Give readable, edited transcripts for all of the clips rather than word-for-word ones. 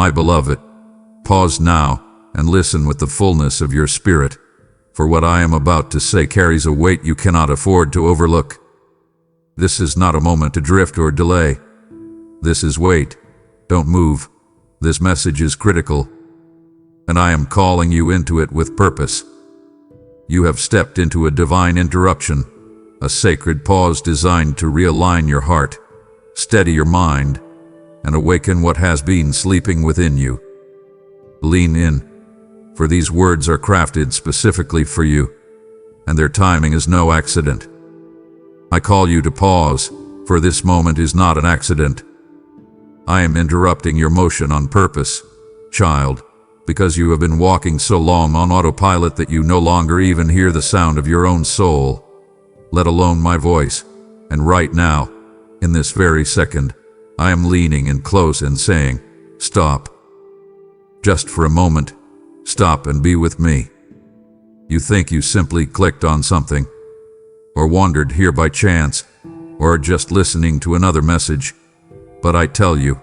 My beloved, pause now and listen with the fullness of your spirit, for what I am about to say carries a weight you cannot afford to overlook. This is not a moment to drift or delay. This is wait. Don't move. This message is critical, and I am calling you into it with purpose. You have stepped into a divine interruption, a sacred pause designed to realign your heart, steady your mind, and awaken what has been sleeping within you. Lean in, for these words are crafted specifically for you, and their timing is no accident. I call you to pause, for this moment is not an accident. I am interrupting your motion on purpose, child, because you have been walking so long on autopilot that you no longer even hear the sound of your own soul, let alone my voice. And right now, in this very second, I am leaning in close and saying, stop. Just for a moment, stop and be with me. You think you simply clicked on something, or wandered here by chance, or are just listening to another message. But I tell you,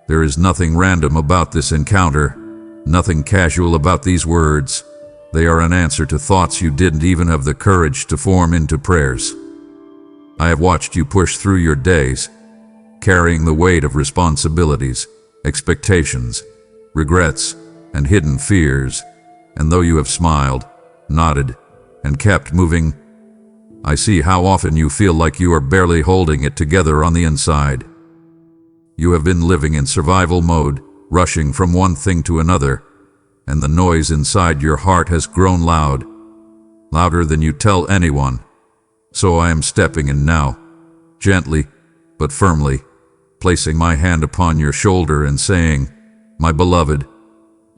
there is nothing random about this encounter, nothing casual about these words. They are an answer to thoughts you didn't even have the courage to form into prayers. I have watched you push through your days, carrying the weight of responsibilities, expectations, regrets, and hidden fears, and though you have smiled, nodded, and kept moving, I see how often you feel like you are barely holding it together on the inside. You have been living in survival mode, rushing from one thing to another, and the noise inside your heart has grown loud, louder than you tell anyone. So I am stepping in now, gently but firmly, placing my hand upon your shoulder and saying, my beloved,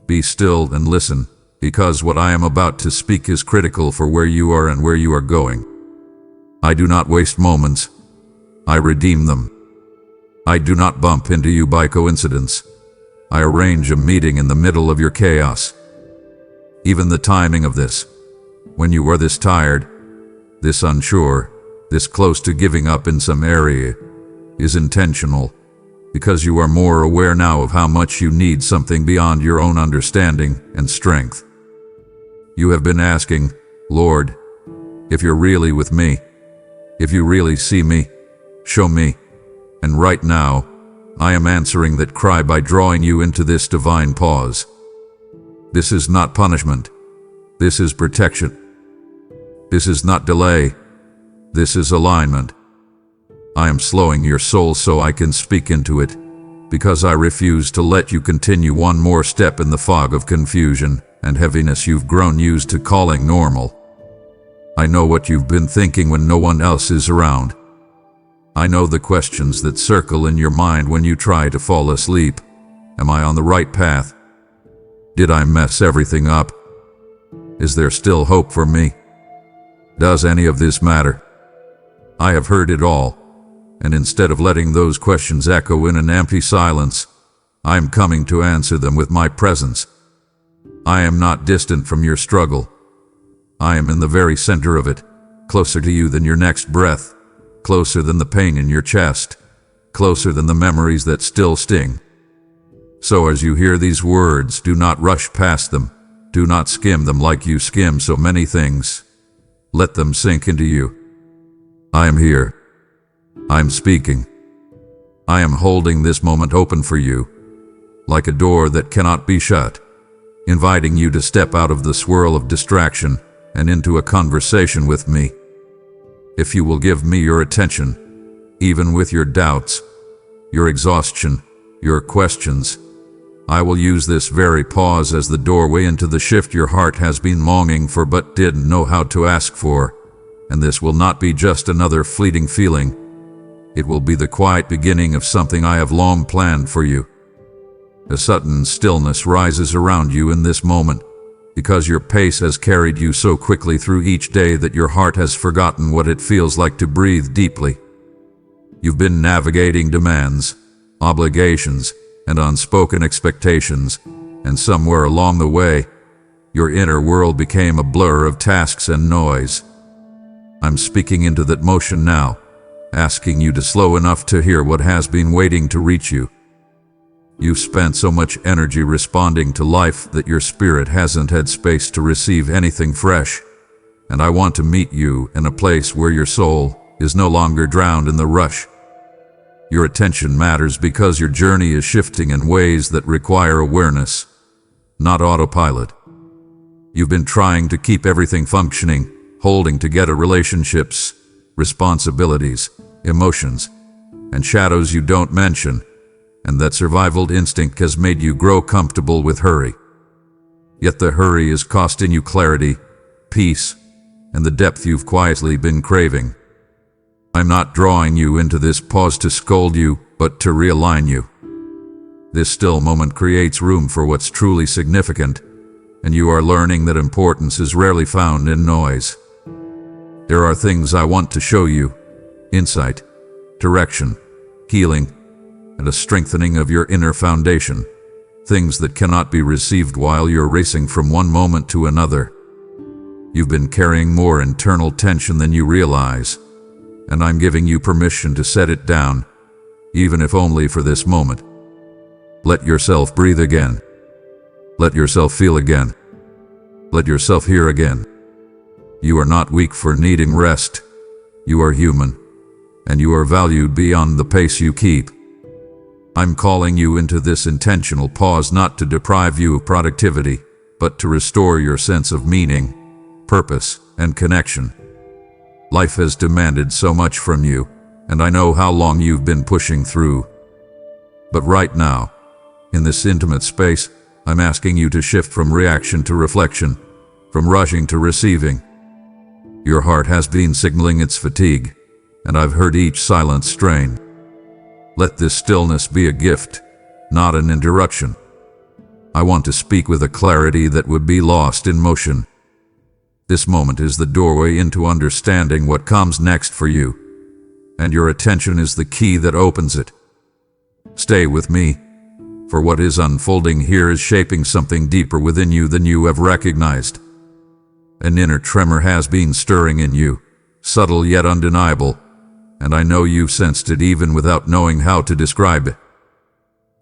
be still and listen, because what I am about to speak is critical for where you are and where you are going. I do not waste moments. I redeem them. I do not bump into you by coincidence. I arrange a meeting in the middle of your chaos. Even the timing of this, when you are this tired, this unsure, this close to giving up in some area, is intentional, because you are more aware now of how much you need something beyond your own understanding and strength. You have been asking, Lord, if you're really with me, if you really see me, show me. And right now, I am answering that cry by drawing you into this divine pause. This is not punishment. This is protection. This is not delay. This is alignment. I am slowing your soul so I can speak into it, because I refuse to let you continue one more step in the fog of confusion and heaviness you've grown used to calling normal. I know what you've been thinking when no one else is around. I know the questions that circle in your mind when you try to fall asleep. Am I on the right path? Did I mess everything up? Is there still hope for me? Does any of this matter? I have heard it all, and instead of letting those questions echo in an empty silence, I am coming to answer them with my presence. I am not distant from your struggle. I am in the very center of it, closer to you than your next breath, closer than the pain in your chest, closer than the memories that still sting. So as you hear these words, do not rush past them. Do not skim them like you skim so many things. Let them sink into you. I am here. I am speaking. I am holding this moment open for you, like a door that cannot be shut, inviting you to step out of the swirl of distraction and into a conversation with me. If you will give me your attention, even with your doubts, your exhaustion, your questions, I will use this very pause as the doorway into the shift your heart has been longing for but didn't know how to ask for. And this will not be just another fleeting feeling. It will be the quiet beginning of something I have long planned for you. A sudden stillness rises around you in this moment, because your pace has carried you so quickly through each day that your heart has forgotten what it feels like to breathe deeply. You've been navigating demands, obligations, and unspoken expectations, and somewhere along the way, your inner world became a blur of tasks and noise. I'm speaking into that motion now, asking you to slow enough to hear what has been waiting to reach you. You've spent so much energy responding to life that your spirit hasn't had space to receive anything fresh. And I want to meet you in a place where your soul is no longer drowned in the rush. Your attention matters because your journey is shifting in ways that require awareness, not autopilot. You've been trying to keep everything functioning, holding together relationships, responsibilities, emotions, and shadows you don't mention, and that survival instinct has made you grow comfortable with hurry. Yet the hurry is costing you clarity, peace, and the depth you've quietly been craving. I'm not drawing you into this pause to scold you, but to realign you. This still moment creates room for what's truly significant, and you are learning that importance is rarely found in noise. There are things I want to show you: insight, direction, healing, and a strengthening of your inner foundation. Things that cannot be received while you're racing from one moment to another. You've been carrying more internal tension than you realize, and I'm giving you permission to set it down, even if only for this moment. Let yourself breathe again. Let yourself feel again. Let yourself hear again. You are not weak for needing rest. You are human, and you are valued beyond the pace you keep. I'm calling you into this intentional pause not to deprive you of productivity, but to restore your sense of meaning, purpose, and connection. Life has demanded so much from you, and I know how long you've been pushing through. But right now, in this intimate space, I'm asking you to shift from reaction to reflection, from rushing to receiving. Your heart has been signaling its fatigue, and I've heard each silent strain. Let this stillness be a gift, not an interruption. I want to speak with a clarity that would be lost in motion. This moment is the doorway into understanding what comes next for you, and your attention is the key that opens it. Stay with me, for what is unfolding here is shaping something deeper within you than you have recognized. An inner tremor has been stirring in you, subtle yet undeniable, and I know you've sensed it even without knowing how to describe it.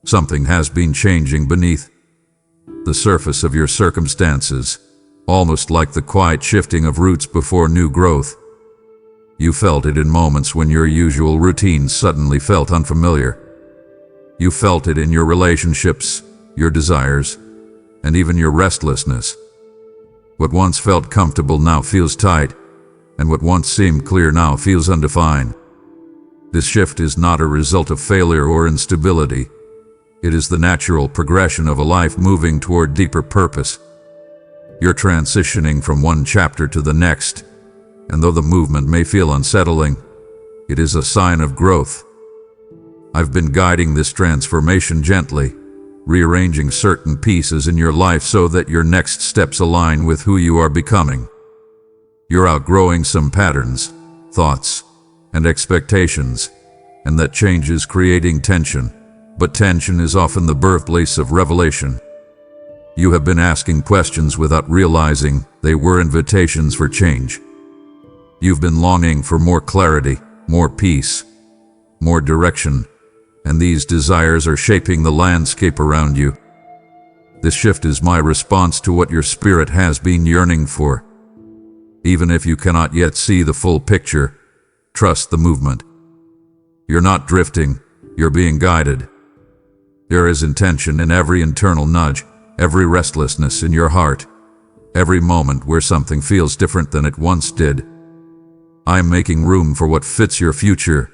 Something has been changing beneath the surface of your circumstances, almost like the quiet shifting of roots before new growth. You felt it in moments when your usual routines suddenly felt unfamiliar. You felt it in your relationships, your desires, and even your restlessness. What once felt comfortable now feels tight, and what once seemed clear now feels undefined. This shift is not a result of failure or instability. It is the natural progression of a life moving toward deeper purpose. You're transitioning from one chapter to the next, and though the movement may feel unsettling, it is a sign of growth. I've been guiding this transformation gently, rearranging certain pieces in your life so that your next steps align with who you are becoming. You're outgrowing some patterns, thoughts, and expectations, and that change is creating tension, but tension is often the birthplace of revelation. You have been asking questions without realizing they were invitations for change. You've been longing for more clarity, more peace, more direction, and these desires are shaping the landscape around you. This shift is my response to what your spirit has been yearning for. Even if you cannot yet see the full picture, trust the movement. You're not drifting, you're being guided. There is intention in every internal nudge, every restlessness in your heart, every moment where something feels different than it once did. I'm making room for what fits your future,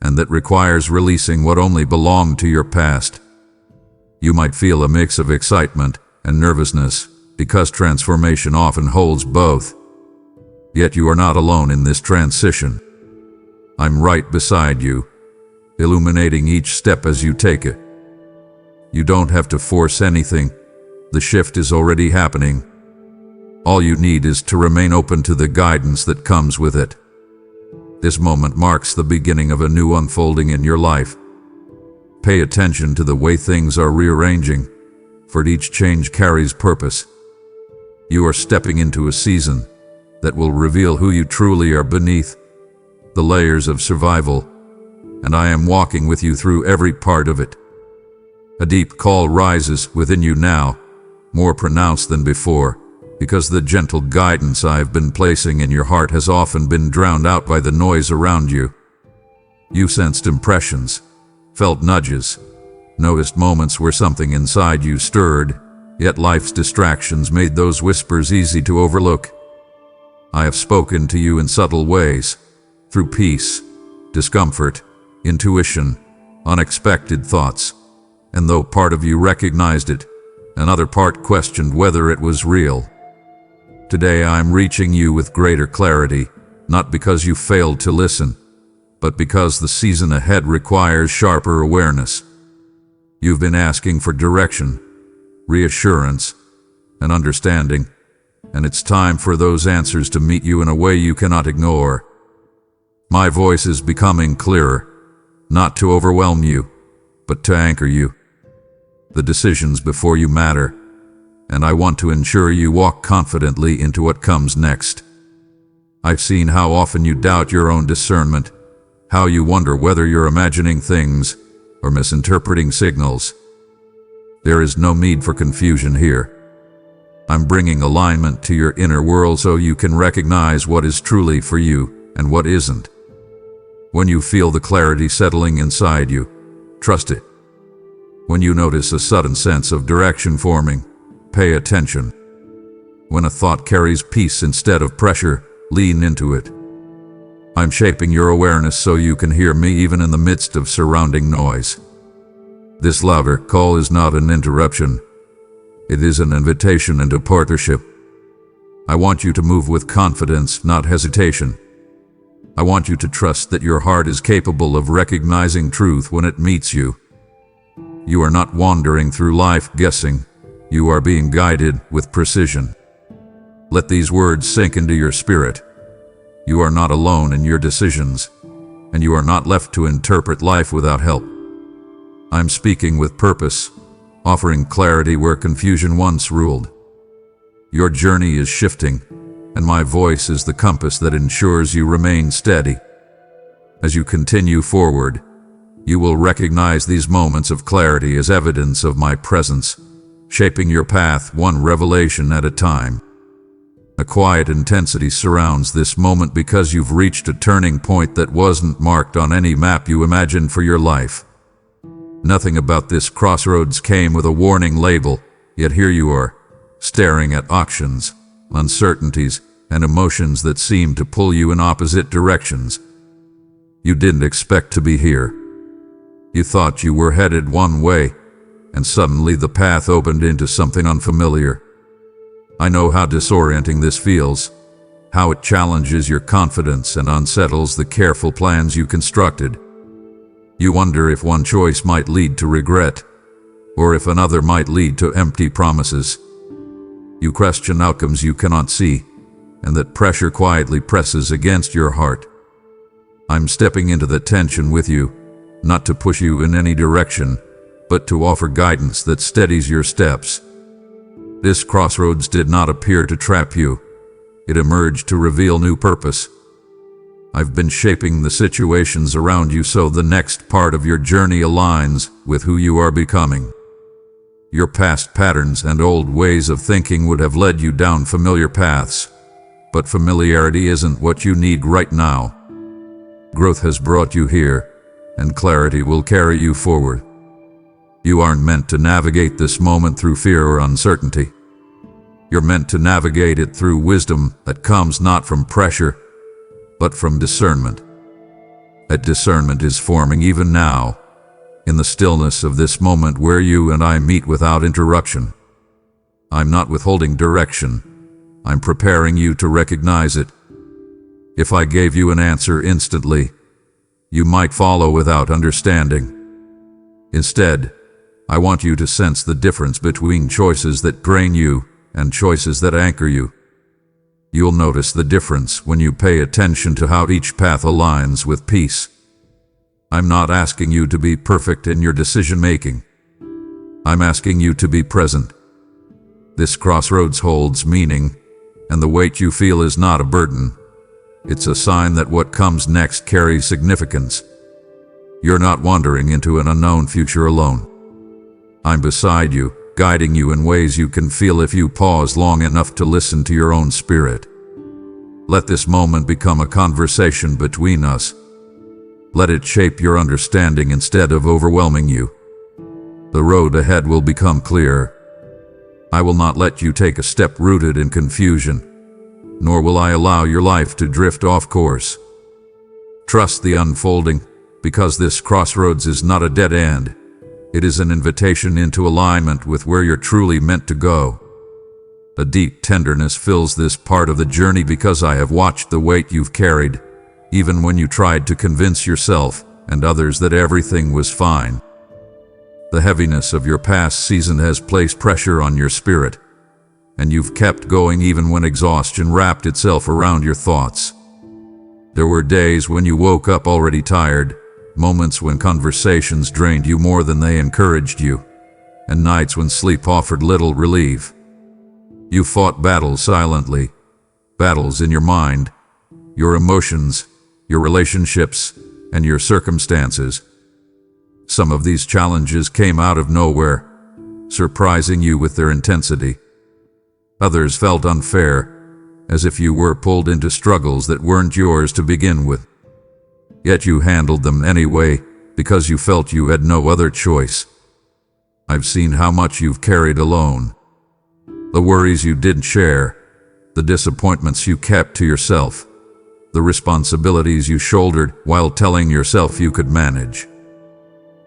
and that requires releasing what only belonged to your past. You might feel a mix of excitement and nervousness, because transformation often holds both. Yet you are not alone in this transition. I'm right beside you, illuminating each step as you take it. You don't have to force anything. The shift is already happening. All you need is to remain open to the guidance that comes with it. This moment marks the beginning of a new unfolding in your life. Pay attention to the way things are rearranging, for each change carries purpose. You are stepping into a season that will reveal who you truly are beneath the layers of survival, and I am walking with you through every part of it. A deep call rises within you now, more pronounced than before, because the gentle guidance I have been placing in your heart has often been drowned out by the noise around you. You sensed impressions, felt nudges, noticed moments where something inside you stirred, yet life's distractions made those whispers easy to overlook. I have spoken to you in subtle ways, through peace, discomfort, intuition, unexpected thoughts, and though part of you recognized it, another part questioned whether it was real. Today I am reaching you with greater clarity, not because you failed to listen, but because the season ahead requires sharper awareness. You've been asking for direction, reassurance, and understanding, and it's time for those answers to meet you in a way you cannot ignore. My voice is becoming clearer, not to overwhelm you, but to anchor you. The decisions before you matter, and I want to ensure you walk confidently into what comes next. I've seen how often you doubt your own discernment, how you wonder whether you're imagining things or misinterpreting signals. There is no need for confusion here. I'm bringing alignment to your inner world so you can recognize what is truly for you and what isn't. When you feel the clarity settling inside you, trust it. When you notice a sudden sense of direction forming, pay attention. When a thought carries peace instead of pressure, lean into it. I'm shaping your awareness so you can hear me even in the midst of surrounding noise. This louder call is not an interruption. It is an invitation into partnership. I want you to move with confidence, not hesitation. I want you to trust that your heart is capable of recognizing truth when it meets you. You are not wandering through life guessing. You are being guided with precision. Let these words sink into your spirit. You are not alone in your decisions, and you are not left to interpret life without help. I'm speaking with purpose, offering clarity where confusion once ruled. Your journey is shifting, and my voice is the compass that ensures you remain steady. As you continue forward, you will recognize these moments of clarity as evidence of my presence, shaping your path one revelation at a time. A quiet intensity surrounds this moment because you've reached a turning point that wasn't marked on any map you imagined for your life. Nothing about this crossroads came with a warning label, yet here you are, staring at options, uncertainties, and emotions that seem to pull you in opposite directions. You didn't expect to be here. You thought you were headed one way, and suddenly the path opened into something unfamiliar. I know how disorienting this feels, how it challenges your confidence and unsettles the careful plans you constructed. You wonder if one choice might lead to regret, or if another might lead to empty promises. You question outcomes you cannot see, and that pressure quietly presses against your heart. I'm stepping into the tension with you, not to push you in any direction, but to offer guidance that steadies your steps. This crossroads did not appear to trap you. It emerged to reveal new purpose. I've been shaping the situations around you so the next part of your journey aligns with who you are becoming. Your past patterns and old ways of thinking would have led you down familiar paths, but familiarity isn't what you need right now. Growth has brought you here, and clarity will carry you forward. You aren't meant to navigate this moment through fear or uncertainty. You're meant to navigate it through wisdom that comes not from pressure, but from discernment. That discernment is forming even now, in the stillness of this moment where you and I meet without interruption. I'm not withholding direction. I'm preparing you to recognize it. If I gave you an answer instantly, you might follow without understanding. Instead, I want you to sense the difference between choices that drain you and choices that anchor you. You'll notice the difference when you pay attention to how each path aligns with peace. I'm not asking you to be perfect in your decision-making. I'm asking you to be present. This crossroads holds meaning, and the weight you feel is not a burden. It's a sign that what comes next carries significance. You're not wandering into an unknown future alone. I'm beside you, guiding you in ways you can feel if you pause long enough to listen to your own spirit. Let this moment become a conversation between us. Let it shape your understanding instead of overwhelming you. The road ahead will become clear. I will not let you take a step rooted in confusion, nor will I allow your life to drift off course. Trust the unfolding, because this crossroads is not a dead end. It is an invitation into alignment with where you're truly meant to go. A deep tenderness fills this part of the journey because I have watched the weight you've carried, even when you tried to convince yourself and others that everything was fine. The heaviness of your past season has placed pressure on your spirit, and you've kept going even when exhaustion wrapped itself around your thoughts. There were days when you woke up already tired, moments when conversations drained you more than they encouraged you, and nights when sleep offered little relief. You fought battles silently, battles in your mind, your emotions, your relationships, and your circumstances. Some of these challenges came out of nowhere, surprising you with their intensity. Others felt unfair, as if you were pulled into struggles that weren't yours to begin with. Yet you handled them anyway, because you felt you had no other choice. I've seen how much you've carried alone. The worries you didn't share, the disappointments you kept to yourself, the responsibilities you shouldered while telling yourself you could manage.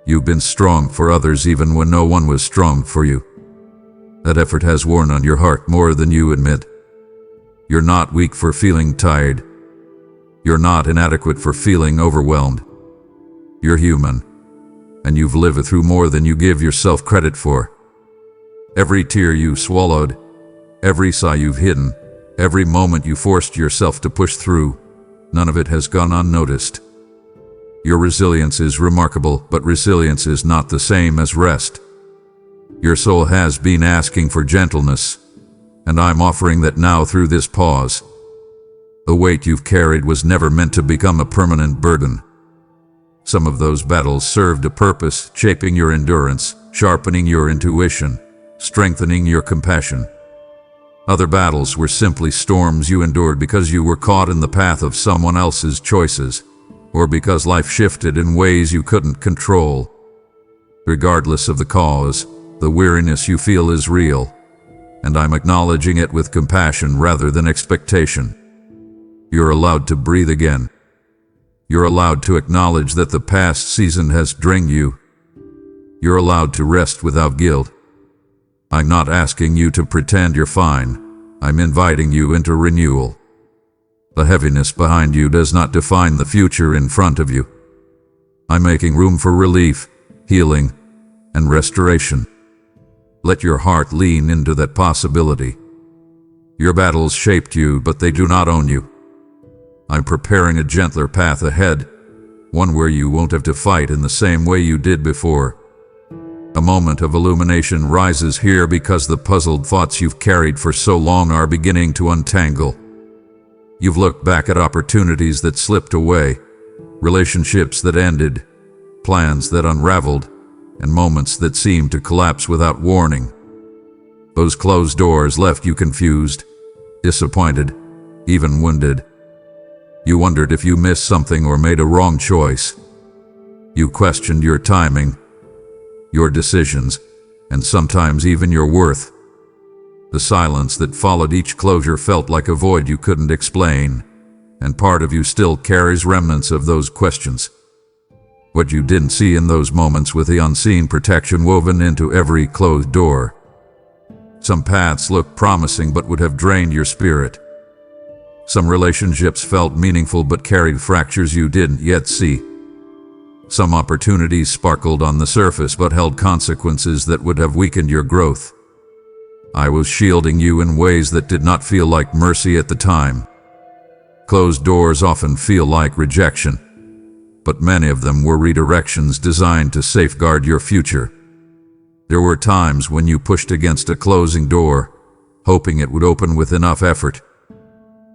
You've been strong for others even when no one was strong for you. That effort has worn on your heart more than you admit. You're not weak for feeling tired. You're not inadequate for feeling overwhelmed. You're human, and you've lived through more than you give yourself credit for. Every tear you swallowed, every sigh you've hidden, every moment you forced yourself to push through, none of it has gone unnoticed. Your resilience is remarkable, but resilience is not the same as rest. Your soul has been asking for gentleness, and I'm offering that now through this pause. The weight you've carried was never meant to become a permanent burden. Some of those battles served a purpose, shaping your endurance, sharpening your intuition, strengthening your compassion. Other battles were simply storms you endured because you were caught in the path of someone else's choices, or because life shifted in ways you couldn't control. Regardless of the cause, the weariness you feel is real, and I'm acknowledging it with compassion rather than expectation. You're allowed to breathe again. You're allowed to acknowledge that the past season has drained you. You're allowed to rest without guilt. I'm not asking you to pretend you're fine. I'm inviting you into renewal. The heaviness behind you does not define the future in front of you. I'm making room for relief, healing, and restoration. Let your heart lean into that possibility. Your battles shaped you, but they do not own you. I'm preparing a gentler path ahead, one where you won't have to fight in the same way you did before. A moment of illumination rises here because the puzzled thoughts you've carried for so long are beginning to untangle. You've looked back at opportunities that slipped away, relationships that ended, plans that unraveled, and moments that seemed to collapse without warning. Those closed doors left you confused, disappointed, even wounded. You wondered if you missed something or made a wrong choice. You questioned your timing, your decisions, and sometimes even your worth. The silence that followed each closure felt like a void you couldn't explain, and part of you still carries remnants of those questions. What you didn't see in those moments with the unseen protection woven into every closed door. Some paths looked promising but would have drained your spirit. Some relationships felt meaningful but carried fractures you didn't yet see. Some opportunities sparkled on the surface but held consequences that would have weakened your growth. I was shielding you in ways that did not feel like mercy at the time. Closed doors often feel like rejection, but many of them were redirections designed to safeguard your future. There were times when you pushed against a closing door, hoping it would open with enough effort.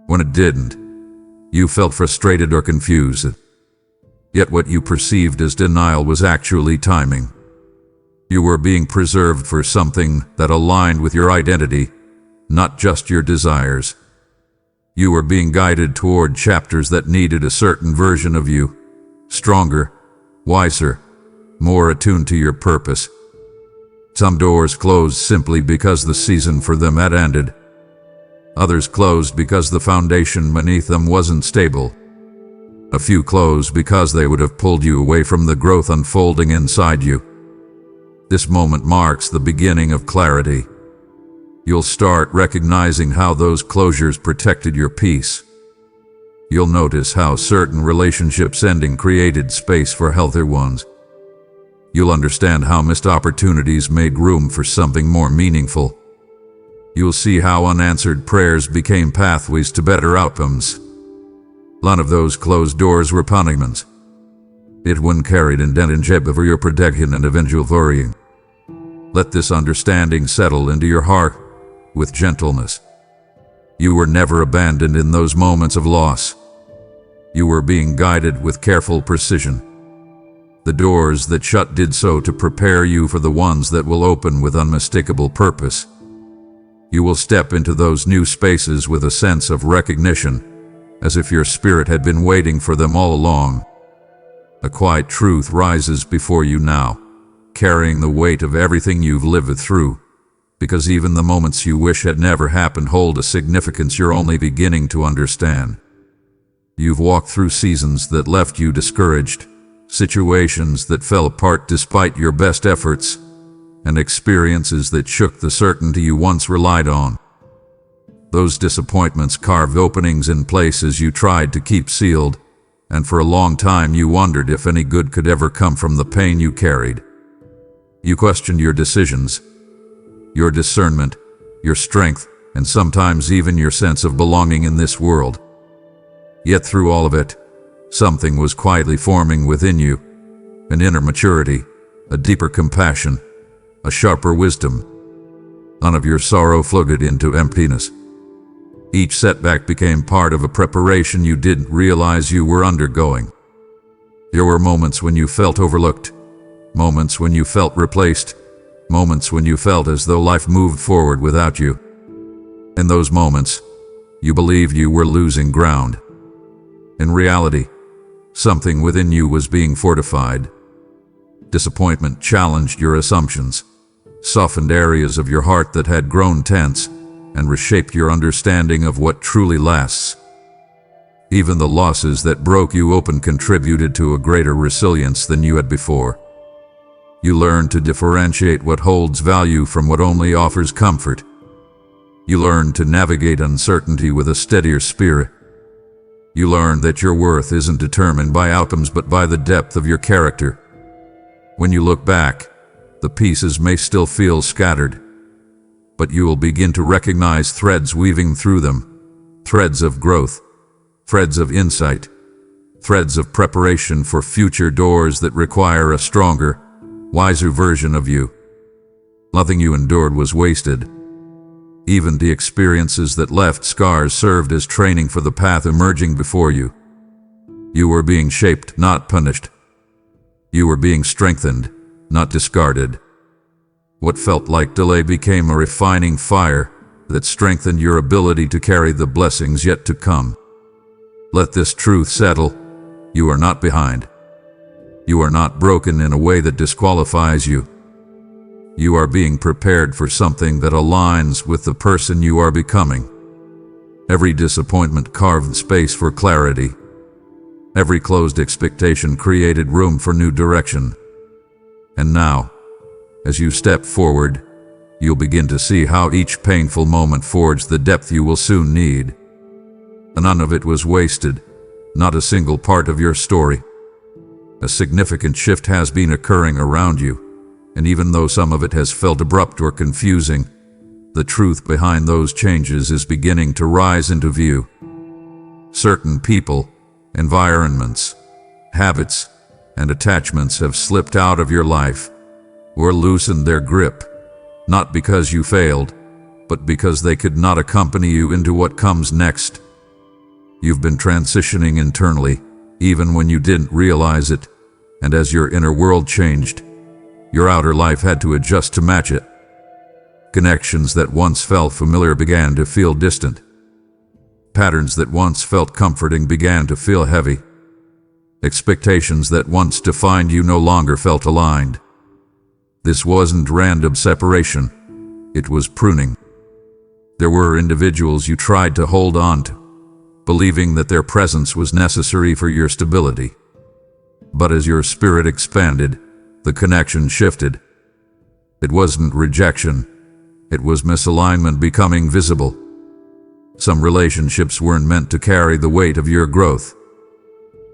When it didn't, you felt frustrated or confused. Yet what you perceived as denial was actually timing. You were being preserved for something that aligned with your identity, not just your desires. You were being guided toward chapters that needed a certain version of you, stronger, wiser, more attuned to your purpose. Some doors closed simply because the season for them had ended. Others closed because the foundation beneath them wasn't stable. A few closed because they would have pulled you away from the growth unfolding inside you. This moment marks the beginning of clarity. You'll start recognizing how those closures protected your peace. You'll notice how certain relationships ending created space for healthier ones. You'll understand how missed opportunities made room for something more meaningful. You'll see how unanswered prayers became pathways to better outcomes. None of those closed doors were punishments. It one carried indented for your protection and eventual worrying. Let this understanding settle into your heart with gentleness. You were never abandoned in those moments of loss. You were being guided with careful precision. The doors that shut did so to prepare you for the ones that will open with unmistakable purpose. You will step into those new spaces with a sense of recognition, as if your spirit had been waiting for them all along. A quiet truth rises before you now, carrying the weight of everything you've lived through, because even the moments you wish had never happened hold a significance you're only beginning to understand. You've walked through seasons that left you discouraged, situations that fell apart despite your best efforts, and experiences that shook the certainty you once relied on. Those disappointments carved openings in places you tried to keep sealed, and for a long time you wondered if any good could ever come from the pain you carried. You questioned your decisions, your discernment, your strength, and sometimes even your sense of belonging in this world. Yet through all of it, something was quietly forming within you, an inner maturity, a deeper compassion, a sharper wisdom. None of your sorrow floated into emptiness. Each setback became part of a preparation you didn't realize you were undergoing. There were moments when you felt overlooked, moments when you felt replaced, moments when you felt as though life moved forward without you. In those moments, you believed you were losing ground. In reality, something within you was being fortified. Disappointment challenged your assumptions, softened areas of your heart that had grown tense, and reshaped your understanding of what truly lasts. Even the losses that broke you open contributed to a greater resilience than you had before. You learned to differentiate what holds value from what only offers comfort. You learned to navigate uncertainty with a steadier spirit. You learned that your worth isn't determined by outcomes but by the depth of your character. When you look back, the pieces may still feel scattered, but you will begin to recognize threads weaving through them, threads of growth, threads of insight, threads of preparation for future doors that require a stronger, wiser version of you. Nothing you endured was wasted. Even the experiences that left scars served as training for the path emerging before you. You were being shaped, not punished. You were being strengthened, not discarded. What felt like delay became a refining fire that strengthened your ability to carry the blessings yet to come. Let this truth settle. You are not behind. You are not broken in a way that disqualifies you. You are being prepared for something that aligns with the person you are becoming. Every disappointment carved space for clarity. Every closed expectation created room for new direction. And now, as you step forward, you'll begin to see how each painful moment forged the depth you will soon need. And none of it was wasted, not a single part of your story. A significant shift has been occurring around you, and even though some of it has felt abrupt or confusing, the truth behind those changes is beginning to rise into view. Certain people, environments, habits, and attachments have slipped out of your life or loosened their grip, not because you failed, but because they could not accompany you into what comes next. You've been transitioning internally, even when you didn't realize it, and as your inner world changed, Your outer life had to adjust to match it. Connections that once felt familiar began to feel distant. Patterns that once felt comforting began to feel heavy. Expectations that once defined you no longer felt aligned. This wasn't random separation. It was pruning. There were individuals you tried to hold on to, believing that their presence was necessary for your stability. But as your spirit expanded, the connection shifted. It wasn't rejection. It was misalignment becoming visible. Some relationships weren't meant to carry the weight of your growth.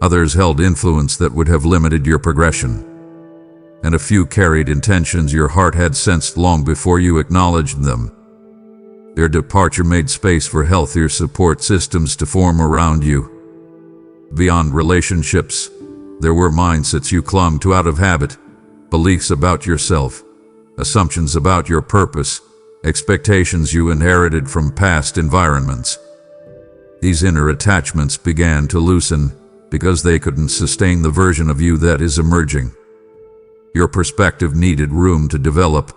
Others held influence that would have limited your progression. And a few carried intentions your heart had sensed long before you acknowledged them. Their departure made space for healthier support systems to form around you. Beyond relationships, there were mindsets you clung to out of habit, beliefs about yourself, assumptions about your purpose, expectations you inherited from past environments. These inner attachments began to loosen because they couldn't sustain the version of you that is emerging. Your perspective needed room to develop,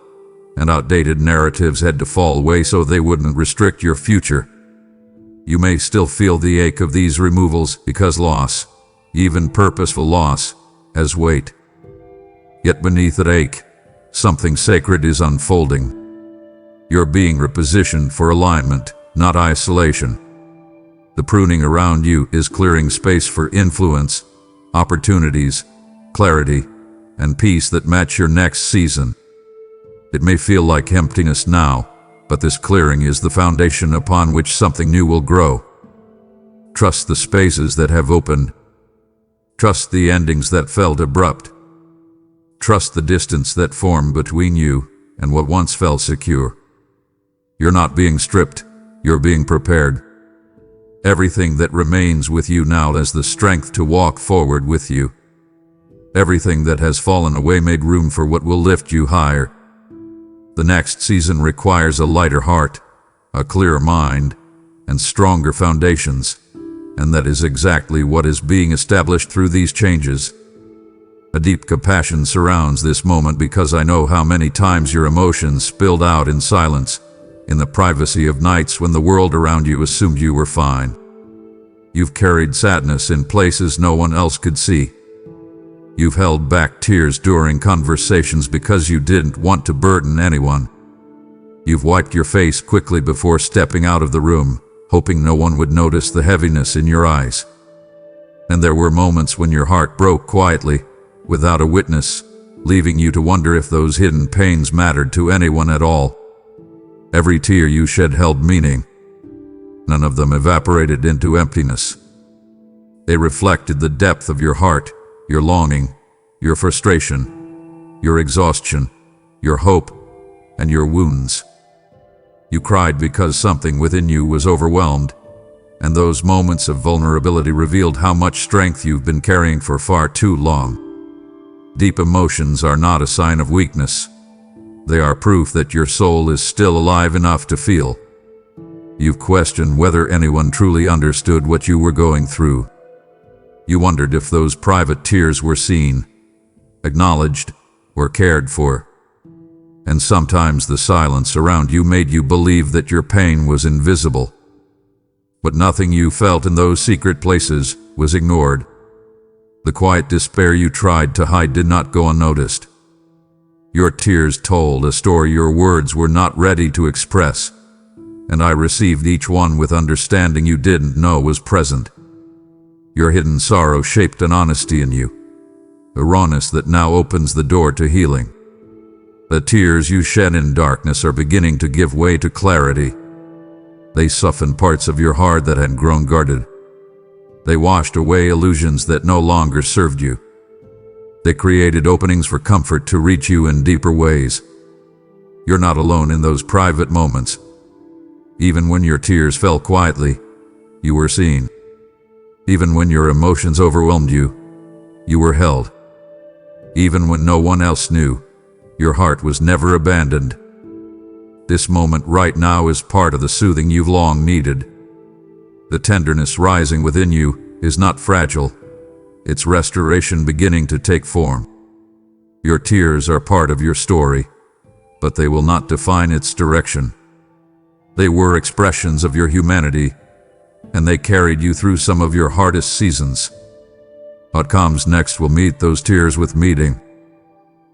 and outdated narratives had to fall away so they wouldn't restrict your future. You may still feel the ache of these removals because loss, even purposeful loss, has weight. Yet beneath that ache, something sacred is unfolding. You're being repositioned for alignment, not isolation. The pruning around you is clearing space for influence, opportunities, clarity, and peace that match your next season. It may feel like emptiness now, but this clearing is the foundation upon which something new will grow. Trust the spaces that have opened. Trust the endings that felt abrupt. Trust the distance that formed between you and what once felt secure. You're not being stripped, you're being prepared. Everything that remains with you now has the strength to walk forward with you. Everything that has fallen away made room for what will lift you higher. The next season requires a lighter heart, a clearer mind, and stronger foundations, and that is exactly what is being established through these changes. A deep compassion surrounds this moment because I know how many times your emotions spilled out in silence, in the privacy of nights when the world around you assumed you were fine. You've carried sadness in places no one else could see. You've held back tears during conversations because you didn't want to burden anyone. You've wiped your face quickly before stepping out of the room, hoping no one would notice the heaviness in your eyes. And there were moments when your heart broke quietly, without a witness, leaving you to wonder if those hidden pains mattered to anyone at all. Every tear you shed held meaning. None of them evaporated into emptiness. They reflected the depth of your heart, your longing, your frustration, your exhaustion, your hope, and your wounds. You cried because something within you was overwhelmed, and those moments of vulnerability revealed how much strength you've been carrying for far too long. Deep emotions are not a sign of weakness. They are proof that your soul is still alive enough to feel. You've questioned whether anyone truly understood what you were going through. You wondered if those private tears were seen, acknowledged, or cared for. And sometimes the silence around you made you believe that your pain was invisible. But nothing you felt in those secret places was ignored. The quiet despair you tried to hide did not go unnoticed. Your tears told a story your words were not ready to express, and I received each one with understanding you didn't know was present. Your hidden sorrow shaped an honesty in you, a rawness that now opens the door to healing. The tears you shed in darkness are beginning to give way to clarity. They softened parts of your heart that had grown guarded. They washed away illusions that no longer served you. They created openings for comfort to reach you in deeper ways. You're not alone in those private moments. Even when your tears fell quietly, you were seen. Even when your emotions overwhelmed you, you were held. Even when no one else knew, your heart was never abandoned. This moment right now is part of the soothing you've long needed. The tenderness rising within you is not fragile. It's restoration beginning to take form. Your tears are part of your story, but they will not define its direction. They were expressions of your humanity, and they carried you through some of your hardest seasons. What comes next will meet those tears with meaning.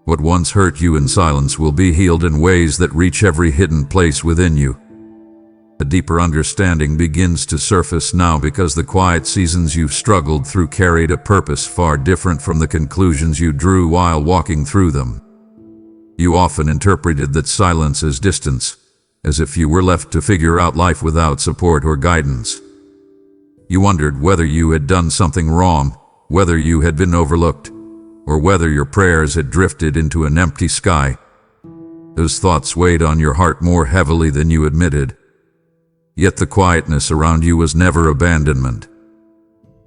What once hurt you in silence will be healed in ways that reach every hidden place within you. A deeper understanding begins to surface now because the quiet seasons you've struggled through carried a purpose far different from the conclusions you drew while walking through them. You often interpreted that silence as distance, as if you were left to figure out life without support or guidance. You wondered whether you had done something wrong, whether you had been overlooked, or whether your prayers had drifted into an empty sky. Those thoughts weighed on your heart more heavily than you admitted. Yet the quietness around you was never abandonment.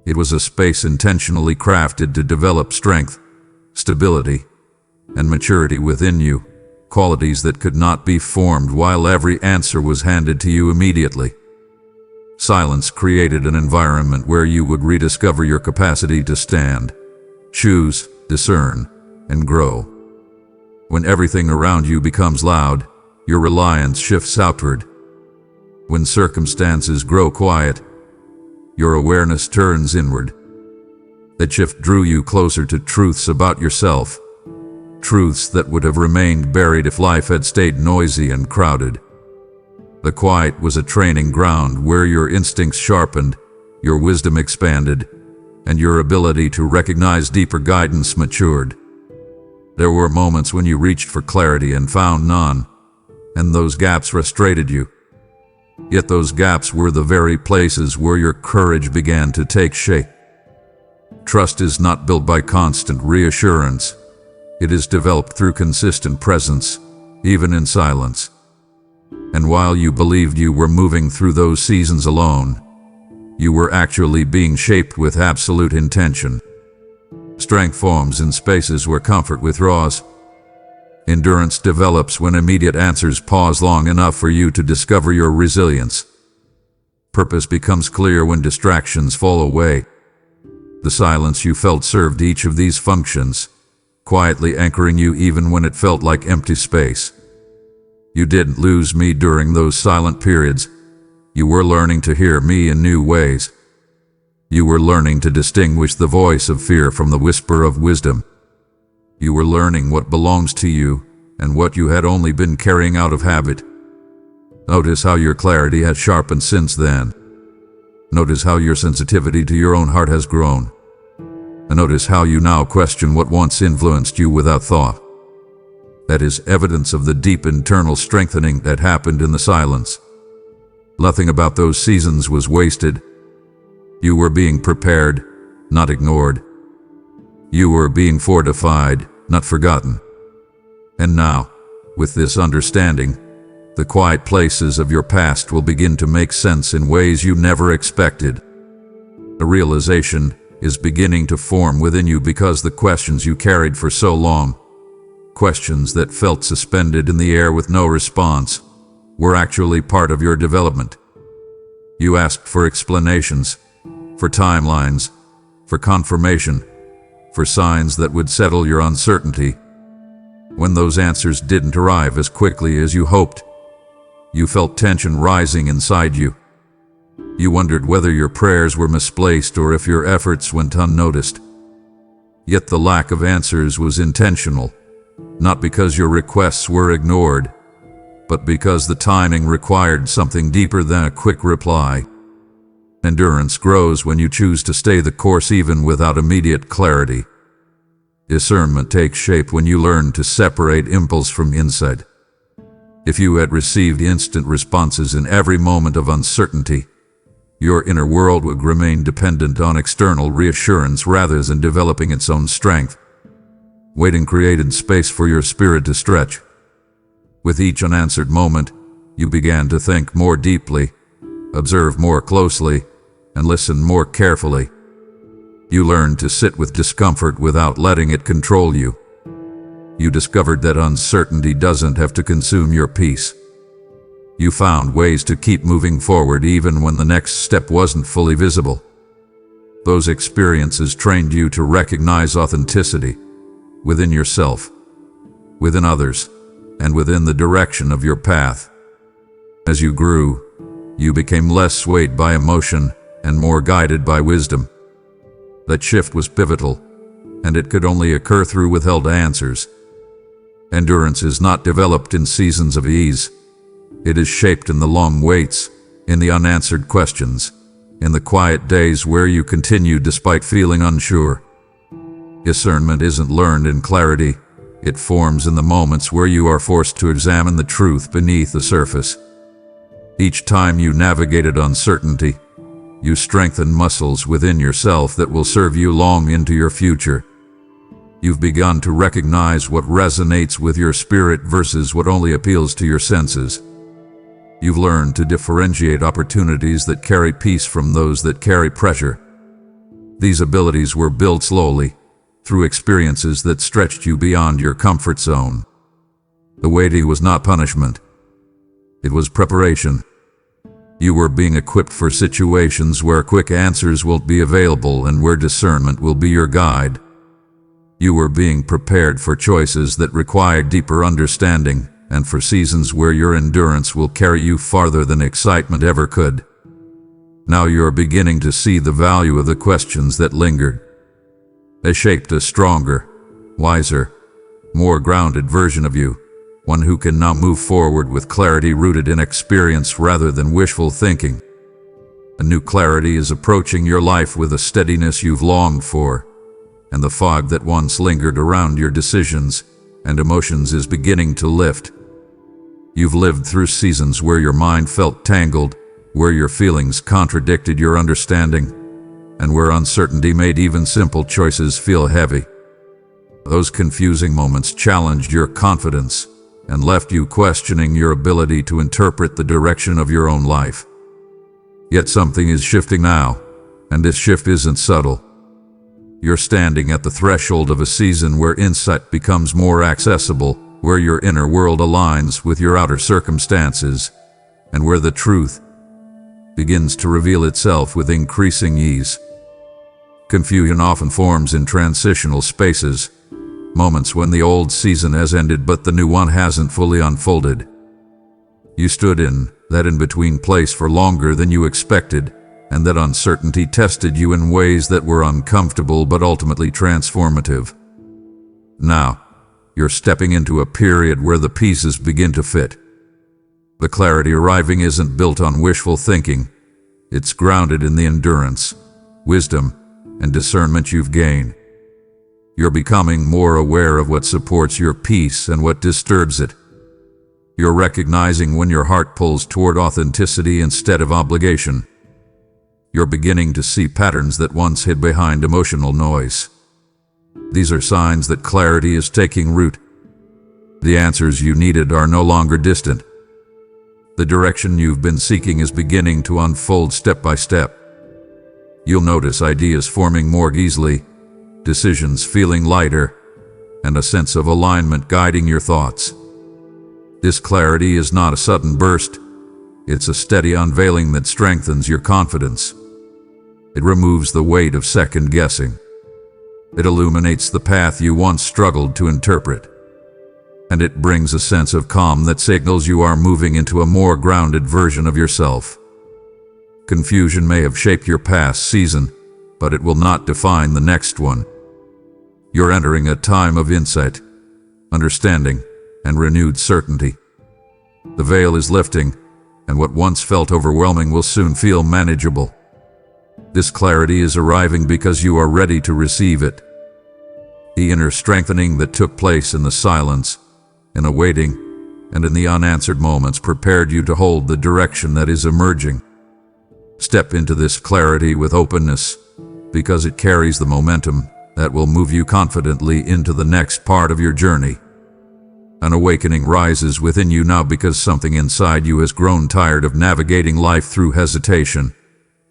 It was a space intentionally crafted to develop strength, stability, and maturity within you, qualities that could not be formed while every answer was handed to you immediately. Silence created an environment where you would rediscover your capacity to stand, choose, discern, and grow. When everything around you becomes loud, your reliance shifts outward. When circumstances grow quiet, your awareness turns inward. That shift drew you closer to truths about yourself, truths that would have remained buried if life had stayed noisy and crowded. The quiet was a training ground where your instincts sharpened, your wisdom expanded, and your ability to recognize deeper guidance matured. There were moments when you reached for clarity and found none, and those gaps frustrated you. Yet those gaps were the very places where your courage began to take shape. Trust is not built by constant reassurance. It is developed through consistent presence, even in silence. And while you believed you were moving through those seasons alone, you were actually being shaped with absolute intention. Strength forms in spaces where comfort withdraws. Endurance develops when immediate answers pause long enough for you to discover your resilience. Purpose becomes clear when distractions fall away. The silence you felt served each of these functions, quietly anchoring you even when it felt like empty space. You didn't lose me during those silent periods. You were learning to hear me in new ways. You were learning to distinguish the voice of fear from the whisper of wisdom. You were learning what belongs to you and what you had only been carrying out of habit. Notice how your clarity has sharpened since then. Notice how your sensitivity to your own heart has grown. And notice how you now question what once influenced you without thought. That is evidence of the deep internal strengthening that happened in the silence. Nothing about those seasons was wasted. You were being prepared, not ignored. You were being fortified, not forgotten. And now, with this understanding, the quiet places of your past will begin to make sense in ways you never expected. A realization is beginning to form within you because the questions you carried for so long, questions that felt suspended in the air with no response, were actually part of your development. You asked for explanations, for timelines, for confirmation, for signs that would settle your uncertainty. When those answers didn't arrive as quickly as you hoped, you felt tension rising inside you. You wondered whether your prayers were misplaced or if your efforts went unnoticed. Yet the lack of answers was intentional, not because your requests were ignored, but because the timing required something deeper than a quick reply. Endurance grows when you choose to stay the course even without immediate clarity. Discernment takes shape when you learn to separate impulse from insight. If you had received instant responses in every moment of uncertainty, your inner world would remain dependent on external reassurance rather than developing its own strength. Waiting created space for your spirit to stretch. With each unanswered moment, you began to think more deeply, observe more closely, and listen more carefully. You learned to sit with discomfort without letting it control you. You discovered that uncertainty doesn't have to consume your peace. You found ways to keep moving forward even when the next step wasn't fully visible. Those experiences trained you to recognize authenticity, within yourself, within others, and within the direction of your path. As you grew, you became less swayed by emotion and more guided by wisdom. That shift was pivotal, and it could only occur through withheld answers. Endurance is not developed in seasons of ease. It is shaped in the long waits, in the unanswered questions, in the quiet days where you continue despite feeling unsure. Discernment isn't learned in clarity. It forms in the moments where you are forced to examine the truth beneath the surface. Each time you navigated uncertainty, you strengthen muscles within yourself that will serve you long into your future. You've begun to recognize what resonates with your spirit versus what only appeals to your senses. You've learned to differentiate opportunities that carry peace from those that carry pressure. These abilities were built slowly, through experiences that stretched you beyond your comfort zone. The waiting was not punishment. It was preparation. You were being equipped for situations where quick answers won't be available and where discernment will be your guide. You were being prepared for choices that require deeper understanding and for seasons where your endurance will carry you farther than excitement ever could. Now you're beginning to see the value of the questions that lingered. They shaped a stronger, wiser, more grounded version of you, one who can now move forward with clarity rooted in experience rather than wishful thinking. A new clarity is approaching your life with a steadiness you've longed for, and the fog that once lingered around your decisions and emotions is beginning to lift. You've lived through seasons where your mind felt tangled, where your feelings contradicted your understanding, and where uncertainty made even simple choices feel heavy. Those confusing moments challenged your confidence and left you questioning your ability to interpret the direction of your own life. Yet something is shifting now, and this shift isn't subtle. You're standing at the threshold of a season where insight becomes more accessible, where your inner world aligns with your outer circumstances, and where the truth begins to reveal itself with increasing ease. Confusion often forms in transitional spaces, moments when the old season has ended but the new one hasn't fully unfolded. You stood in that in-between place for longer than you expected, and that uncertainty tested you in ways that were uncomfortable but ultimately transformative. Now, you're stepping into a period where the pieces begin to fit. The clarity arriving isn't built on wishful thinking. It's grounded in the endurance, wisdom, and discernment you've gained. You're becoming more aware of what supports your peace and what disturbs it. You're recognizing when your heart pulls toward authenticity instead of obligation. You're beginning to see patterns that once hid behind emotional noise. These are signs that clarity is taking root. The answers you needed are no longer distant. The direction you've been seeking is beginning to unfold step by step. You'll notice ideas forming more easily, decisions feeling lighter, and a sense of alignment guiding your thoughts. This clarity is not a sudden burst. It's a steady unveiling that strengthens your confidence. It removes the weight of second guessing. It illuminates the path you once struggled to interpret. And it brings a sense of calm that signals you are moving into a more grounded version of yourself. Confusion may have shaped your past season, but it will not define the next one. You're entering a time of insight, understanding, and renewed certainty. The veil is lifting, and what once felt overwhelming will soon feel manageable. This clarity is arriving because you are ready to receive it. The inner strengthening that took place in the silence, in the waiting, and in the unanswered moments prepared you to hold the direction that is emerging. Step into this clarity with openness, because it carries the momentum that will move you confidently into the next part of your journey. An awakening rises within you now because something inside you has grown tired of navigating life through hesitation,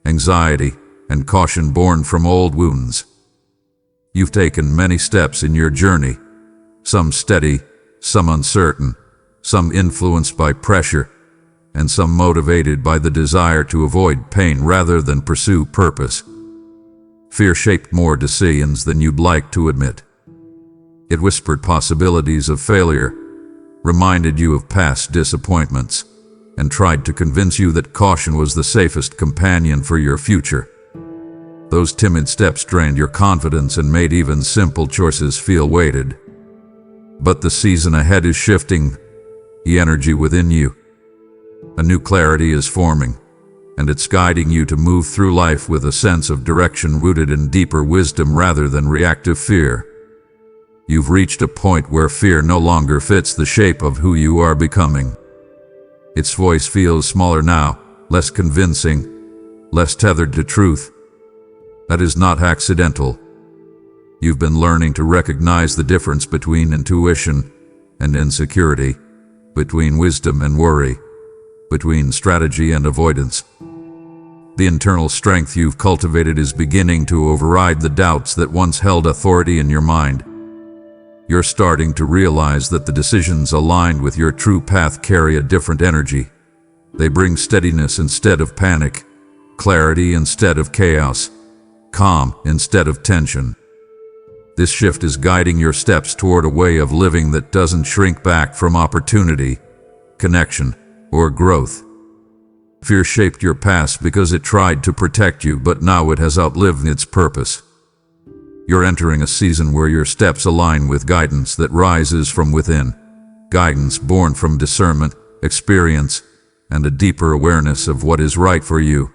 anxiety, and caution born from old wounds. You've taken many steps in your journey, some steady, some uncertain, some influenced by pressure, and some motivated by the desire to avoid pain rather than pursue purpose. Fear shaped more decisions than you'd like to admit. It whispered possibilities of failure, reminded you of past disappointments, and tried to convince you that caution was the safest companion for your future. Those timid steps drained your confidence and made even simple choices feel weighted. But the season ahead is shifting the energy within you. A new clarity is forming, and it's guiding you to move through life with a sense of direction rooted in deeper wisdom rather than reactive fear. You've reached a point where fear no longer fits the shape of who you are becoming. Its voice feels smaller now, less convincing, less tethered to truth. That is not accidental. You've been learning to recognize the difference between intuition and insecurity, between wisdom and worry, between strategy and avoidance. The internal strength you've cultivated is beginning to override the doubts that once held authority in your mind. You're starting to realize that the decisions aligned with your true path carry a different energy. They bring steadiness instead of panic, clarity instead of chaos, calm instead of tension. This shift is guiding your steps toward a way of living that doesn't shrink back from opportunity, connection, or growth. Fear shaped your past because it tried to protect you, but now it has outlived its purpose. You're entering a season where your steps align with guidance that rises from within, guidance born from discernment, experience, and a deeper awareness of what is right for you.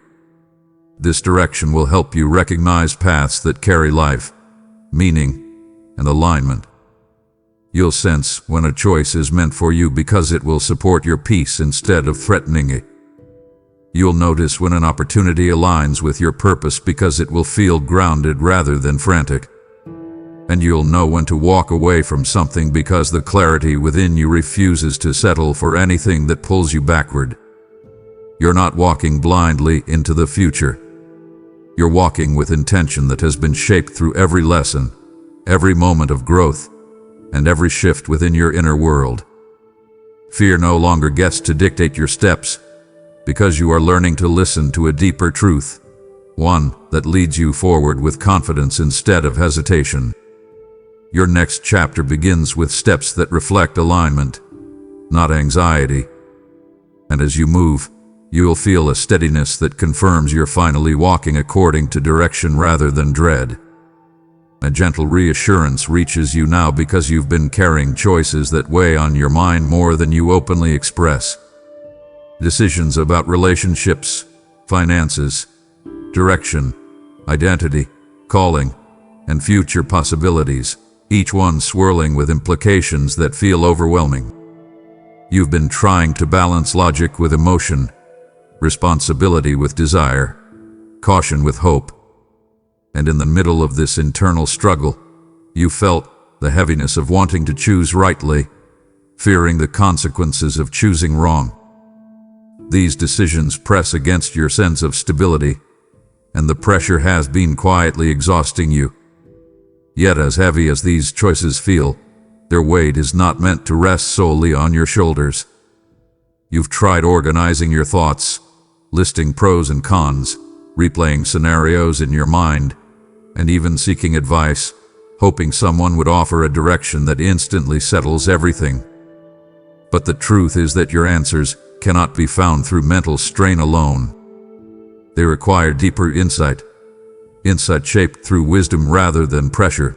This direction will help you recognize paths that carry life, meaning, and alignment. You'll sense when a choice is meant for you because it will support your peace instead of threatening it. You'll notice when an opportunity aligns with your purpose because it will feel grounded rather than frantic. And you'll know when to walk away from something because the clarity within you refuses to settle for anything that pulls you backward. You're not walking blindly into the future. You're walking with intention that has been shaped through every lesson, every moment of growth, and every shift within your inner world. Fear no longer gets to dictate your steps, because you are learning to listen to a deeper truth, one that leads you forward with confidence instead of hesitation. Your next chapter begins with steps that reflect alignment, not anxiety. And as you move, you will feel a steadiness that confirms you're finally walking according to direction rather than dread. A gentle reassurance reaches you now because you've been carrying choices that weigh on your mind more than you openly express. Decisions about relationships, finances, direction, identity, calling, and future possibilities, each one swirling with implications that feel overwhelming. You've been trying to balance logic with emotion, responsibility with desire, caution with hope. And in the middle of this internal struggle, you felt the heaviness of wanting to choose rightly, fearing the consequences of choosing wrong. These decisions press against your sense of stability, and the pressure has been quietly exhausting you. Yet as heavy as these choices feel, their weight is not meant to rest solely on your shoulders. You've tried organizing your thoughts, listing pros and cons, replaying scenarios in your mind, and even seeking advice, hoping someone would offer a direction that instantly settles everything. But the truth is that your answers cannot be found through mental strain alone. They require deeper insight shaped through wisdom rather than pressure.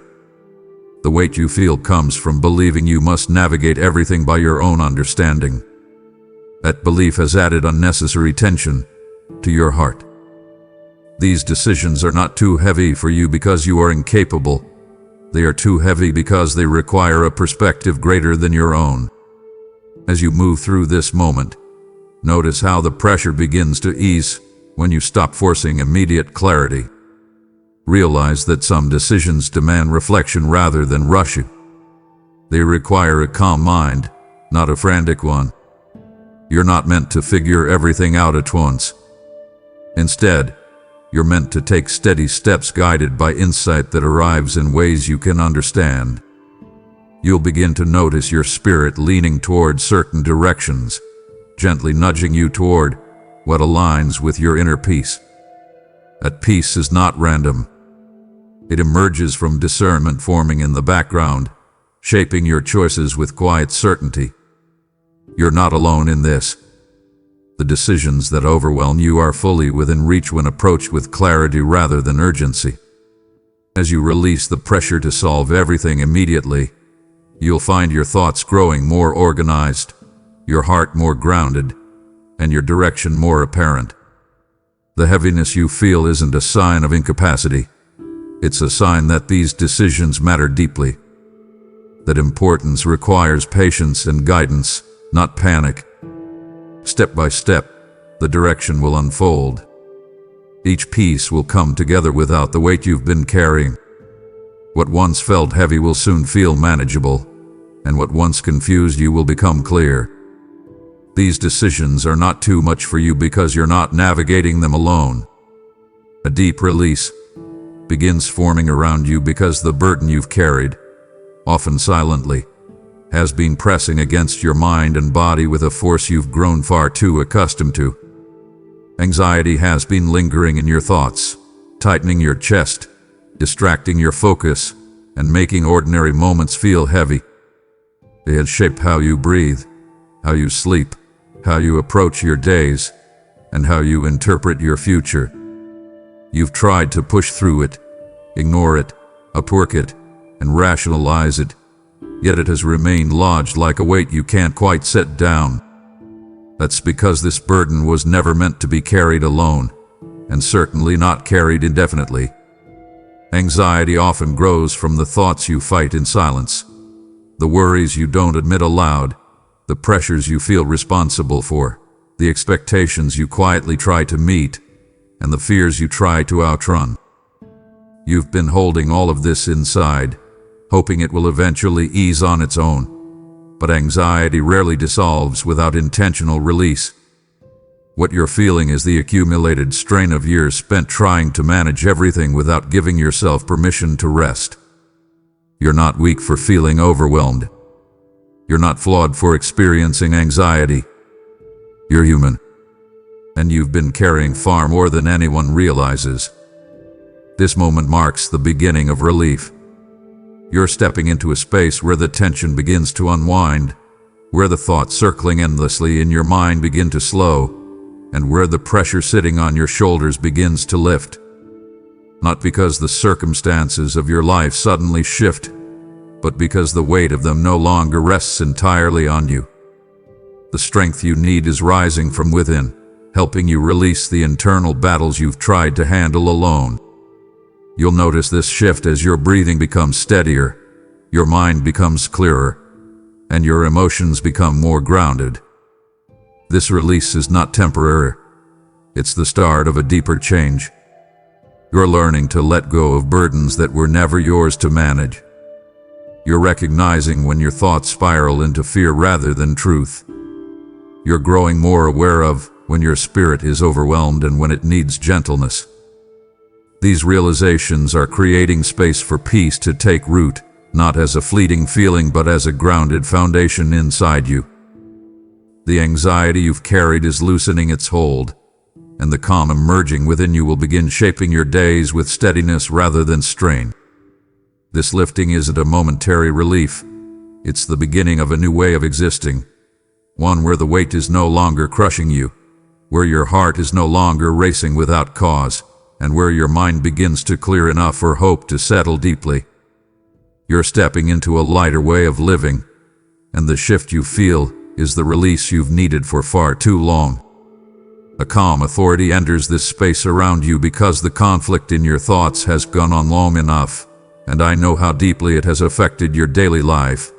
The weight you feel comes from believing you must navigate everything by your own understanding. That belief has added unnecessary tension to your heart. These decisions are not too heavy for you because you are incapable. They are too heavy because they require a perspective greater than your own. As you move through this moment, notice how the pressure begins to ease when you stop forcing immediate clarity. Realize that some decisions demand reflection rather than rush you. They require a calm mind, not a frantic one. You're not meant to figure everything out at once. Instead, you're meant to take steady steps guided by insight that arrives in ways you can understand. You'll begin to notice your spirit leaning toward certain directions, gently nudging you toward what aligns with your inner peace. That peace is not random. It emerges from discernment forming in the background, shaping your choices with quiet certainty. You're not alone in this. The decisions that overwhelm you are fully within reach when approached with clarity rather than urgency. As you release the pressure to solve everything immediately, you'll find your thoughts growing more organized, your heart more grounded, and your direction more apparent. The heaviness you feel isn't a sign of incapacity. It's a sign that these decisions matter deeply. That importance requires patience and guidance, not panic. Step by step, the direction will unfold. Each piece will come together without the weight you've been carrying. What once felt heavy will soon feel manageable, and what once confused you will become clear. These decisions are not too much for you because you're not navigating them alone. A deep release begins forming around you because the burden you've carried, often silently, has been pressing against your mind and body with a force you've grown far too accustomed to. Anxiety has been lingering in your thoughts, tightening your chest, distracting your focus, and making ordinary moments feel heavy. It has shaped how you breathe, how you sleep, how you approach your days, and how you interpret your future. You've tried to push through it, ignore it, outwork it, and rationalize it, yet it has remained lodged like a weight you can't quite set down. That's because this burden was never meant to be carried alone, and certainly not carried indefinitely. Anxiety often grows from the thoughts you fight in silence, the worries you don't admit aloud, the pressures you feel responsible for, the expectations you quietly try to meet, and the fears you try to outrun. You've been holding all of this inside, hoping it will eventually ease on its own. But anxiety rarely dissolves without intentional release. What you're feeling is the accumulated strain of years spent trying to manage everything without giving yourself permission to rest. You're not weak for feeling overwhelmed. You're not flawed for experiencing anxiety. You're human. And you've been carrying far more than anyone realizes. This moment marks the beginning of relief. You're stepping into a space where the tension begins to unwind, where the thoughts circling endlessly in your mind begin to slow, and where the pressure sitting on your shoulders begins to lift. Not because the circumstances of your life suddenly shift, but because the weight of them no longer rests entirely on you. The strength you need is rising from within, helping you release the internal battles you've tried to handle alone. You'll notice this shift as your breathing becomes steadier, your mind becomes clearer, and your emotions become more grounded. This release is not temporary. It's the start of a deeper change. You're learning to let go of burdens that were never yours to manage. You're recognizing when your thoughts spiral into fear rather than truth. You're growing more aware of when your spirit is overwhelmed and when it needs gentleness. These realizations are creating space for peace to take root, not as a fleeting feeling but as a grounded foundation inside you. The anxiety you've carried is loosening its hold, and the calm emerging within you will begin shaping your days with steadiness rather than strain. This lifting isn't a momentary relief. It's the beginning of a new way of existing, one where the weight is no longer crushing you, where your heart is no longer racing without cause, and where your mind begins to clear enough for hope to settle deeply. You're stepping into a lighter way of living, and the shift you feel is the release you've needed for far too long. A calm authority enters this space around you because the conflict in your thoughts has gone on long enough, and I know how deeply it has affected your daily life.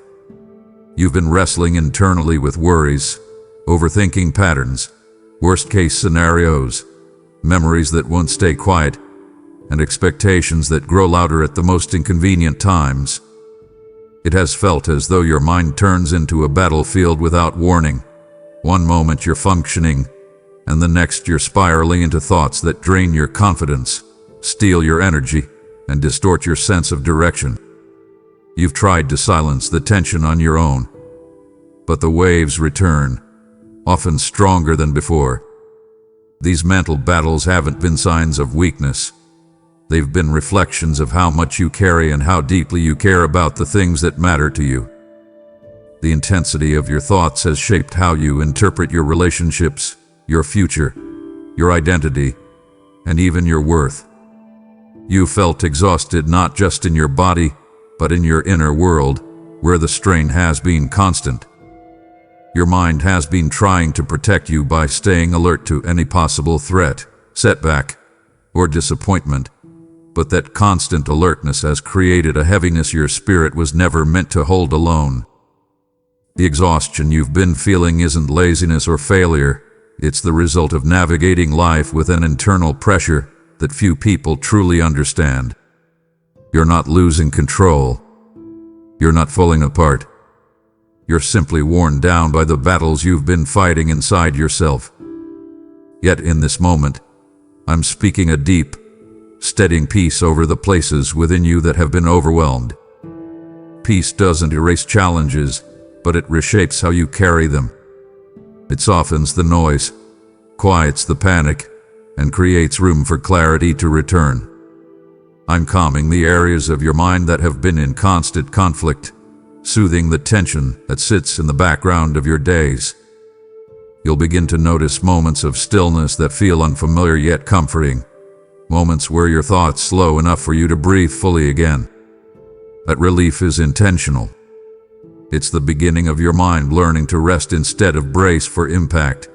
You've been wrestling internally with worries, overthinking patterns, worst-case scenarios, memories that won't stay quiet, and expectations that grow louder at the most inconvenient times. It has felt as though your mind turns into a battlefield without warning. One moment you're functioning, and the next you're spiraling into thoughts that drain your confidence, steal your energy, and distort your sense of direction. You've tried to silence the tension on your own, but the waves return, often stronger than before. These mental battles haven't been signs of weakness. They've been reflections of how much you carry and how deeply you care about the things that matter to you. The intensity of your thoughts has shaped how you interpret your relationships, your future, your identity, and even your worth. You felt exhausted not just in your body, but in your inner world, where the strain has been constant. Your mind has been trying to protect you by staying alert to any possible threat, setback, or disappointment, but that constant alertness has created a heaviness your spirit was never meant to hold alone. The exhaustion you've been feeling isn't laziness or failure. It's the result of navigating life with an internal pressure that few people truly understand. You're not losing control. You're not falling apart. You're simply worn down by the battles you've been fighting inside yourself. Yet in this moment, I'm speaking a deep, steadying peace over the places within you that have been overwhelmed. Peace doesn't erase challenges, but it reshapes how you carry them. It softens the noise, quiets the panic, and creates room for clarity to return. I'm calming the areas of your mind that have been in constant conflict, soothing the tension that sits in the background of your days. You'll begin to notice moments of stillness that feel unfamiliar yet comforting, moments where your thoughts slow enough for you to breathe fully again. That relief is intentional. It's the beginning of your mind learning to rest instead of brace for impact.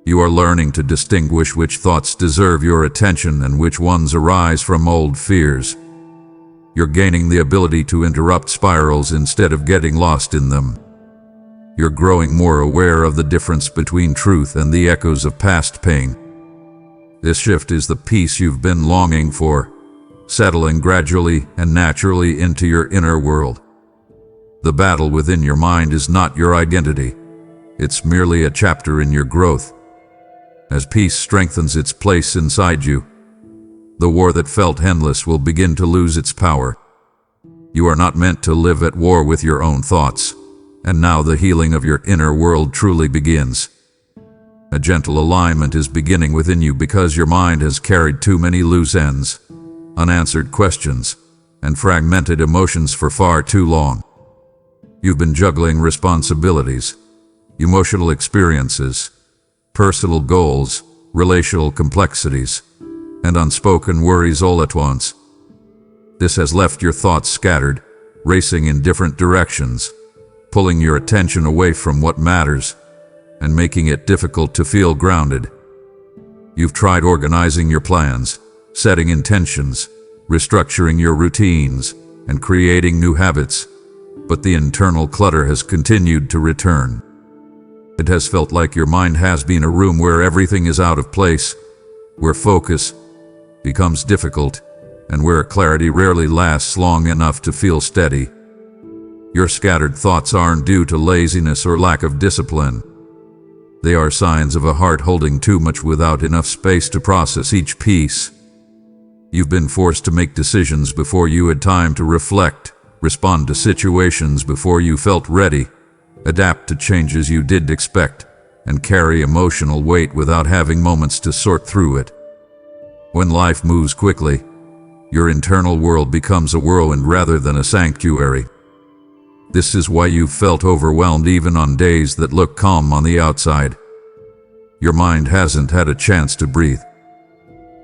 You are learning to distinguish which thoughts deserve your attention and which ones arise from old fears. You're gaining the ability to interrupt spirals instead of getting lost in them. You're growing more aware of the difference between truth and the echoes of past pain. This shift is the peace you've been longing for, settling gradually and naturally into your inner world. The battle within your mind is not your identity. It's merely a chapter in your growth. As peace strengthens its place inside you, the war that felt endless will begin to lose its power. You are not meant to live at war with your own thoughts, and now the healing of your inner world truly begins. A gentle alignment is beginning within you because your mind has carried too many loose ends, unanswered questions, and fragmented emotions for far too long. You've been juggling responsibilities, emotional experiences, personal goals, relational complexities, and unspoken worries all at once. This has left your thoughts scattered, racing in different directions, pulling your attention away from what matters, and making it difficult to feel grounded. You've tried organizing your plans, setting intentions, restructuring your routines, and creating new habits, but the internal clutter has continued to return. It has felt like your mind has been a room where everything is out of place, where focus becomes difficult, and where clarity rarely lasts long enough to feel steady. Your scattered thoughts aren't due to laziness or lack of discipline. They are signs of a heart holding too much without enough space to process each piece. You've been forced to make decisions before you had time to reflect, respond to situations before you felt ready, adapt to changes you didn't expect, and carry emotional weight without having moments to sort through it. When life moves quickly, your internal world becomes a whirlwind rather than a sanctuary. This is why you've felt overwhelmed even on days that look calm on the outside. Your mind hasn't had a chance to breathe.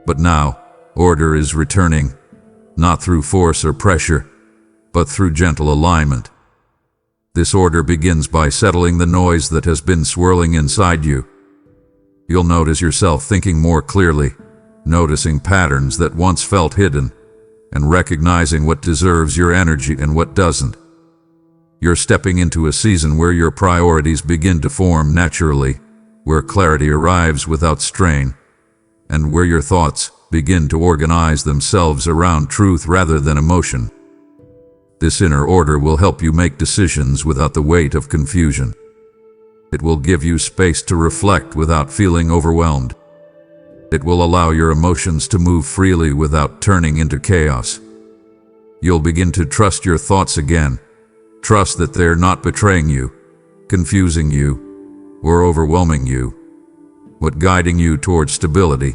But now, order is returning, not through force or pressure, but through gentle alignment. This order begins by settling the noise that has been swirling inside you. You'll notice yourself thinking more clearly, noticing patterns that once felt hidden, and recognizing what deserves your energy and what doesn't. You're stepping into a season where your priorities begin to form naturally, where clarity arrives without strain, and where your thoughts begin to organize themselves around truth rather than emotion. This inner order will help you make decisions without the weight of confusion. It will give you space to reflect without feeling overwhelmed. It will allow your emotions to move freely without turning into chaos. You'll begin to trust your thoughts again. Trust that they're not betraying you, confusing you, or overwhelming you, but guiding you towards stability.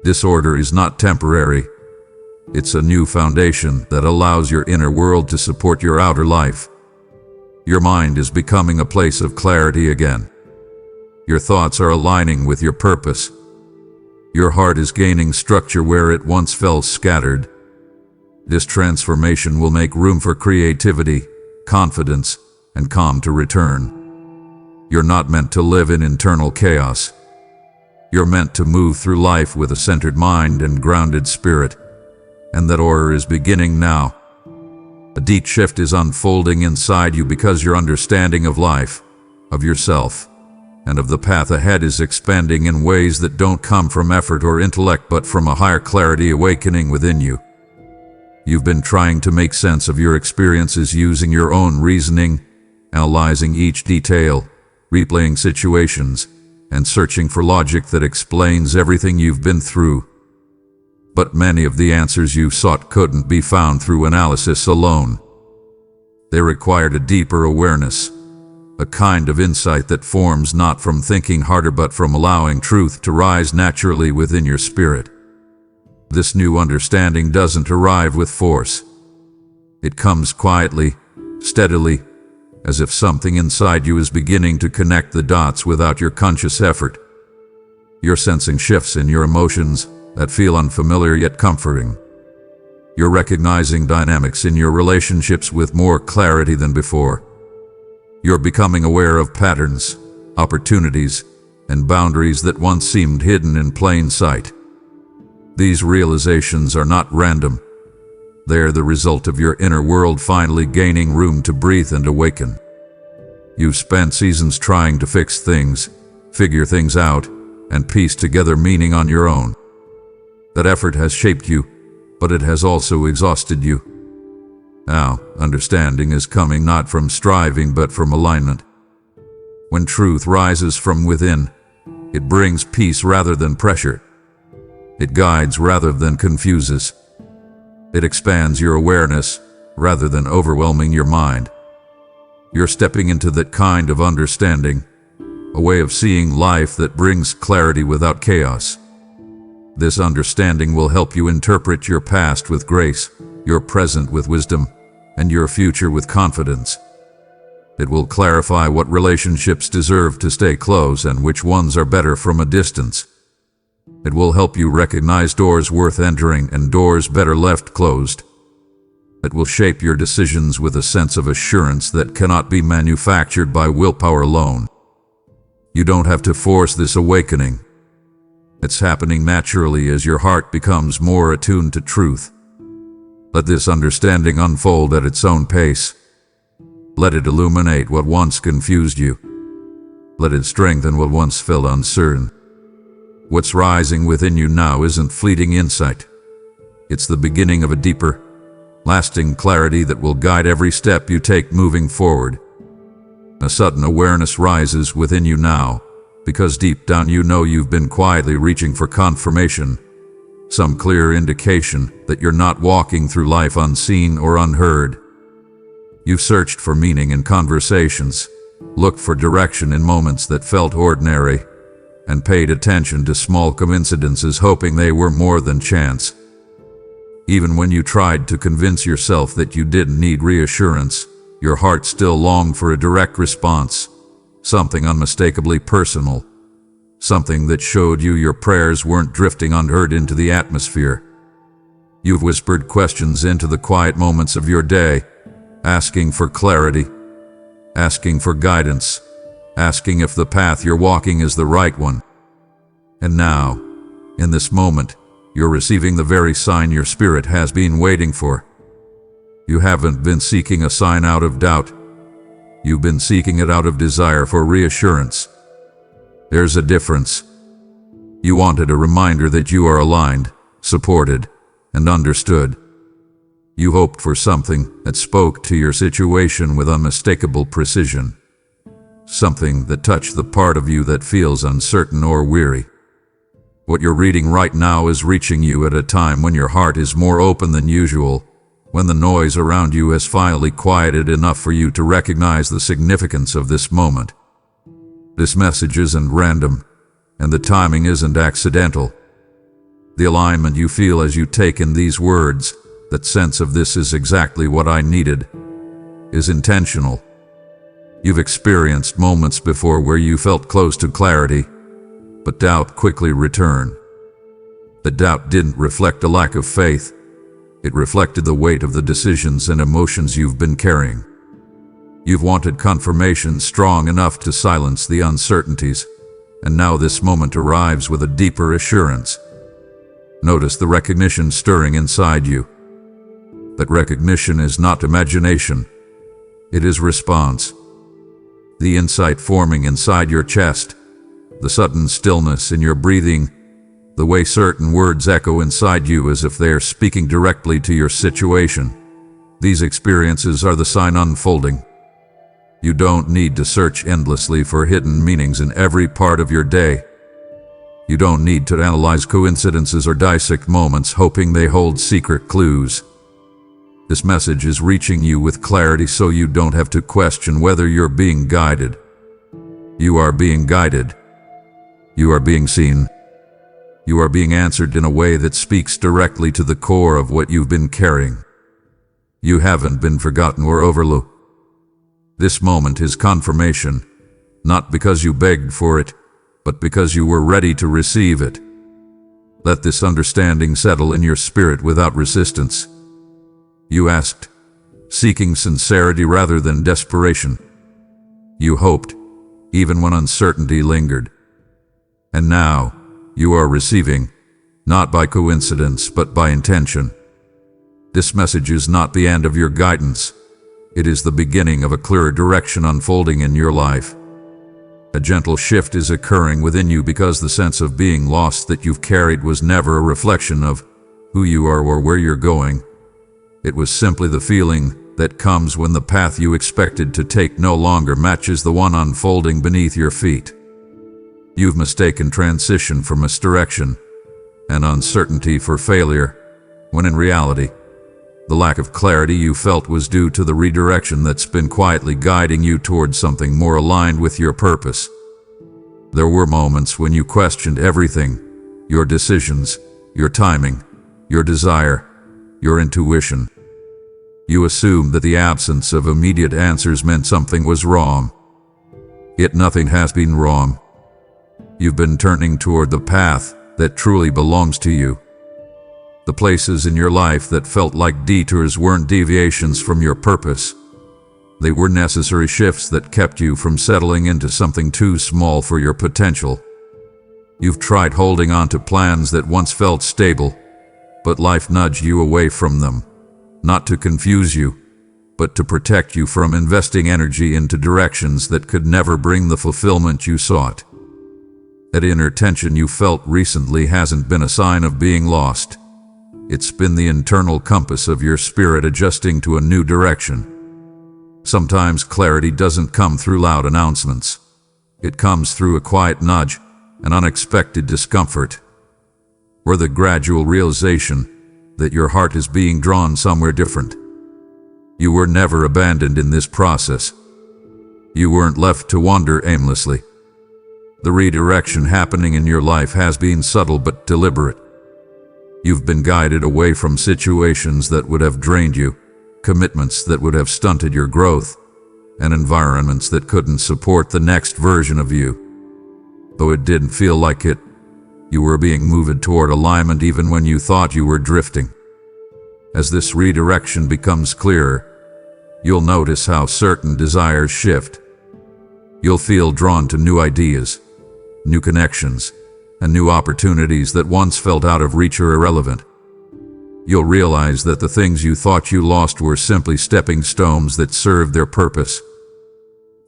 Disorder is not temporary, It's a new foundation that allows your inner world to support your outer life. Your mind is becoming a place of clarity again. Your thoughts are aligning with your purpose. Your heart is gaining structure where it once felt scattered. This transformation will make room for creativity, confidence, and calm to return. You're not meant to live in internal chaos. You're meant to move through life with a centered mind and grounded spirit, and that order is beginning now. A deep shift is unfolding inside you because your understanding of life, of yourself, and of the path ahead is expanding in ways that don't come from effort or intellect but from a higher clarity awakening within you. You've been trying to make sense of your experiences using your own reasoning, analyzing each detail, replaying situations, and searching for logic that explains everything you've been through. But many of the answers you sought couldn't be found through analysis alone. They required a deeper awareness, a kind of insight that forms not from thinking harder but from allowing truth to rise naturally within your spirit. This new understanding doesn't arrive with force. It comes quietly, steadily, as if something inside you is beginning to connect the dots without your conscious effort. You're sensing shifts in your emotions that feel unfamiliar yet comforting. You're recognizing dynamics in your relationships with more clarity than before. You're becoming aware of patterns, opportunities, and boundaries that once seemed hidden in plain sight. These realizations are not random. They're the result of your inner world finally gaining room to breathe and awaken. You've spent seasons trying to fix things, figure things out, and piece together meaning on your own. That effort has shaped you, but it has also exhausted you. Now, understanding is coming not from striving but from alignment. When truth rises from within, it brings peace rather than pressure. It guides rather than confuses. It expands your awareness rather than overwhelming your mind. You're stepping into that kind of understanding, a way of seeing life that brings clarity without chaos. This understanding will help you interpret your past with grace, your present with wisdom, and your future with confidence. It will clarify what relationships deserve to stay close and which ones are better from a distance. It will help you recognize doors worth entering and doors better left closed. It will shape your decisions with a sense of assurance that cannot be manufactured by willpower alone. You don't have to force this awakening. It's happening naturally as your heart becomes more attuned to truth. Let this understanding unfold at its own pace. Let it illuminate what once confused you. Let it strengthen what once felt uncertain. What's rising within you now isn't fleeting insight. It's the beginning of a deeper, lasting clarity that will guide every step you take moving forward. A sudden awareness rises within you now, because deep down you know you've been quietly reaching for confirmation, some clear indication that you're not walking through life unseen or unheard. You've searched for meaning in conversations, looked for direction in moments that felt ordinary, and paid attention to small coincidences hoping they were more than chance. Even when you tried to convince yourself that you didn't need reassurance, your heart still longed for a direct response, something unmistakably personal, something that showed you your prayers weren't drifting unheard into the atmosphere. You've whispered questions into the quiet moments of your day, asking for clarity, asking for guidance, asking if the path you're walking is the right one. And now, in this moment, you're receiving the very sign your spirit has been waiting for. You haven't been seeking a sign out of doubt. You've been seeking it out of desire for reassurance. There's a difference. You wanted a reminder that you are aligned, supported, and understood. You hoped for something that spoke to your situation with unmistakable precision. Something that touched the part of you that feels uncertain or weary. What you're reading right now is reaching you at a time when your heart is more open than usual, when the noise around you has finally quieted enough for you to recognize the significance of this moment. This message isn't random, and the timing isn't accidental. The alignment you feel as you take in these words, that sense of "this is exactly what I needed," is intentional. You've experienced moments before where you felt close to clarity, but doubt quickly returned. The doubt didn't reflect a lack of faith. It reflected the weight of the decisions and emotions you've been carrying. You've wanted confirmation strong enough to silence the uncertainties, and now this moment arrives with a deeper assurance. Notice the recognition stirring inside you. That recognition is not imagination. It is response. The insight forming inside your chest, the sudden stillness in your breathing, the way certain words echo inside you as if they are speaking directly to your situation. These experiences are the sign unfolding. You don't need to search endlessly for hidden meanings in every part of your day. You don't need to analyze coincidences or dissect moments hoping they hold secret clues. This message is reaching you with clarity so you don't have to question whether you're being guided. You are being guided. You are being seen. You are being answered in a way that speaks directly to the core of what you've been carrying. You haven't been forgotten or overlooked. This moment is confirmation, not because you begged for it, but because you were ready to receive it. Let this understanding settle in your spirit without resistance. You asked, seeking sincerity rather than desperation. You hoped, even when uncertainty lingered. And now, you are receiving, not by coincidence but by intention. This message is not the end of your guidance. It is the beginning of a clearer direction unfolding in your life. A gentle shift is occurring within you because the sense of being lost that you've carried was never a reflection of who you are or where you're going. It was simply the feeling that comes when the path you expected to take no longer matches the one unfolding beneath your feet. You've mistaken transition for misdirection and uncertainty for failure, when in reality, the lack of clarity you felt was due to the redirection that's been quietly guiding you towards something more aligned with your purpose. There were moments when you questioned everything: your decisions, your timing, your desire, your intuition. You assumed that the absence of immediate answers meant something was wrong. Yet nothing has been wrong. You've been turning toward the path that truly belongs to you. The places in your life that felt like detours weren't deviations from your purpose. They were necessary shifts that kept you from settling into something too small for your potential. You've tried holding on to plans that once felt stable, but life nudged you away from them, not to confuse you, but to protect you from investing energy into directions that could never bring the fulfillment you sought. That inner tension you felt recently hasn't been a sign of being lost. It's been the internal compass of your spirit adjusting to a new direction. Sometimes clarity doesn't come through loud announcements. It comes through a quiet nudge, an unexpected discomfort, or the gradual realization that your heart is being drawn somewhere different. You were never abandoned in this process. You weren't left to wander aimlessly. The redirection happening in your life has been subtle but deliberate. You've been guided away from situations that would have drained you, commitments that would have stunted your growth, and environments that couldn't support the next version of you. Though it didn't feel like it, you were being moved toward alignment even when you thought you were drifting. As this redirection becomes clearer, you'll notice how certain desires shift. You'll feel drawn to new ideas, new connections, and new opportunities that once felt out of reach or irrelevant. You'll realize that the things you thought you lost were simply stepping stones that served their purpose.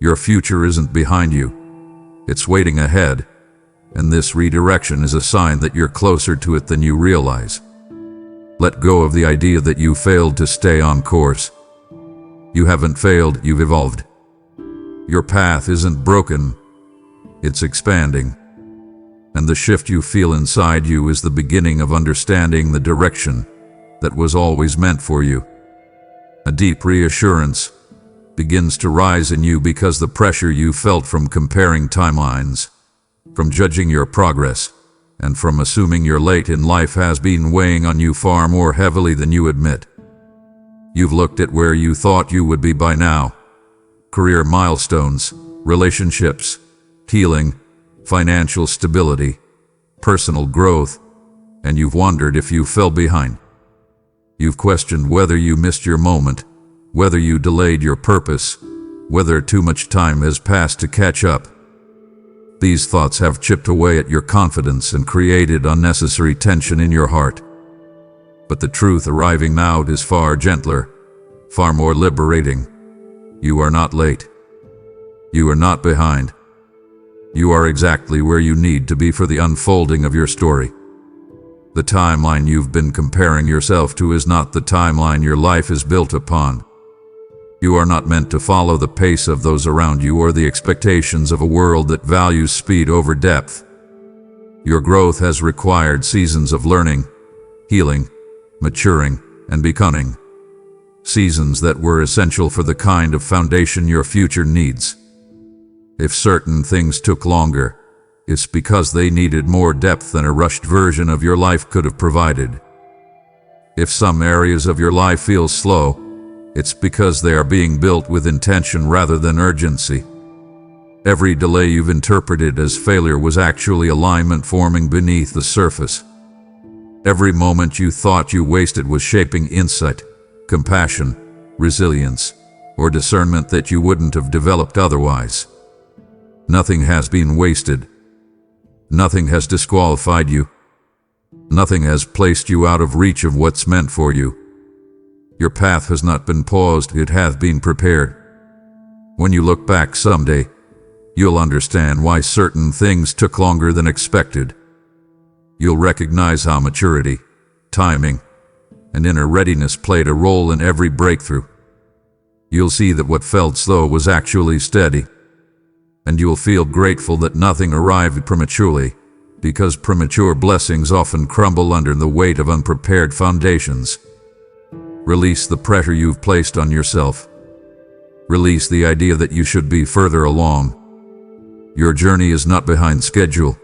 Your future isn't behind you. It's waiting ahead, and this redirection is a sign that you're closer to it than you realize. Let go of the idea that you failed to stay on course. You haven't failed, you've evolved. Your path isn't broken, it's expanding. And the shift you feel inside you is the beginning of understanding the direction that was always meant for you. A deep reassurance begins to rise in you because the pressure you felt from comparing timelines, from judging your progress, and from assuming you're late in life has been weighing on you far more heavily than you admit. You've looked at where you thought you would be by now: career milestones, relationships, healing, financial stability, personal growth, and you've wondered if you fell behind. You've questioned whether you missed your moment, whether you delayed your purpose, whether too much time has passed to catch up. These thoughts have chipped away at your confidence and created unnecessary tension in your heart. But the truth arriving now is far gentler, far more liberating. You are not late. You are not behind. You are exactly where you need to be for the unfolding of your story. The timeline you've been comparing yourself to is not the timeline your life is built upon. You are not meant to follow the pace of those around you or the expectations of a world that values speed over depth. Your growth has required seasons of learning, healing, maturing, and becoming. Seasons that were essential for the kind of foundation your future needs. If certain things took longer, it's because they needed more depth than a rushed version of your life could have provided. If some areas of your life feel slow, it's because they are being built with intention rather than urgency. Every delay you've interpreted as failure was actually alignment forming beneath the surface. Every moment you thought you wasted was shaping insight, compassion, resilience, or discernment that you wouldn't have developed otherwise. Nothing has been wasted. Nothing has disqualified you. Nothing has placed you out of reach of what's meant for you. Your path has not been paused, it has been prepared. When you look back someday, you'll understand why certain things took longer than expected. You'll recognize how maturity, timing, and inner readiness played a role in every breakthrough. You'll see that what felt slow was actually steady. And you'll feel grateful that nothing arrived prematurely, because premature blessings often crumble under the weight of unprepared foundations. Release the pressure you've placed on yourself. Release the idea that you should be further along. Your journey is not behind schedule.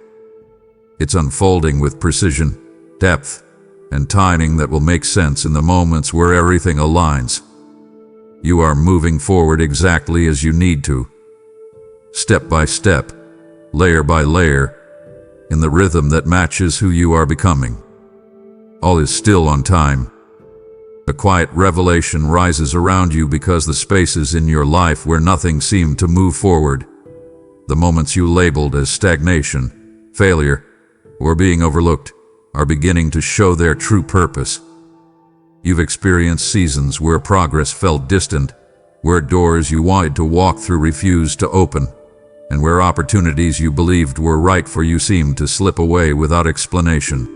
It's unfolding with precision, depth, and timing that will make sense in the moments where everything aligns. You are moving forward exactly as you need to. Step by step, layer by layer, in the rhythm that matches who you are becoming. All is still on time. A quiet revelation rises around you because the spaces in your life where nothing seemed to move forward, the moments you labeled as stagnation, failure, or being overlooked, are beginning to show their true purpose. You've experienced seasons where progress felt distant, where doors you wanted to walk through refused to open, and where opportunities you believed were right for you seemed to slip away without explanation.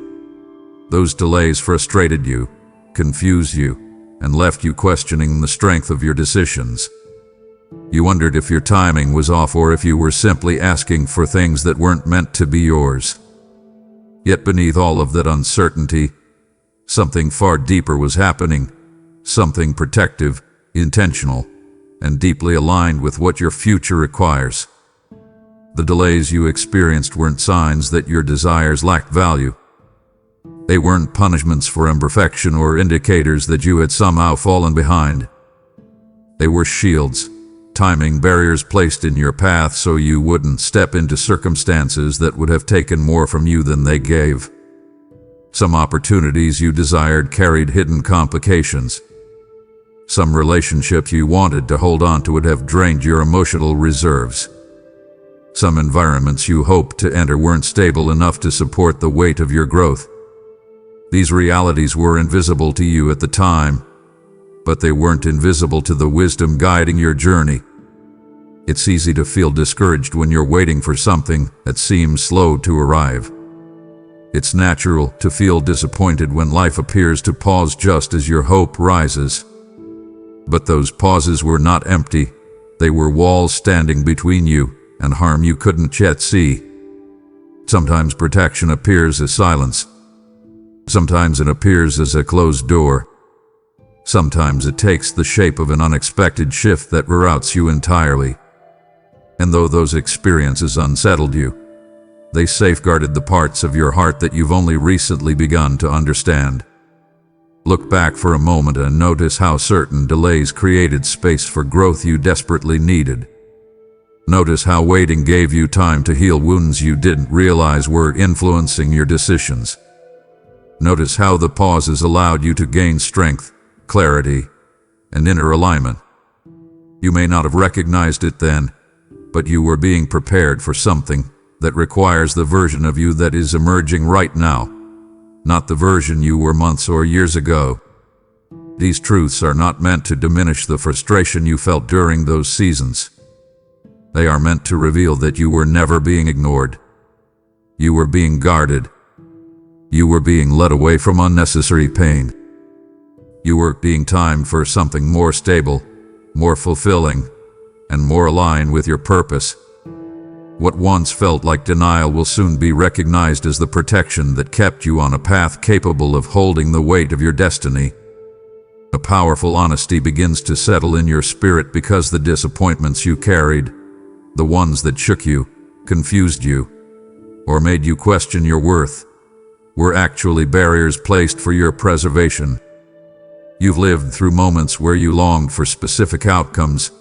Those delays frustrated you, confused you, and left you questioning the strength of your decisions. You wondered if your timing was off or if you were simply asking for things that weren't meant to be yours. Yet beneath all of that uncertainty, something far deeper was happening, something protective, intentional, and deeply aligned with what your future requires. The delays you experienced weren't signs that your desires lacked value. They weren't punishments for imperfection or indicators that you had somehow fallen behind. They were shields, timing barriers placed in your path so you wouldn't step into circumstances that would have taken more from you than they gave. Some opportunities you desired carried hidden complications. Some relationships you wanted to hold on to would have drained your emotional reserves. Some environments you hoped to enter weren't stable enough to support the weight of your growth. These realities were invisible to you at the time, but they weren't invisible to the wisdom guiding your journey. It's easy to feel discouraged when you're waiting for something that seems slow to arrive. It's natural to feel disappointed when life appears to pause just as your hope rises. But those pauses were not empty. They were walls standing between you and harm you couldn't yet see. Sometimes protection appears as silence. Sometimes it appears as a closed door. Sometimes it takes the shape of an unexpected shift that reroutes you entirely. And though those experiences unsettled you, They safeguarded the parts of your heart that you've only recently begun to understand. Look back for a moment and notice how certain delays created space for growth you desperately needed. Notice how waiting gave you time to heal wounds you didn't realize were influencing your decisions. Notice how the pauses allowed you to gain strength, clarity, and inner alignment. You may not have recognized it then, but you were being prepared for something that requires the version of you that is emerging right now, not the version you were months or years ago. These truths are not meant to diminish the frustration you felt during those seasons. They are meant to reveal that you were never being ignored. You were being guarded. You were being led away from unnecessary pain. You were being timed for something more stable, more fulfilling, and more aligned with your purpose. What once felt like denial will soon be recognized as the protection that kept you on a path capable of holding the weight of your destiny. A powerful honesty begins to settle in your spirit because the disappointments you carried, the ones that shook you, confused you, or made you question your worth, were actually barriers placed for your preservation. You've lived through moments where you longed for specific outcomes,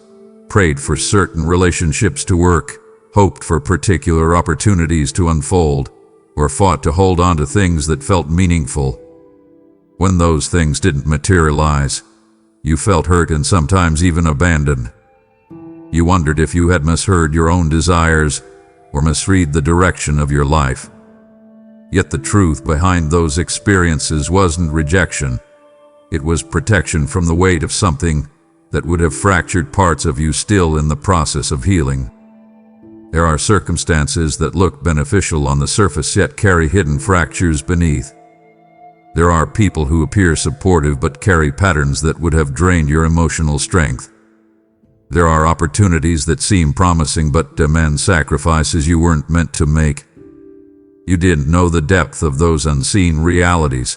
prayed for certain relationships to work, hoped for particular opportunities to unfold, or fought to hold on to things that felt meaningful. When those things didn't materialize, you felt hurt and sometimes even abandoned. You wondered if you had misheard your own desires or misread the direction of your life. Yet the truth behind those experiences wasn't rejection. It was protection from the weight of something that would have fractured parts of you still in the process of healing. There are circumstances that look beneficial on the surface yet carry hidden fractures beneath. There are people who appear supportive but carry patterns that would have drained your emotional strength. There are opportunities that seem promising but demand sacrifices you weren't meant to make. You didn't know the depth of those unseen realities,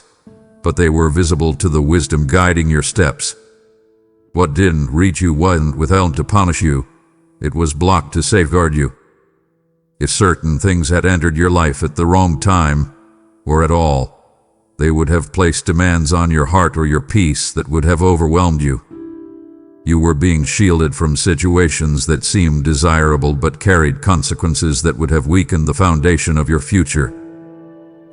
but they were visible to the wisdom guiding your steps. What didn't reach you wasn't withheld to punish you, it was blocked to safeguard you. If certain things had entered your life at the wrong time, or at all, they would have placed demands on your heart or your peace that would have overwhelmed you. You were being shielded from situations that seemed desirable but carried consequences that would have weakened the foundation of your future.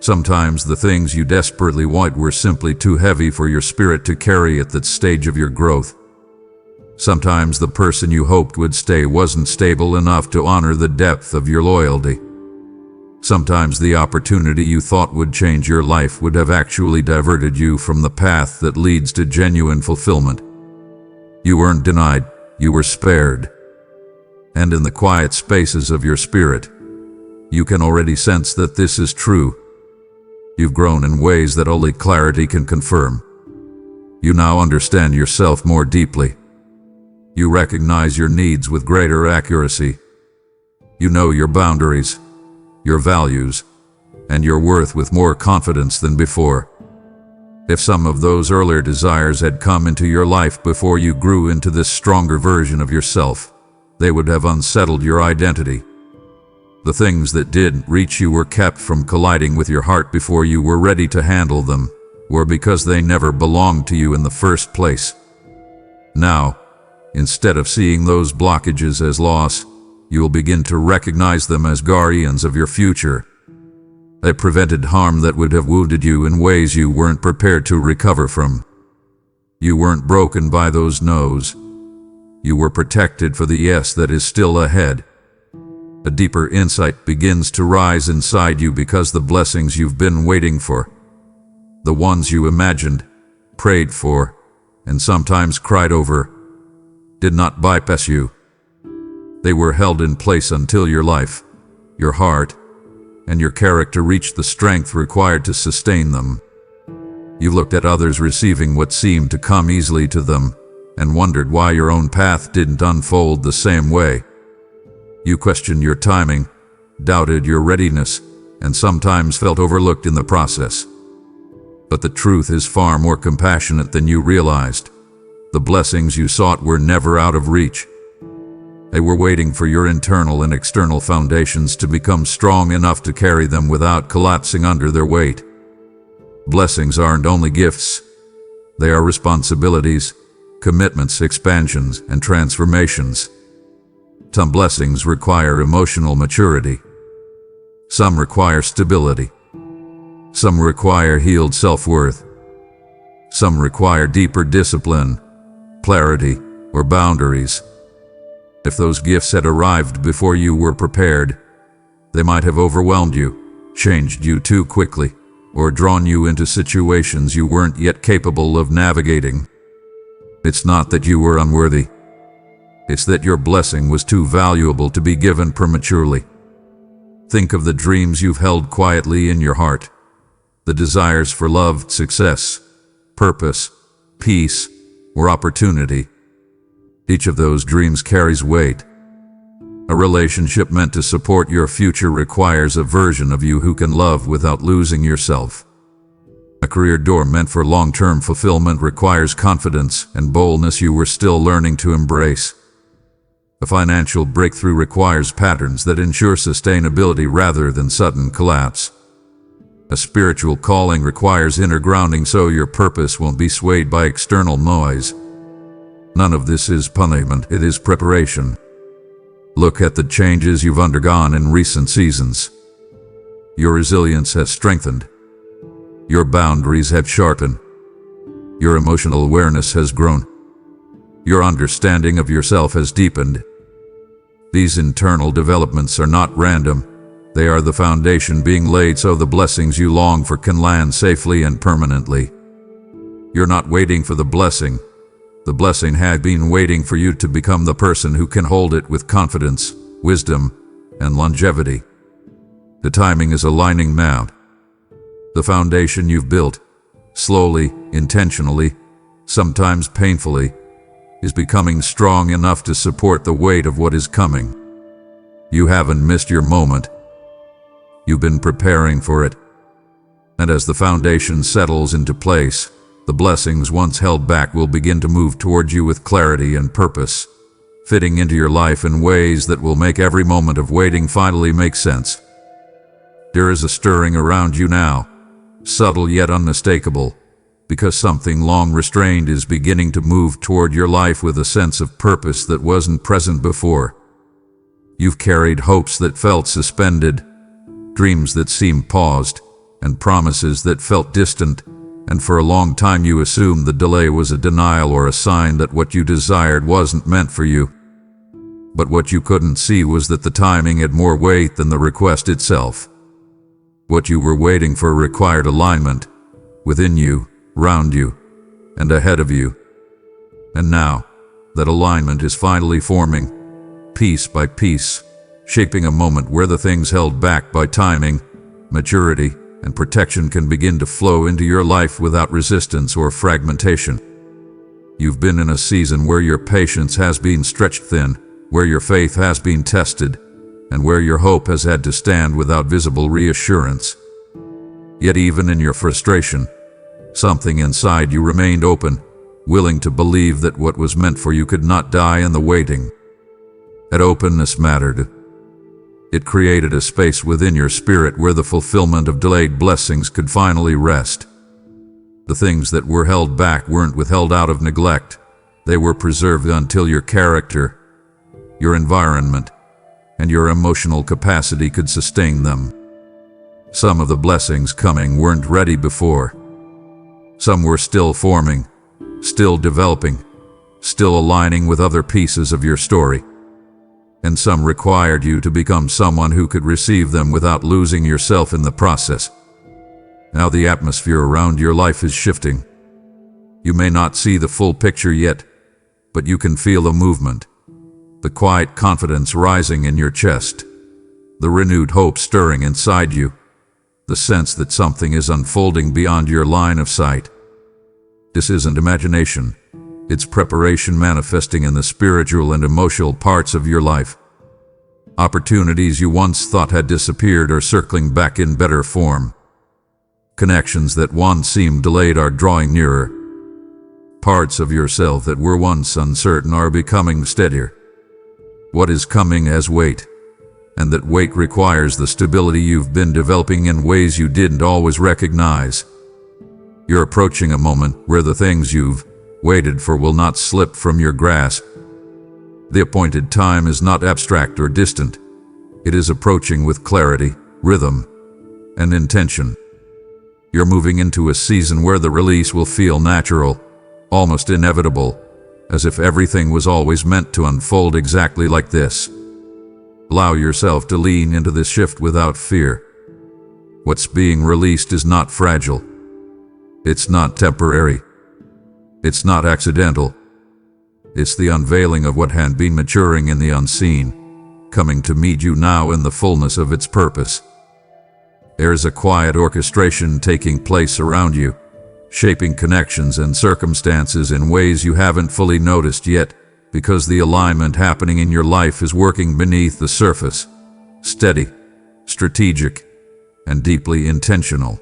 Sometimes the things you desperately wanted were simply too heavy for your spirit to carry at that stage of your growth. Sometimes the person you hoped would stay wasn't stable enough to honor the depth of your loyalty. Sometimes the opportunity you thought would change your life would have actually diverted you from the path that leads to genuine fulfillment. You weren't denied, you were spared. And in the quiet spaces of your spirit, you can already sense that this is true. You've grown in ways that only clarity can confirm. You now understand yourself more deeply. You recognize your needs with greater accuracy. You know your boundaries, your values, and your worth with more confidence than before. If some of those earlier desires had come into your life before you grew into this stronger version of yourself, they would have unsettled your identity. The things that didn't reach you were kept from colliding with your heart before you were ready to handle them, or because they never belonged to you in the first place. Now, instead of seeing those blockages as loss, you will begin to recognize them as guardians of your future. They prevented harm that would have wounded you in ways you weren't prepared to recover from. You weren't broken by those no's. You were protected for the yes that is still ahead. A deeper insight begins to rise inside you because the blessings you've been waiting for, the ones you imagined, prayed for, and sometimes cried over, did not bypass you. They were held in place until your life, your heart, and your character reached the strength required to sustain them. You looked at others receiving what seemed to come easily to them and wondered why your own path didn't unfold the same way. You questioned your timing, doubted your readiness, and sometimes felt overlooked in the process. But the truth is far more compassionate than you realized. The blessings you sought were never out of reach. They were waiting for your internal and external foundations to become strong enough to carry them without collapsing under their weight. Blessings aren't only gifts. They are responsibilities, commitments, expansions, and transformations. Some blessings require emotional maturity. Some require stability. Some require healed self-worth. Some require deeper discipline, clarity, or boundaries. If those gifts had arrived before you were prepared, they might have overwhelmed you, changed you too quickly, or drawn you into situations you weren't yet capable of navigating. It's not that you were unworthy. It's that your blessing was too valuable to be given prematurely. Think of the dreams you've held quietly in your heart, the desires for love, success, purpose, peace, or opportunity. Each of those dreams carries weight. A relationship meant to support your future requires a version of you who can love without losing yourself. A career door meant for long-term fulfillment requires confidence and boldness you were still learning to embrace. A financial breakthrough requires patterns that ensure sustainability rather than sudden collapse. A spiritual calling requires inner grounding so your purpose won't be swayed by external noise. None of this is punishment, it is preparation. Look at the changes you've undergone in recent seasons. Your resilience has strengthened. Your boundaries have sharpened. Your emotional awareness has grown. Your understanding of yourself has deepened. These internal developments are not random. They are the foundation being laid so the blessings you long for can land safely and permanently. You're not waiting for the blessing. The blessing had been waiting for you to become the person who can hold it with confidence, wisdom, and longevity. The timing is aligning now. The foundation you've built, slowly, intentionally, sometimes painfully, is becoming strong enough to support the weight of what is coming. You haven't missed your moment. You've been preparing for it. And as the foundation settles into place, the blessings once held back will begin to move toward you with clarity and purpose, fitting into your life in ways that will make every moment of waiting finally make sense. There is a stirring around you now, subtle yet unmistakable, because something long restrained is beginning to move toward your life with a sense of purpose that wasn't present before. You've carried hopes that felt suspended, dreams that seemed paused, and promises that felt distant, and for a long time you assumed the delay was a denial or a sign that what you desired wasn't meant for you. But what you couldn't see was that the timing had more weight than the request itself. What you were waiting for required alignment, within you, around you, and ahead of you. And now, that alignment is finally forming, piece by piece, shaping a moment where the things held back by timing, maturity, and protection can begin to flow into your life without resistance or fragmentation. You've been in a season where your patience has been stretched thin, where your faith has been tested, and where your hope has had to stand without visible reassurance. Yet even in your frustration, something inside you remained open, willing to believe that what was meant for you could not die in the waiting. That openness mattered. It created a space within your spirit where the fulfillment of delayed blessings could finally rest. The things that were held back weren't withheld out of neglect. They were preserved until your character, your environment, and your emotional capacity could sustain them. Some of the blessings coming weren't ready before. Some were still forming, still developing, still aligning with other pieces of your story. And some required you to become someone who could receive them without losing yourself in the process. Now the atmosphere around your life is shifting. You may not see the full picture yet, but you can feel the movement, the quiet confidence rising in your chest, the renewed hope stirring inside you, the sense that something is unfolding beyond your line of sight. This isn't imagination. It's preparation manifesting in the spiritual and emotional parts of your life. Opportunities you once thought had disappeared are circling back in better form. Connections that once seemed delayed are drawing nearer. Parts of yourself that were once uncertain are becoming steadier. What is coming has weight, and that weight requires the stability you've been developing in ways you didn't always recognize. You're approaching a moment where the things you've waited for will not slip from your grasp. The appointed time is not abstract or distant. It is approaching with clarity, rhythm, and intention. You're moving into a season where the release will feel natural, almost inevitable, as if everything was always meant to unfold exactly like this. Allow yourself to lean into this shift without fear. What's being released is not fragile. It's not temporary. It's not accidental. It's the unveiling of what had been maturing in the unseen, coming to meet you now in the fullness of its purpose. There's a quiet orchestration taking place around you, shaping connections and circumstances in ways you haven't fully noticed yet, because the alignment happening in your life is working beneath the surface, steady, strategic, and deeply intentional.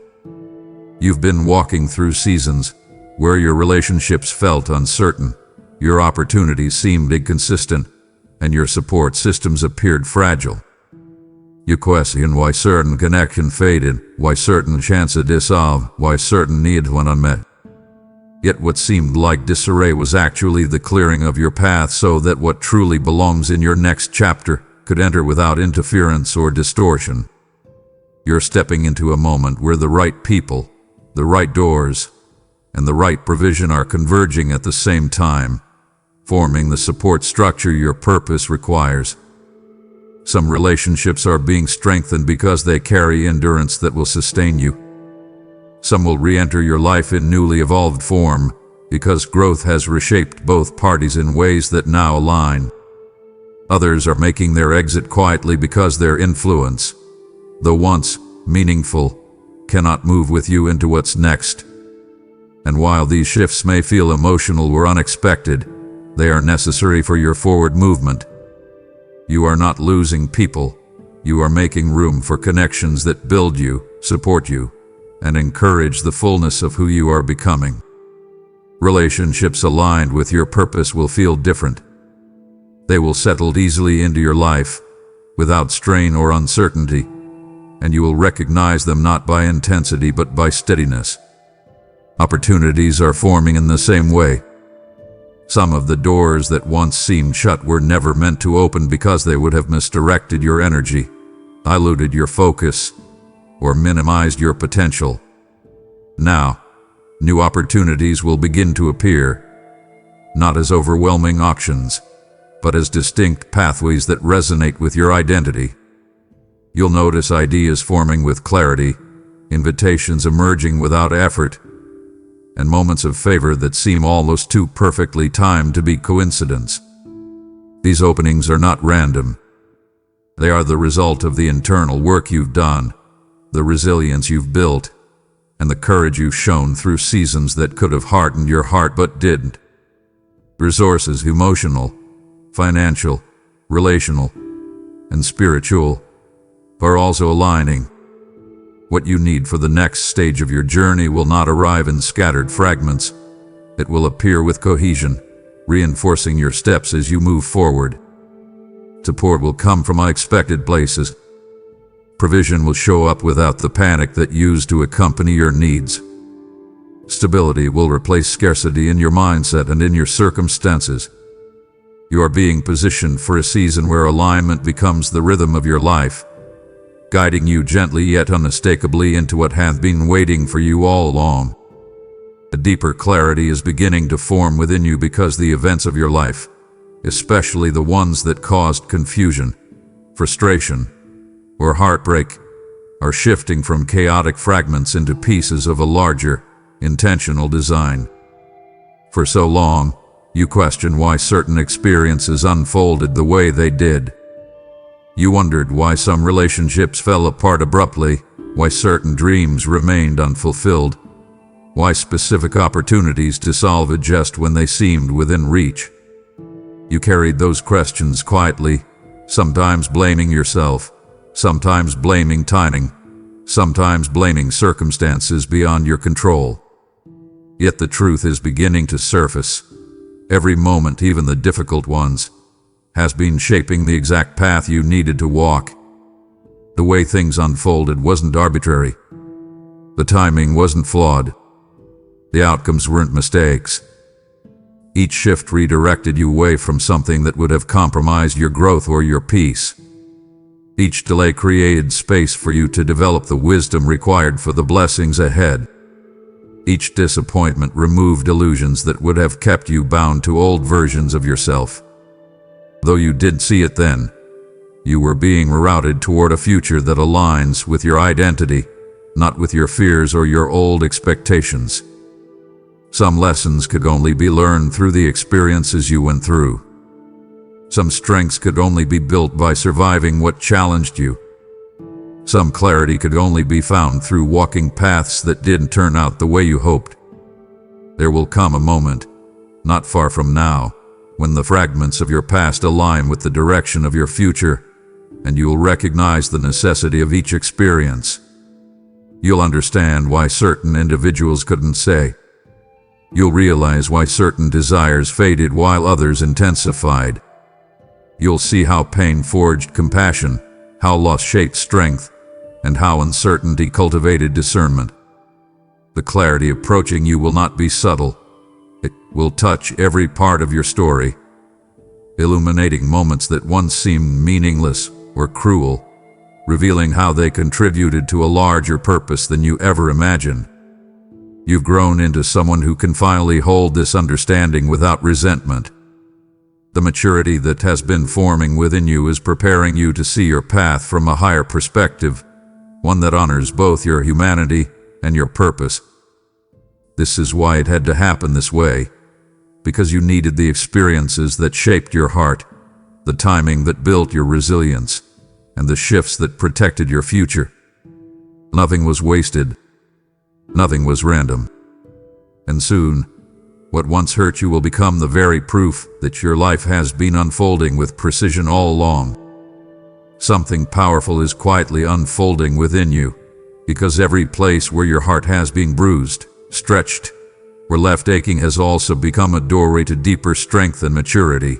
You've been walking through seasons where your relationships felt uncertain, your opportunities seemed inconsistent, and your support systems appeared fragile. You question why certain connection faded, why certain chances dissolved, why certain needs went unmet. Yet what seemed like disarray was actually the clearing of your path so that what truly belongs in your next chapter could enter without interference or distortion. You're stepping into a moment where the right people, the right doors, and the right provision are converging at the same time, forming the support structure your purpose requires. Some relationships are being strengthened because they carry endurance that will sustain you. Some will re-enter your life in newly evolved form because growth has reshaped both parties in ways that now align. Others are making their exit quietly because their influence, though once meaningful, cannot move with you into what's next. And while these shifts may feel emotional or unexpected, they are necessary for your forward movement. You are not losing people. You are making room for connections that build you, support you, and encourage the fullness of who you are becoming. Relationships aligned with your purpose will feel different. They will settle easily into your life, without strain or uncertainty, and you will recognize them not by intensity but by steadiness. Opportunities are forming in the same way. Some of the doors that once seemed shut were never meant to open because they would have misdirected your energy, diluted your focus, or minimized your potential. Now, new opportunities will begin to appear, not as overwhelming auctions, but as distinct pathways that resonate with your identity. You'll notice ideas forming with clarity, invitations emerging without effort, and moments of favor that seem almost too perfectly timed to be coincidence. These openings are not random. They are the result of the internal work you've done, the resilience you've built, and the courage you've shown through seasons that could have hardened your heart but didn't. Resources, emotional, financial, relational, and spiritual, are also aligning. What you need for the next stage of your journey will not arrive in scattered fragments. It will appear with cohesion, reinforcing your steps as you move forward. Support will come from unexpected places. Provision will show up without the panic that used to accompany your needs. Stability will replace scarcity in your mindset and in your circumstances. You are being positioned for a season where alignment becomes the rhythm of your life, guiding you gently yet unmistakably into what hath been waiting for you all along. A deeper clarity is beginning to form within you because the events of your life, especially the ones that caused confusion, frustration, or heartbreak, are shifting from chaotic fragments into pieces of a larger, intentional design. For so long, you questioned why certain experiences unfolded the way they did. You wondered why some relationships fell apart abruptly, why certain dreams remained unfulfilled, why specific opportunities dissolved just when they seemed within reach. You carried those questions quietly, sometimes blaming yourself, sometimes blaming timing, sometimes blaming circumstances beyond your control. Yet the truth is beginning to surface. Every moment, even the difficult ones, has been shaping the exact path you needed to walk. The way things unfolded wasn't arbitrary. The timing wasn't flawed. The outcomes weren't mistakes. Each shift redirected you away from something that would have compromised your growth or your peace. Each delay created space for you to develop the wisdom required for the blessings ahead. Each disappointment removed illusions that would have kept you bound to old versions of yourself. Though you didn't see it then, you were being rerouted toward a future that aligns with your identity, not with your fears or your old expectations. Some lessons could only be learned through the experiences you went through. Some strengths could only be built by surviving what challenged you. Some clarity could only be found through walking paths that didn't turn out the way you hoped. There will come a moment, not far from now, when the fragments of your past align with the direction of your future, and you'll recognize the necessity of each experience. You'll understand why certain individuals couldn't say. You'll realize why certain desires faded while others intensified. You'll see how pain forged compassion, how loss shaped strength, and how uncertainty cultivated discernment. The clarity approaching you will not be subtle. It will touch every part of your story, illuminating moments that once seemed meaningless or cruel, revealing how they contributed to a larger purpose than you ever imagined. You've grown into someone who can finally hold this understanding without resentment. The maturity that has been forming within you is preparing you to see your path from a higher perspective, one that honors both your humanity and your purpose. This is why it had to happen this way, because you needed the experiences that shaped your heart, the timing that built your resilience, and the shifts that protected your future. Nothing was wasted. Nothing was random. And soon, what once hurt you will become the very proof that your life has been unfolding with precision all along. Something powerful is quietly unfolding within you, because every place where your heart has been bruised, stretched, or left aching has also become a doorway to deeper strength and maturity.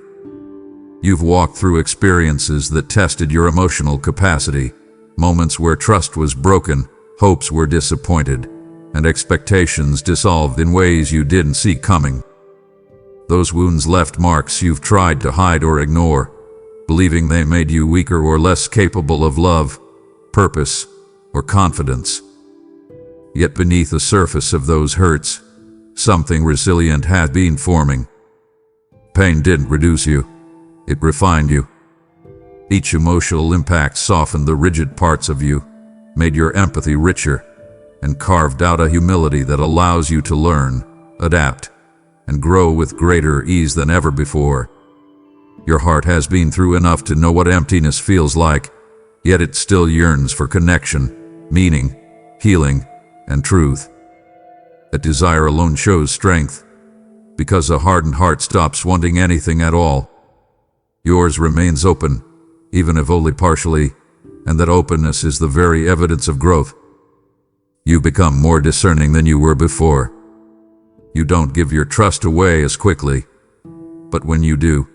You've walked through experiences that tested your emotional capacity, moments where trust was broken, hopes were disappointed, and expectations dissolved in ways you didn't see coming. Those wounds left marks you've tried to hide or ignore, believing they made you weaker or less capable of love, purpose, or confidence. Yet beneath the surface of those hurts, something resilient had been forming. Pain didn't reduce you, it refined you. Each emotional impact softened the rigid parts of you, made your empathy richer, and carved out a humility that allows you to learn, adapt, and grow with greater ease than ever before. Your heart has been through enough to know what emptiness feels like, yet it still yearns for connection, meaning, healing, and truth. That desire alone shows strength, because a hardened heart stops wanting anything at all. Yours remains open, even if only partially, and that openness is the very evidence of growth. You become more discerning than you were before. You don't give your trust away as quickly, but when you do,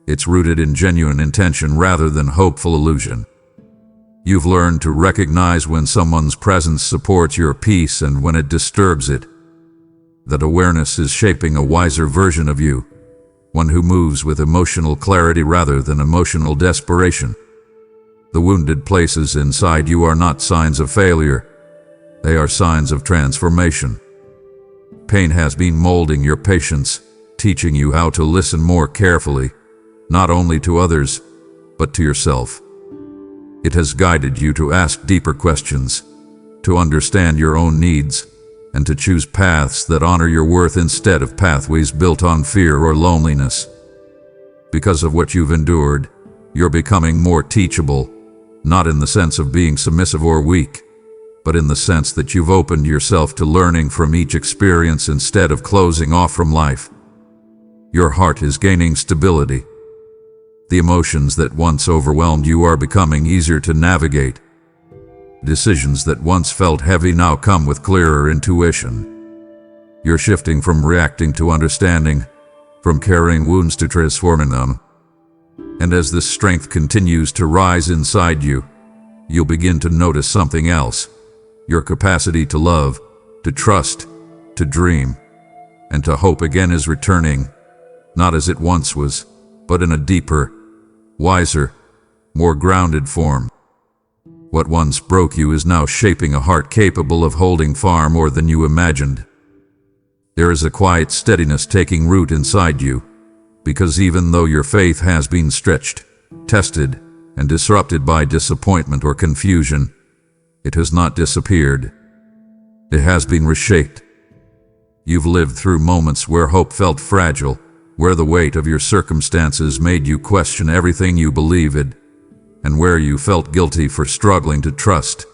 it's rooted in genuine intention rather than hopeful illusion. You've learned to recognize when someone's presence supports your peace and when it disturbs it. That awareness is shaping a wiser version of you, one who moves with emotional clarity rather than emotional desperation. The wounded places inside you are not signs of failure. They are signs of transformation. Pain has been molding your patience, teaching you how to listen more carefully, not only to others, but to yourself. It has guided you to ask deeper questions, to understand your own needs, and to choose paths that honor your worth instead of pathways built on fear or loneliness. Because of what you've endured, you're becoming more teachable, not in the sense of being submissive or weak, but in the sense that you've opened yourself to learning from each experience instead of closing off from life. Your heart is gaining stability. The emotions that once overwhelmed you are becoming easier to navigate. Decisions that once felt heavy now come with clearer intuition. You're shifting from reacting to understanding, from carrying wounds to transforming them. And as this strength continues to rise inside you, you'll begin to notice something else. Your capacity to love, to trust, to dream, and to hope again is returning, not as it once was, but in a deeper, wiser, more grounded form. What once broke you is now shaping a heart capable of holding far more than you imagined. There is a quiet steadiness taking root inside you, because even though your faith has been stretched, tested, and disrupted by disappointment or confusion, it has not disappeared. It has been reshaped. You've lived through moments where hope felt fragile, where the weight of your circumstances made you question everything you believed, and where you felt guilty for struggling to trust.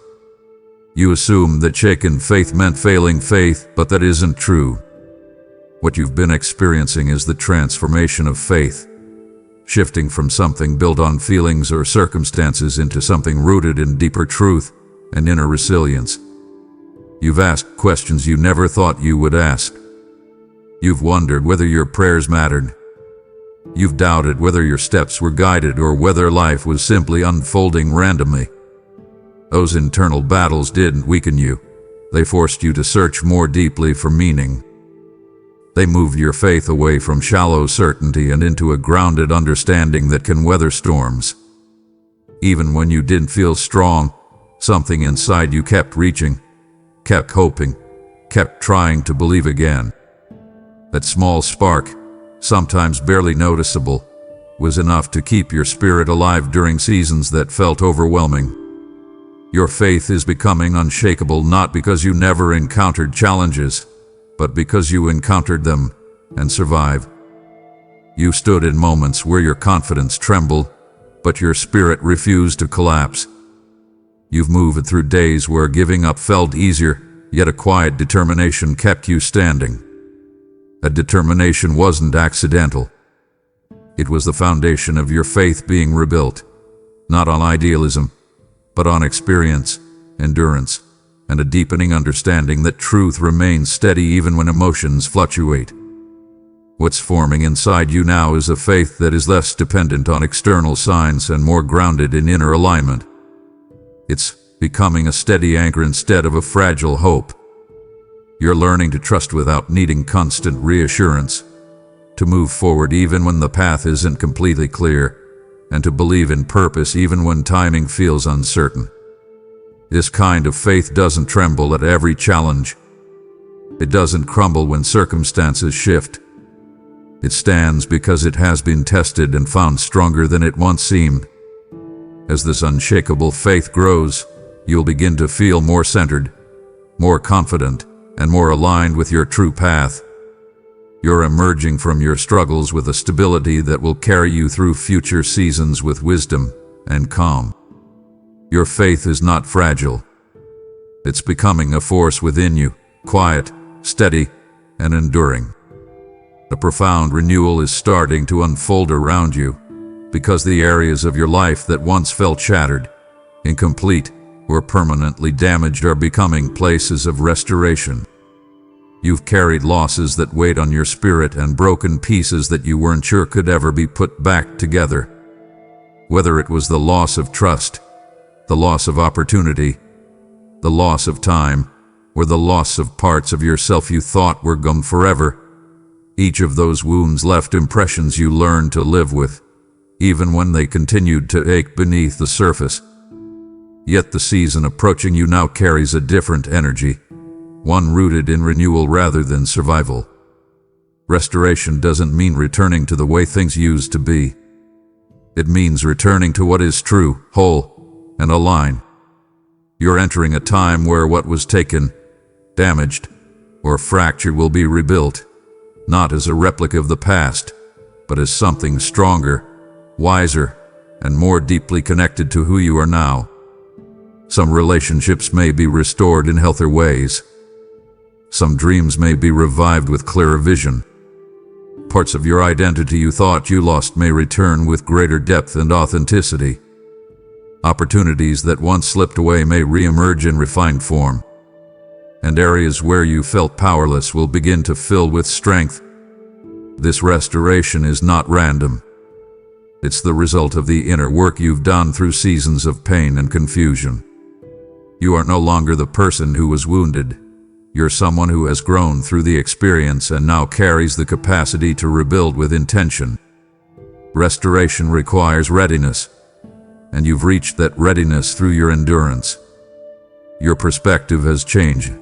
You assumed that shaken faith meant failing faith, but that isn't true. What you've been experiencing is the transformation of faith, shifting from something built on feelings or circumstances into something rooted in deeper truth and inner resilience. You've asked questions you never thought you would ask. You've wondered whether your prayers mattered. You've doubted whether your steps were guided or whether life was simply unfolding randomly. Those internal battles didn't weaken you. They forced you to search more deeply for meaning. They moved your faith away from shallow certainty and into a grounded understanding that can weather storms. Even when you didn't feel strong, something inside you kept reaching, kept hoping, kept trying to believe again. That small spark, sometimes barely noticeable, was enough to keep your spirit alive during seasons that felt overwhelming. Your faith is becoming unshakable not because you never encountered challenges, but because you encountered them and survived. You stood in moments where your confidence trembled, but your spirit refused to collapse. You've moved through days where giving up felt easier, yet a quiet determination kept you standing. That determination wasn't accidental. It was the foundation of your faith being rebuilt, not on idealism, but on experience, endurance, and a deepening understanding that truth remains steady even when emotions fluctuate. What's forming inside you now is a faith that is less dependent on external signs and more grounded in inner alignment. It's becoming a steady anchor instead of a fragile hope. You're learning to trust without needing constant reassurance, to move forward even when the path isn't completely clear, and to believe in purpose even when timing feels uncertain. This kind of faith doesn't tremble at every challenge. It doesn't crumble when circumstances shift. It stands because it has been tested and found stronger than it once seemed. As this unshakable faith grows, you'll begin to feel more centered, more confident, and more aligned with your true path. You're emerging from your struggles with a stability that will carry you through future seasons with wisdom and calm. Your faith is not fragile. It's becoming a force within you, quiet, steady, and enduring. A profound renewal is starting to unfold around you, because the areas of your life that once felt shattered, incomplete, or permanently damaged are becoming places of restoration. You've carried losses that weighed on your spirit and broken pieces that you weren't sure could ever be put back together. Whether it was the loss of trust, the loss of opportunity, the loss of time, or the loss of parts of yourself you thought were gone forever, each of those wounds left impressions you learned to live with, even when they continued to ache beneath the surface. Yet the season approaching you now carries a different energy, one rooted in renewal rather than survival. Restoration doesn't mean returning to the way things used to be. It means returning to what is true, whole, and aligned. You're entering a time where what was taken, damaged, or fractured will be rebuilt, not as a replica of the past, but as something stronger, wiser, and more deeply connected to who you are now. Some relationships may be restored in healthier ways. Some dreams may be revived with clearer vision. Parts of your identity you thought you lost may return with greater depth and authenticity. Opportunities that once slipped away may re-emerge in refined form. And areas where you felt powerless will begin to fill with strength. This restoration is not random. It's the result of the inner work you've done through seasons of pain and confusion. You are no longer the person who was wounded. You're someone who has grown through the experience and now carries the capacity to rebuild with intention. Restoration requires readiness, and you've reached that readiness through your endurance. Your perspective has changed.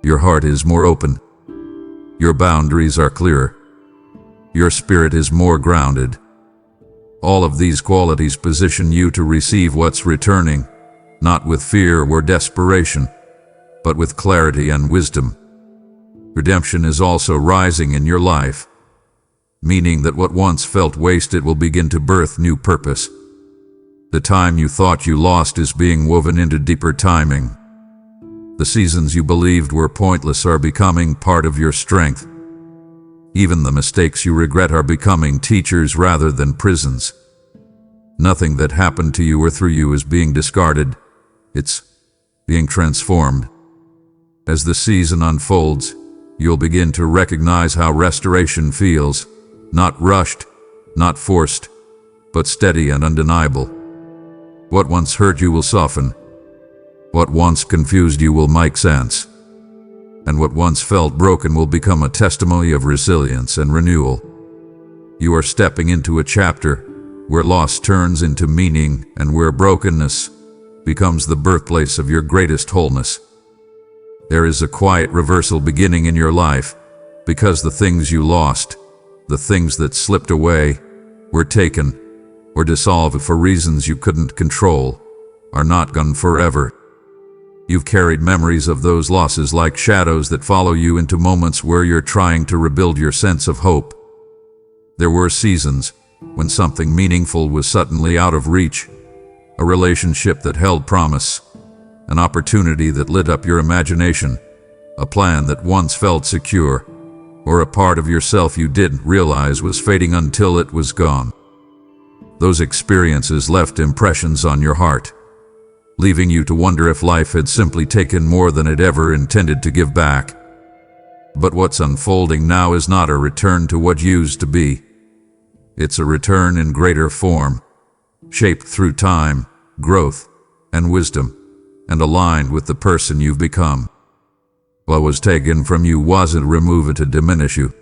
Your heart is more open. Your boundaries are clearer. Your spirit is more grounded. All of these qualities position you to receive what's returning, not with fear or desperation, but with clarity and wisdom. Redemption is also rising in your life, meaning that what once felt wasted will begin to birth new purpose. The time you thought you lost is being woven into deeper timing. The seasons you believed were pointless are becoming part of your strength. Even the mistakes you regret are becoming teachers rather than prisons. Nothing that happened to you or through you is being discarded. It's being transformed. As the season unfolds, you'll begin to recognize how restoration feels, not rushed, not forced, but steady and undeniable. What once hurt you will soften. What once confused you will make sense. And what once felt broken will become a testimony of resilience and renewal. You are stepping into a chapter where loss turns into meaning and where brokenness becomes the birthplace of your greatest wholeness. There is a quiet reversal beginning in your life because the things you lost, the things that slipped away, were taken, or dissolved for reasons you couldn't control, are not gone forever. You've carried memories of those losses like shadows that follow you into moments where you're trying to rebuild your sense of hope. There were seasons when something meaningful was suddenly out of reach, a relationship that held promise, an opportunity that lit up your imagination, a plan that once felt secure, or a part of yourself you didn't realize was fading until it was gone. Those experiences left impressions on your heart, leaving you to wonder if life had simply taken more than it ever intended to give back. But what's unfolding now is not a return to what used to be. It's a return in greater form, shaped through time, growth, and wisdom, and aligned with the person you've become. What was taken from you wasn't removed to diminish you.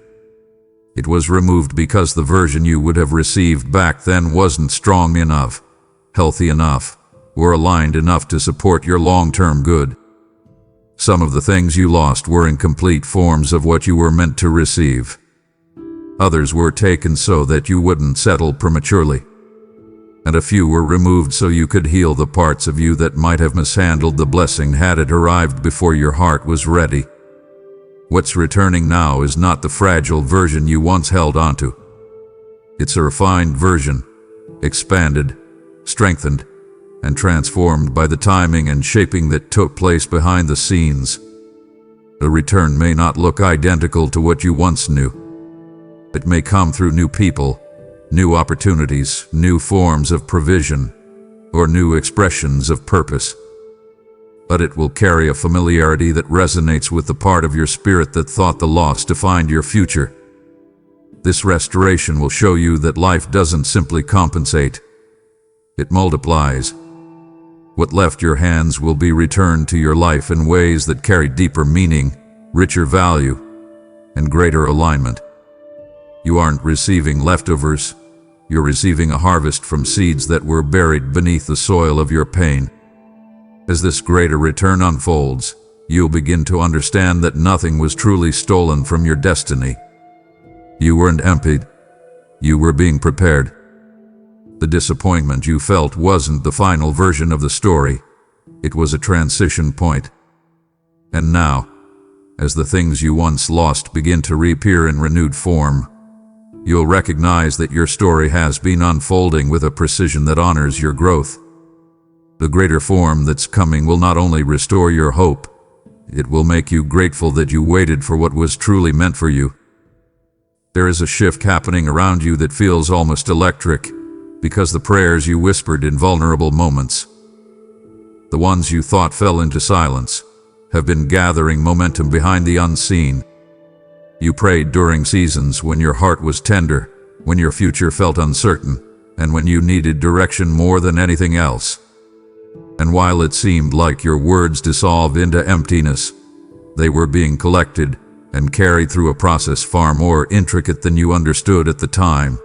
It was removed because the version you would have received back then wasn't strong enough, healthy enough, or aligned enough to support your long-term good. Some of the things you lost were incomplete forms of what you were meant to receive. Others were taken so that you wouldn't settle prematurely. And a few were removed so you could heal the parts of you that might have mishandled the blessing had it arrived before your heart was ready. What's returning now is not the fragile version you once held onto. It's a refined version, expanded, strengthened, and transformed by the timing and shaping that took place behind the scenes. The return may not look identical to what you once knew. It may come through new people, new opportunities, new forms of provision, or new expressions of purpose. But it will carry a familiarity that resonates with the part of your spirit that thought the loss defined your future. This restoration will show you that life doesn't simply compensate. It multiplies. What left your hands will be returned to your life in ways that carry deeper meaning, richer value, and greater alignment. You aren't receiving leftovers. You're receiving a harvest from seeds that were buried beneath the soil of your pain. As this greater return unfolds, you'll begin to understand that nothing was truly stolen from your destiny. You weren't emptied. You were being prepared. The disappointment you felt wasn't the final version of the story. It was a transition point. And now, as the things you once lost begin to reappear in renewed form, you'll recognize that your story has been unfolding with a precision that honors your growth. The greater form that's coming will not only restore your hope, it will make you grateful that you waited for what was truly meant for you. There is a shift happening around you that feels almost electric, because the prayers you whispered in vulnerable moments, the ones you thought fell into silence, have been gathering momentum behind the unseen. You prayed during seasons when your heart was tender, when your future felt uncertain, and when you needed direction more than anything else. And while it seemed like your words dissolved into emptiness, they were being collected and carried through a process far more intricate than you understood at the time.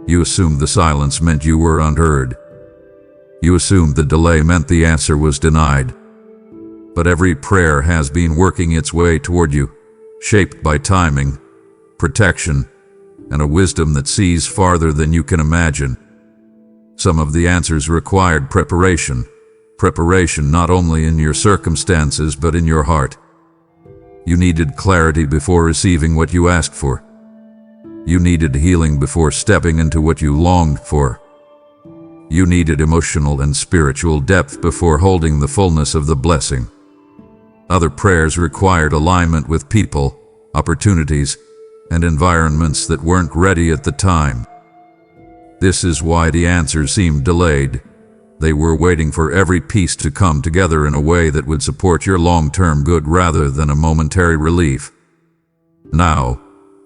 You assumed the silence meant you were unheard. You assumed the delay meant the answer was denied. But every prayer has been working its way toward you, shaped by timing, protection, and a wisdom that sees farther than you can imagine. Some of the answers required preparation not only in your circumstances but in your heart. You needed clarity before receiving what you asked for. You needed healing before stepping into what you longed for. You needed emotional and spiritual depth before holding the fullness of the blessing. Other prayers required alignment with people, opportunities, and environments that weren't ready at the time. This is why the answers seemed delayed. They were waiting for every piece to come together in a way that would support your long-term good rather than a momentary relief. Now,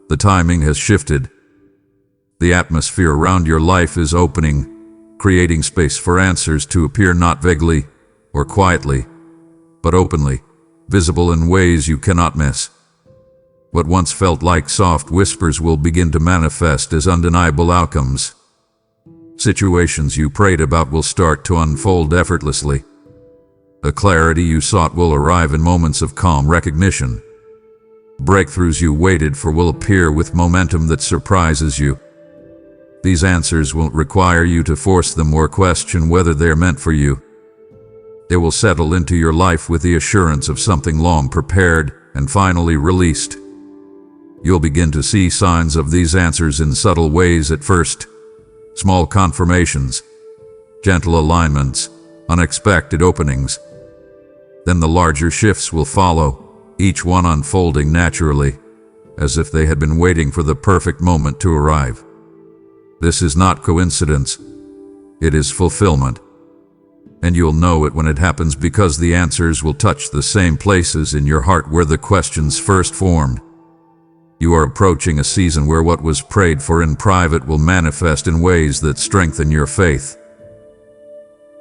the timing has shifted. The atmosphere around your life is opening, creating space for answers to appear not vaguely or quietly, but openly, visible in ways you cannot miss. What once felt like soft whispers will begin to manifest as undeniable outcomes. Situations you prayed about will start to unfold effortlessly. The clarity you sought will arrive in moments of calm recognition. Breakthroughs you waited for will appear with momentum that surprises you. These answers won't require you to force them or question whether they're meant for you. They will settle into your life with the assurance of something long prepared and finally released. You'll begin to see signs of these answers in subtle ways at first. Small confirmations, gentle alignments, unexpected openings. Then the larger shifts will follow, each one unfolding naturally, as if they had been waiting for the perfect moment to arrive. This is not coincidence. It is fulfillment. And you'll know it when it happens because the answers will touch the same places in your heart where the questions first formed. You are approaching a season where what was prayed for in private will manifest in ways that strengthen your faith,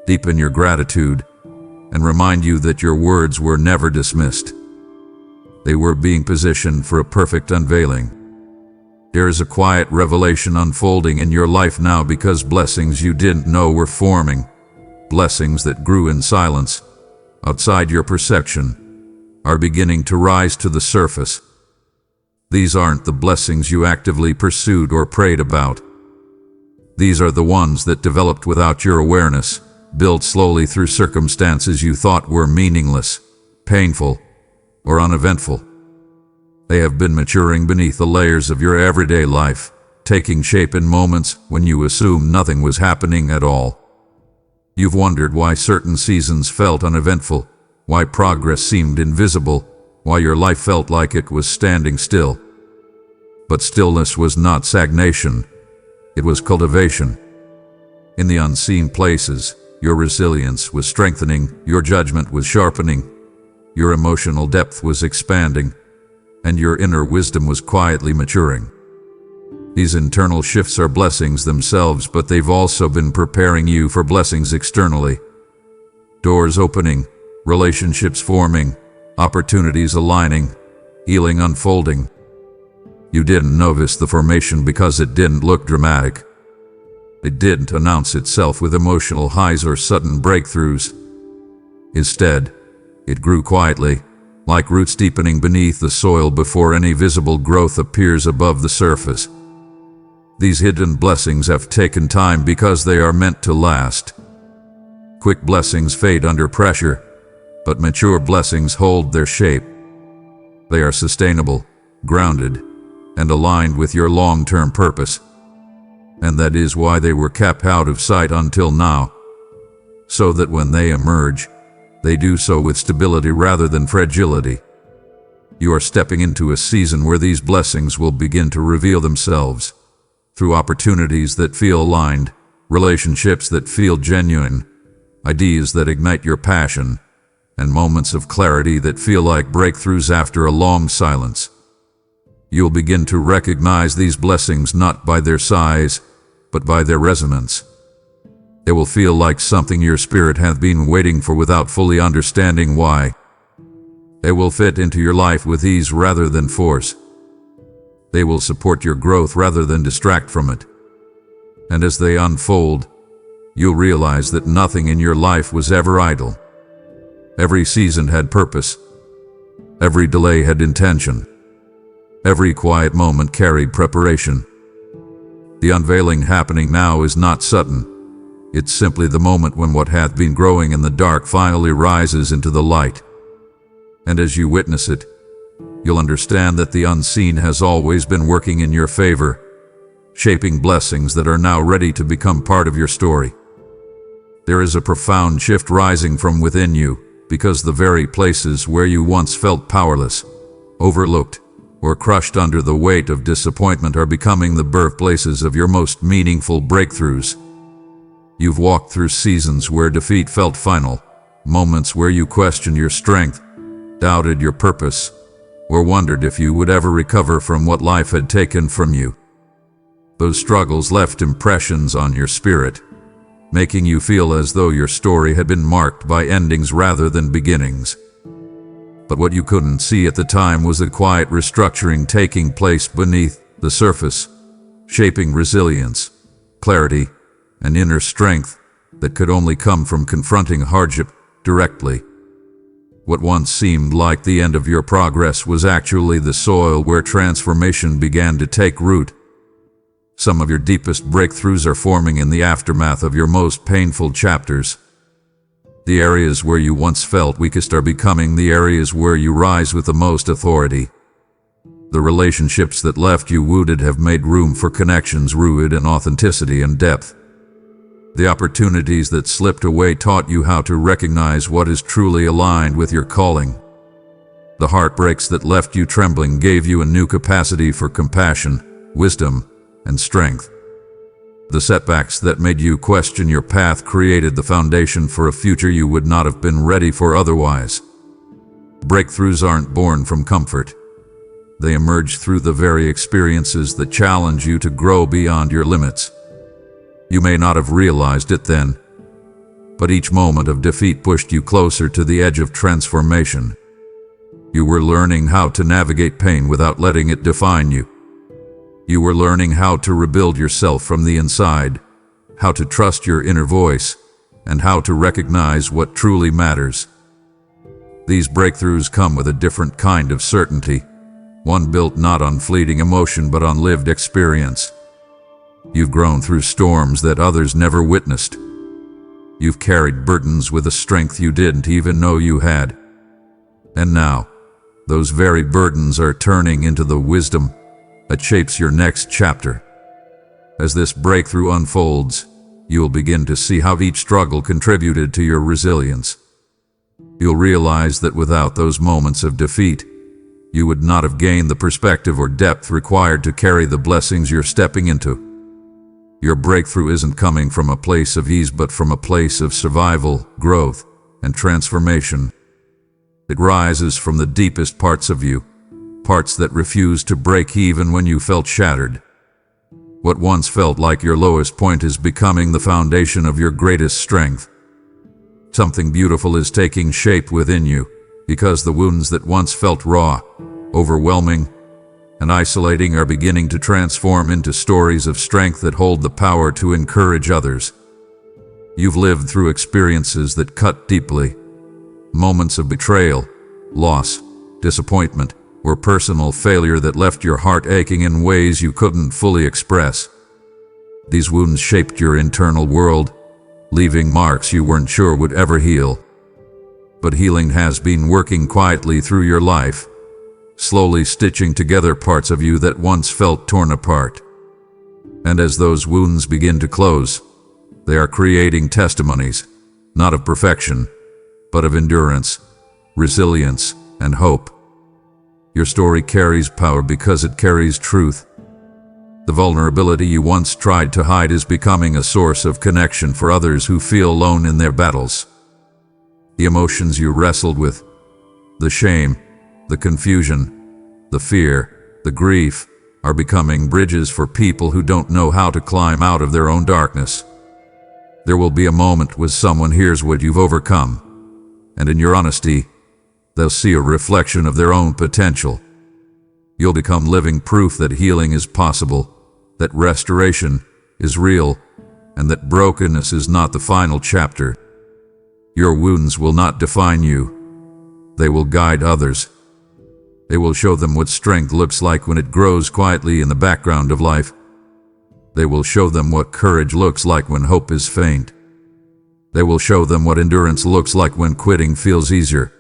deepen your gratitude, and remind you that your words were never dismissed. They were being positioned for a perfect unveiling. There is a quiet revelation unfolding in your life now because blessings you didn't know were forming, blessings that grew in silence, outside your perception, are beginning to rise to the surface. These aren't the blessings you actively pursued or prayed about. These are the ones that developed without your awareness, built slowly through circumstances you thought were meaningless, painful, or uneventful. They have been maturing beneath the layers of your everyday life, taking shape in moments when you assumed nothing was happening at all. You've wondered why certain seasons felt uneventful, why progress seemed invisible, why your life felt like it was standing still. But stillness was not stagnation. It was cultivation. In the unseen places, your resilience was strengthening, your judgment was sharpening, your emotional depth was expanding, and your inner wisdom was quietly maturing. These internal shifts are blessings themselves, but they've also been preparing you for blessings externally. Doors opening, relationships forming, opportunities aligning, healing unfolding. You didn't notice the formation because it didn't look dramatic. It didn't announce itself with emotional highs or sudden breakthroughs. Instead, it grew quietly, like roots deepening beneath the soil before any visible growth appears above the surface. These hidden blessings have taken time because they are meant to last. Quick blessings fade under pressure, but mature blessings hold their shape. They are sustainable, grounded, and aligned with your long-term purpose. And that is why they were kept out of sight until now, so that when they emerge, they do so with stability rather than fragility. You are stepping into a season where these blessings will begin to reveal themselves through opportunities that feel aligned, relationships that feel genuine, ideas that ignite your passion, and moments of clarity that feel like breakthroughs after a long silence. You'll begin to recognize these blessings not by their size, but by their resonance. They will feel like something your spirit hath been waiting for without fully understanding why. They will fit into your life with ease rather than force. They will support your growth rather than distract from it. And as they unfold, you'll realize that nothing in your life was ever idle. Every season had purpose. Every delay had intention. Every quiet moment carried preparation. The unveiling happening now is not sudden. It's simply the moment when what hath been growing in the dark finally rises into the light. And as you witness it, you'll understand that the unseen has always been working in your favor, shaping blessings that are now ready to become part of your story. There is a profound shift rising from within you, because the very places where you once felt powerless, overlooked, or crushed under the weight of disappointment are becoming the birthplaces of your most meaningful breakthroughs. You've walked through seasons where defeat felt final, moments where you questioned your strength, doubted your purpose, or wondered if you would ever recover from what life had taken from you. Those struggles left impressions on your spirit, making you feel as though your story had been marked by endings rather than beginnings. But what you couldn't see at the time was a quiet restructuring taking place beneath the surface, shaping resilience, clarity, and inner strength that could only come from confronting hardship directly. What once seemed like the end of your progress was actually the soil where transformation began to take root. Some of your deepest breakthroughs are forming in the aftermath of your most painful chapters. The areas where you once felt weakest are becoming the areas where you rise with the most authority. The relationships that left you wounded have made room for connections rooted in authenticity and depth. The opportunities that slipped away taught you how to recognize what is truly aligned with your calling. The heartbreaks that left you trembling gave you a new capacity for compassion, wisdom, and strength. The setbacks that made you question your path created the foundation for a future you would not have been ready for otherwise. Breakthroughs aren't born from comfort. They emerge through the very experiences that challenge you to grow beyond your limits. You may not have realized it then, but each moment of defeat pushed you closer to the edge of transformation. You were learning how to navigate pain without letting it define you. You were learning how to rebuild yourself from the inside, how to trust your inner voice, and how to recognize what truly matters. These breakthroughs come with a different kind of certainty, one built not on fleeting emotion but on lived experience. You've grown through storms that others never witnessed. You've carried burdens with a strength you didn't even know you had. And now, those very burdens are turning into the wisdom that shapes your next chapter. As this breakthrough unfolds, you'll begin to see how each struggle contributed to your resilience. You'll realize that without those moments of defeat, you would not have gained the perspective or depth required to carry the blessings you're stepping into. Your breakthrough isn't coming from a place of ease but from a place of survival, growth, and transformation. It rises from the deepest parts of you, parts that refuse to break even when you felt shattered. What once felt like your lowest point is becoming the foundation of your greatest strength. Something beautiful is taking shape within you, because the wounds that once felt raw, overwhelming, and isolating are beginning to transform into stories of strength that hold the power to encourage others. You've lived through experiences that cut deeply, moments of betrayal, loss, disappointment, or personal failure that left your heart aching in ways you couldn't fully express. These wounds shaped your internal world, leaving marks you weren't sure would ever heal. But healing has been working quietly through your life, slowly stitching together parts of you that once felt torn apart. And as those wounds begin to close, they are creating testimonies, not of perfection, but of endurance, resilience, and hope. Your story carries power because it carries truth. The vulnerability you once tried to hide is becoming a source of connection for others who feel alone in their battles. The emotions you wrestled with, the shame, the confusion, the fear, the grief, are becoming bridges for people who don't know how to climb out of their own darkness. There will be a moment when someone hears what you've overcome, and in your honesty, they'll see a reflection of their own potential. You'll become living proof that healing is possible, that restoration is real, and that brokenness is not the final chapter. Your wounds will not define you. They will guide others. They will show them what strength looks like when it grows quietly in the background of life. They will show them what courage looks like when hope is faint. They will show them what endurance looks like when quitting feels easier.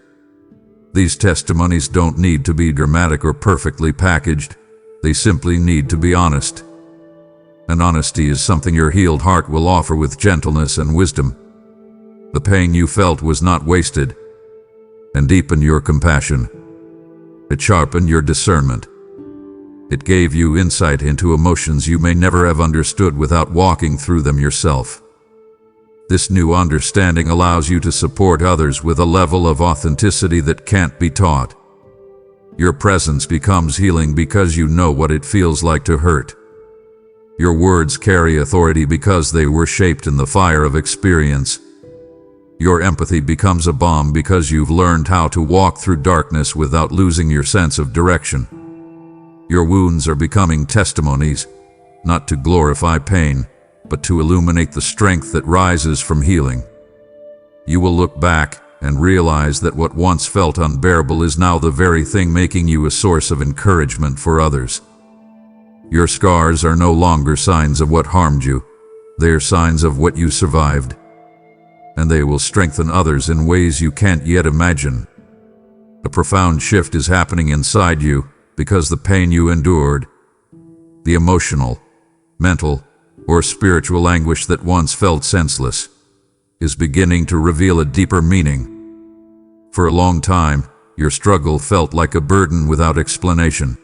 These testimonies don't need to be dramatic or perfectly packaged. They simply need to be honest. And honesty is something your healed heart will offer with gentleness and wisdom. The pain you felt was not wasted, and deepened your compassion. It sharpened your discernment. It gave you insight into emotions you may never have understood without walking through them yourself. This new understanding allows you to support others with a level of authenticity that can't be taught. Your presence becomes healing because you know what it feels like to hurt. Your words carry authority because they were shaped in the fire of experience. Your empathy becomes a balm because you've learned how to walk through darkness without losing your sense of direction. Your wounds are becoming testimonies, not to glorify pain, but to illuminate the strength that rises from healing. You will look back and realize that what once felt unbearable is now the very thing making you a source of encouragement for others. Your scars are no longer signs of what harmed you. They are signs of what you survived. And they will strengthen others in ways you can't yet imagine. A profound shift is happening inside you because the pain you endured, the emotional, mental, or spiritual anguish that once felt senseless, is beginning to reveal a deeper meaning. For a long time, your struggle felt like a burden without explanation.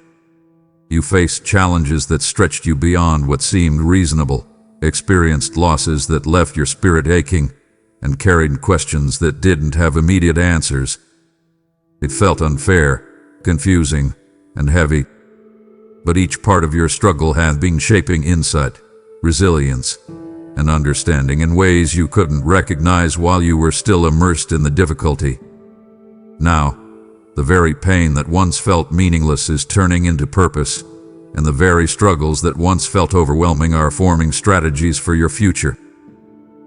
You faced challenges that stretched you beyond what seemed reasonable, experienced losses that left your spirit aching, and carried questions that didn't have immediate answers. It felt unfair, confusing, and heavy. But each part of your struggle had been shaping insight, resilience, and understanding in ways you couldn't recognize while you were still immersed in the difficulty. Now, the very pain that once felt meaningless is turning into purpose, and the very struggles that once felt overwhelming are forming strategies for your future.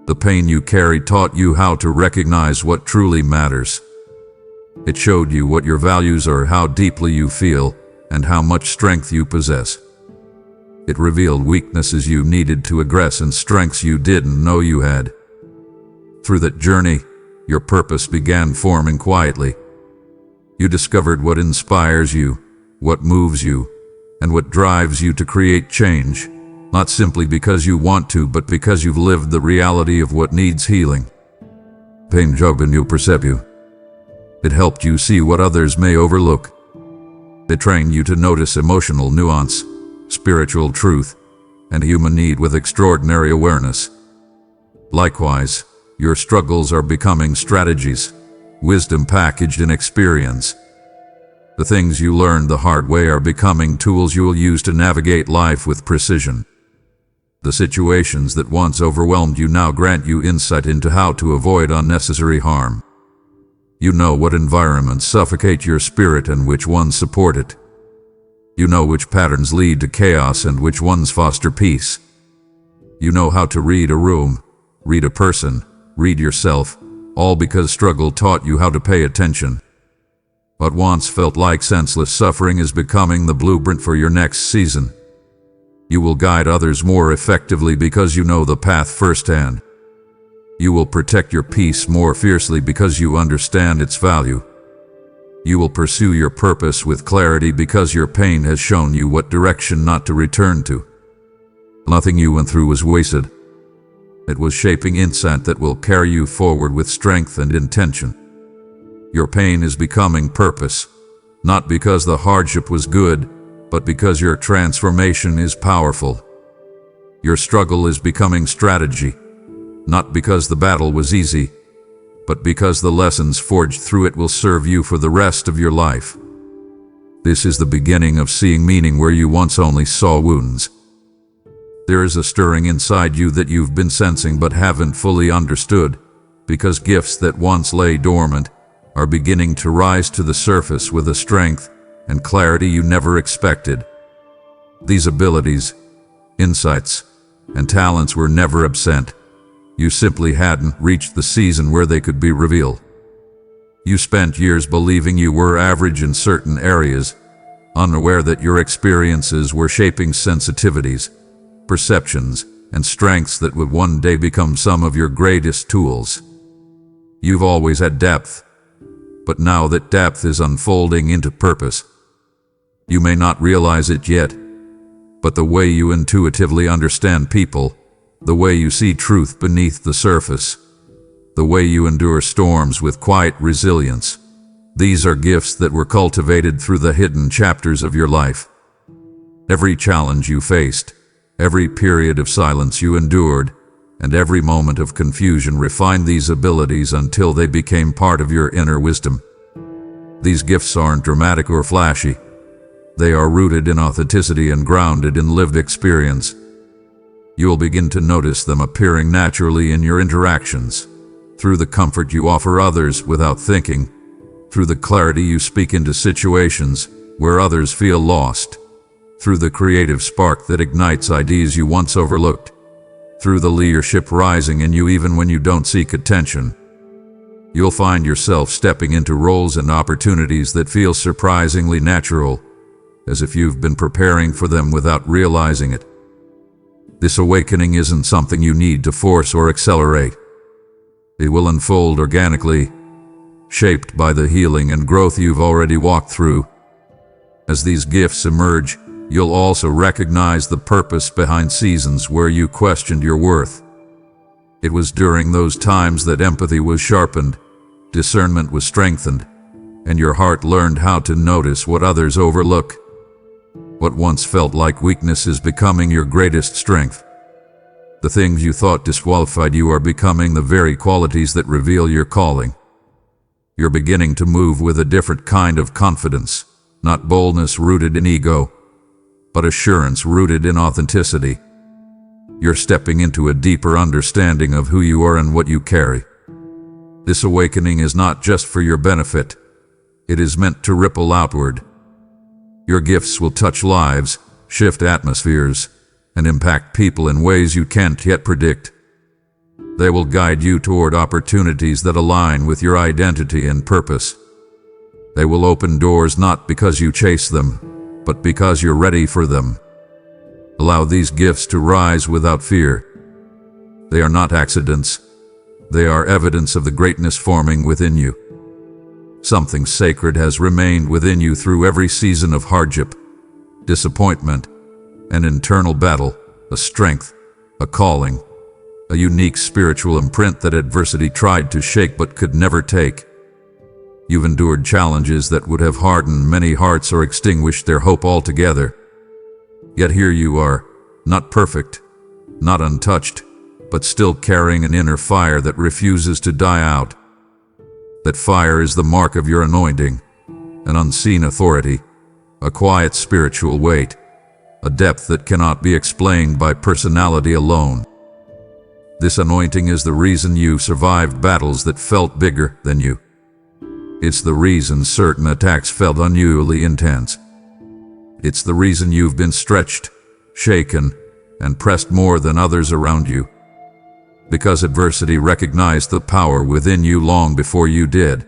The pain you carried taught you how to recognize what truly matters. It showed you what your values are, how deeply you feel, and how much strength you possess. It revealed weaknesses you needed to address and strengths you didn't know you had. Through that journey, your purpose began forming quietly. You discovered what inspires you, what moves you, and what drives you to create change. Not simply because you want to, but because you've lived the reality of what needs healing. Pain sharpened your perception. It helped you see what others may overlook. It trained you to notice emotional nuance, spiritual truth, and human need with extraordinary awareness. Likewise, your struggles are becoming strategies, wisdom packaged in experience. The things you learned the hard way are becoming tools you will use to navigate life with precision. The situations that once overwhelmed you now grant you insight into how to avoid unnecessary harm. You know what environments suffocate your spirit and which ones support it. You know which patterns lead to chaos and which ones foster peace. You know how to read a room, read a person, read yourself, all because struggle taught you how to pay attention. What once felt like senseless suffering is becoming the blueprint for your next season. You will guide others more effectively because you know the path firsthand. You will protect your peace more fiercely because you understand its value. You will pursue your purpose with clarity because your pain has shown you what direction not to return to. Nothing you went through was wasted. It was shaping insight that will carry you forward with strength and intention. Your pain is becoming purpose, not because the hardship was good, but because your transformation is powerful. Your struggle is becoming strategy, not because the battle was easy, but because the lessons forged through it will serve you for the rest of your life. This is the beginning of seeing meaning where you once only saw wounds. There is a stirring inside you that you've been sensing but haven't fully understood, because gifts that once lay dormant are beginning to rise to the surface with a strength and clarity you never expected. These abilities, insights, and talents were never absent. You simply hadn't reached the season where they could be revealed. You spent years believing you were average in certain areas, unaware that your experiences were shaping sensitivities, perceptions, and strengths that would one day become some of your greatest tools. You've always had depth, but now that depth is unfolding into purpose. You may not realize it yet, but the way you intuitively understand people, the way you see truth beneath the surface, the way you endure storms with quiet resilience, these are gifts that were cultivated through the hidden chapters of your life. Every challenge you faced, every period of silence you endured, and every moment of confusion refined these abilities until they became part of your inner wisdom. These gifts aren't dramatic or flashy. They are rooted in authenticity and grounded in lived experience. You'll begin to notice them appearing naturally in your interactions, through the comfort you offer others without thinking, through the clarity you speak into situations where others feel lost, through the creative spark that ignites ideas you once overlooked, through the leadership rising in you even when you don't seek attention. You'll find yourself stepping into roles and opportunities that feel surprisingly natural, as if you've been preparing for them without realizing it. This awakening isn't something you need to force or accelerate. It will unfold organically, shaped by the healing and growth you've already walked through. As these gifts emerge, you'll also recognize the purpose behind seasons where you questioned your worth. It was during those times that empathy was sharpened, discernment was strengthened, and your heart learned how to notice what others overlook. What once felt like weakness is becoming your greatest strength. The things you thought disqualified you are becoming the very qualities that reveal your calling. You're beginning to move with a different kind of confidence, not boldness rooted in ego, but assurance rooted in authenticity. You're stepping into a deeper understanding of who you are and what you carry. This awakening is not just for your benefit. It is meant to ripple outward. Your gifts will touch lives, shift atmospheres, and impact people in ways you can't yet predict. They will guide you toward opportunities that align with your identity and purpose. They will open doors not because you chase them, but because you're ready for them. Allow these gifts to rise without fear. They are not accidents. They are evidence of the greatness forming within you. Something sacred has remained within you through every season of hardship, disappointment, and internal battle, a strength, a calling, a unique spiritual imprint that adversity tried to shake but could never take. You've endured challenges that would have hardened many hearts or extinguished their hope altogether. Yet here you are, not perfect, not untouched, but still carrying an inner fire that refuses to die out. That fire is the mark of your anointing, an unseen authority, a quiet spiritual weight, a depth that cannot be explained by personality alone. This anointing is the reason you survived battles that felt bigger than you. It's the reason certain attacks felt unusually intense. It's the reason you've been stretched, shaken, and pressed more than others around you. Because adversity recognized the power within you long before you did.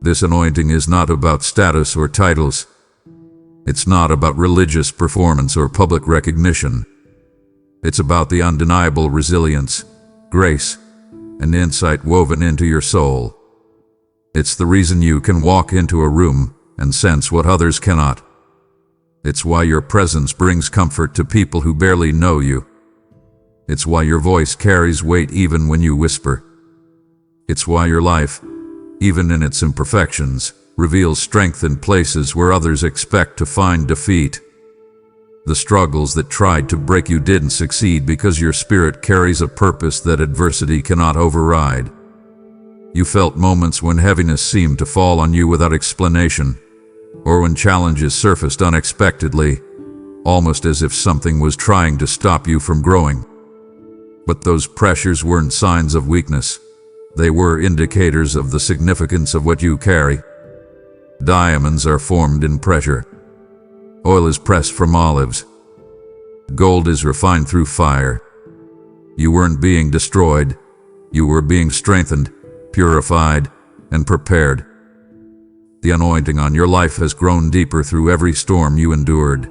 This anointing is not about status or titles. It's not about religious performance or public recognition. It's about the undeniable resilience, grace, and insight woven into your soul. It's the reason you can walk into a room and sense what others cannot. It's why your presence brings comfort to people who barely know you. It's why your voice carries weight even when you whisper. It's why your life, even in its imperfections, reveals strength in places where others expect to find defeat. The struggles that tried to break you didn't succeed because your spirit carries a purpose that adversity cannot override. You felt moments when heaviness seemed to fall on you without explanation, or when challenges surfaced unexpectedly, almost as if something was trying to stop you from growing. But those pressures weren't signs of weakness. They were indicators of the significance of what you carry. Diamonds are formed in pressure. Oil is pressed from olives. Gold is refined through fire. You weren't being destroyed. You were being strengthened, purified, and prepared. The anointing on your life has grown deeper through every storm you endured.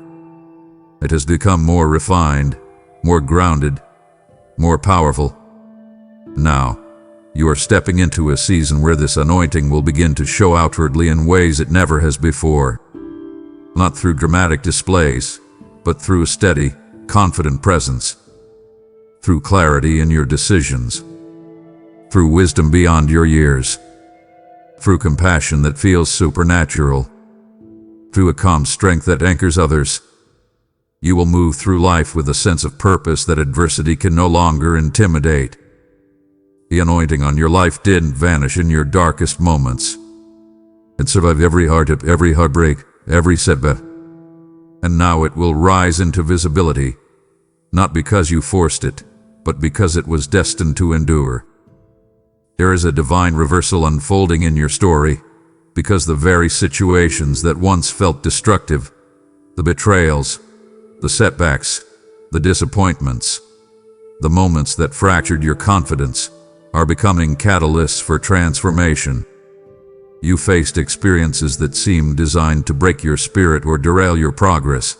It has become more refined, more grounded, more powerful. Now, you are stepping into a season where this anointing will begin to show outwardly in ways it never has before. Not through dramatic displays, but through a steady, confident presence. Through clarity in your decisions. Through wisdom beyond your years. Through compassion that feels supernatural. Through a calm strength that anchors others. You will move through life with a sense of purpose that adversity can no longer intimidate. The anointing on your life didn't vanish in your darkest moments. It survived every hardship, every heartbreak, every setback. And now it will rise into visibility, not because you forced it, but because it was destined to endure. There is a divine reversal unfolding in your story, because the very situations that once felt destructive, the betrayals, the setbacks, the disappointments, the moments that fractured your confidence, are becoming catalysts for transformation. You faced experiences that seemed designed to break your spirit or derail your progress.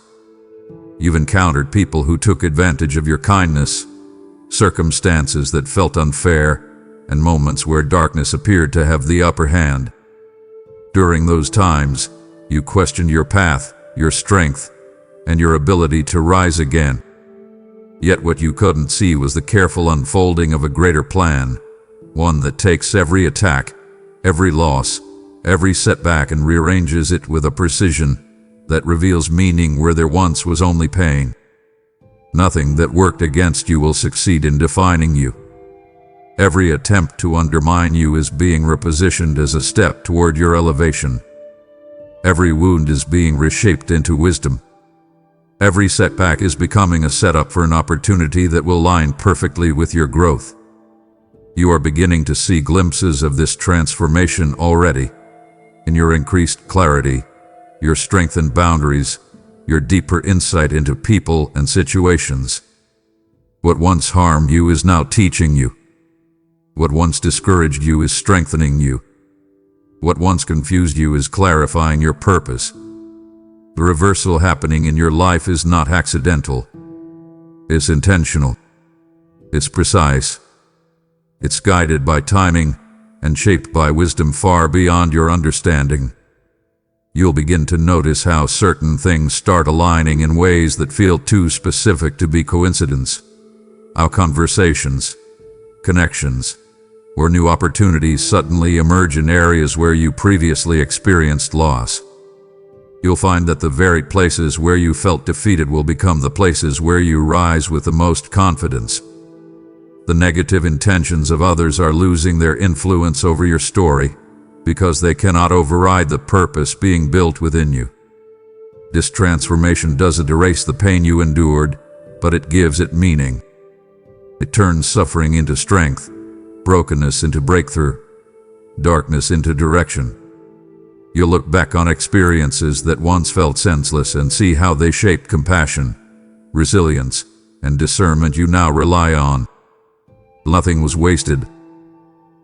You've encountered people who took advantage of your kindness, circumstances that felt unfair, and moments where darkness appeared to have the upper hand. During those times, you questioned your path, your strength, and your ability to rise again. Yet what you couldn't see was the careful unfolding of a greater plan, one that takes every attack, every loss, every setback and rearranges it with a precision that reveals meaning where there once was only pain. Nothing that worked against you will succeed in defining you. Every attempt to undermine you is being repositioned as a step toward your elevation. Every wound is being reshaped into wisdom. Every setback is becoming a setup for an opportunity that will align perfectly with your growth. You are beginning to see glimpses of this transformation already, in your increased clarity, your strengthened boundaries, your deeper insight into people and situations. What once harmed you is now teaching you. What once discouraged you is strengthening you. What once confused you is clarifying your purpose. The reversal happening in your life is not accidental. It's intentional. It's precise. It's guided by timing and shaped by wisdom far beyond your understanding. You'll begin to notice how certain things start aligning in ways that feel too specific to be coincidence. How conversations, connections, or new opportunities suddenly emerge in areas where you previously experienced loss. You'll find that the very places where you felt defeated will become the places where you rise with the most confidence. The negative intentions of others are losing their influence over your story because they cannot override the purpose being built within you. This transformation doesn't erase the pain you endured, but it gives it meaning. It turns suffering into strength, brokenness into breakthrough, darkness into direction. You'll look back on experiences that once felt senseless and see how they shaped compassion, resilience, and discernment you now rely on. Nothing was wasted.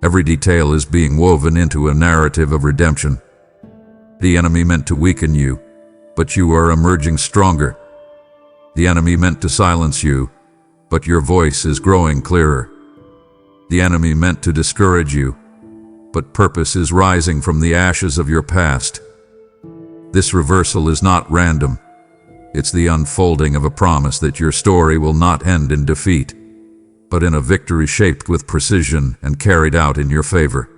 Every detail is being woven into a narrative of redemption. The enemy meant to weaken you, but you are emerging stronger. The enemy meant to silence you, but your voice is growing clearer. The enemy meant to discourage you, but purpose is rising from the ashes of your past. This reversal is not random. It's the unfolding of a promise that your story will not end in defeat, but in a victory shaped with precision and carried out in your favor.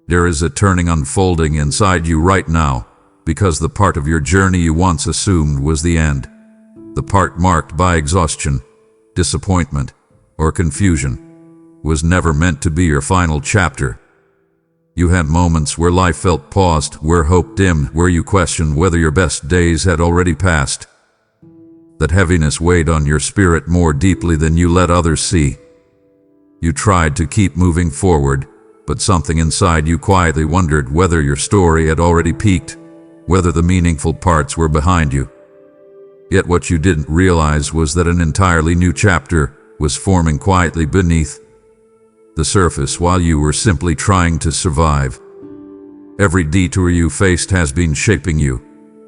There is a turning unfolding inside you right now, because the part of your journey you once assumed was the end, the part marked by exhaustion, disappointment, or confusion, was never meant to be your final chapter. You had moments where life felt paused, where hope dimmed, where you questioned whether your best days had already passed. That heaviness weighed on your spirit more deeply than you let others see. You tried to keep moving forward, but something inside you quietly wondered whether your story had already peaked, whether the meaningful parts were behind you. Yet what you didn't realize was that an entirely new chapter was forming quietly beneath the surface while you were simply trying to survive. Every detour you faced has been shaping you,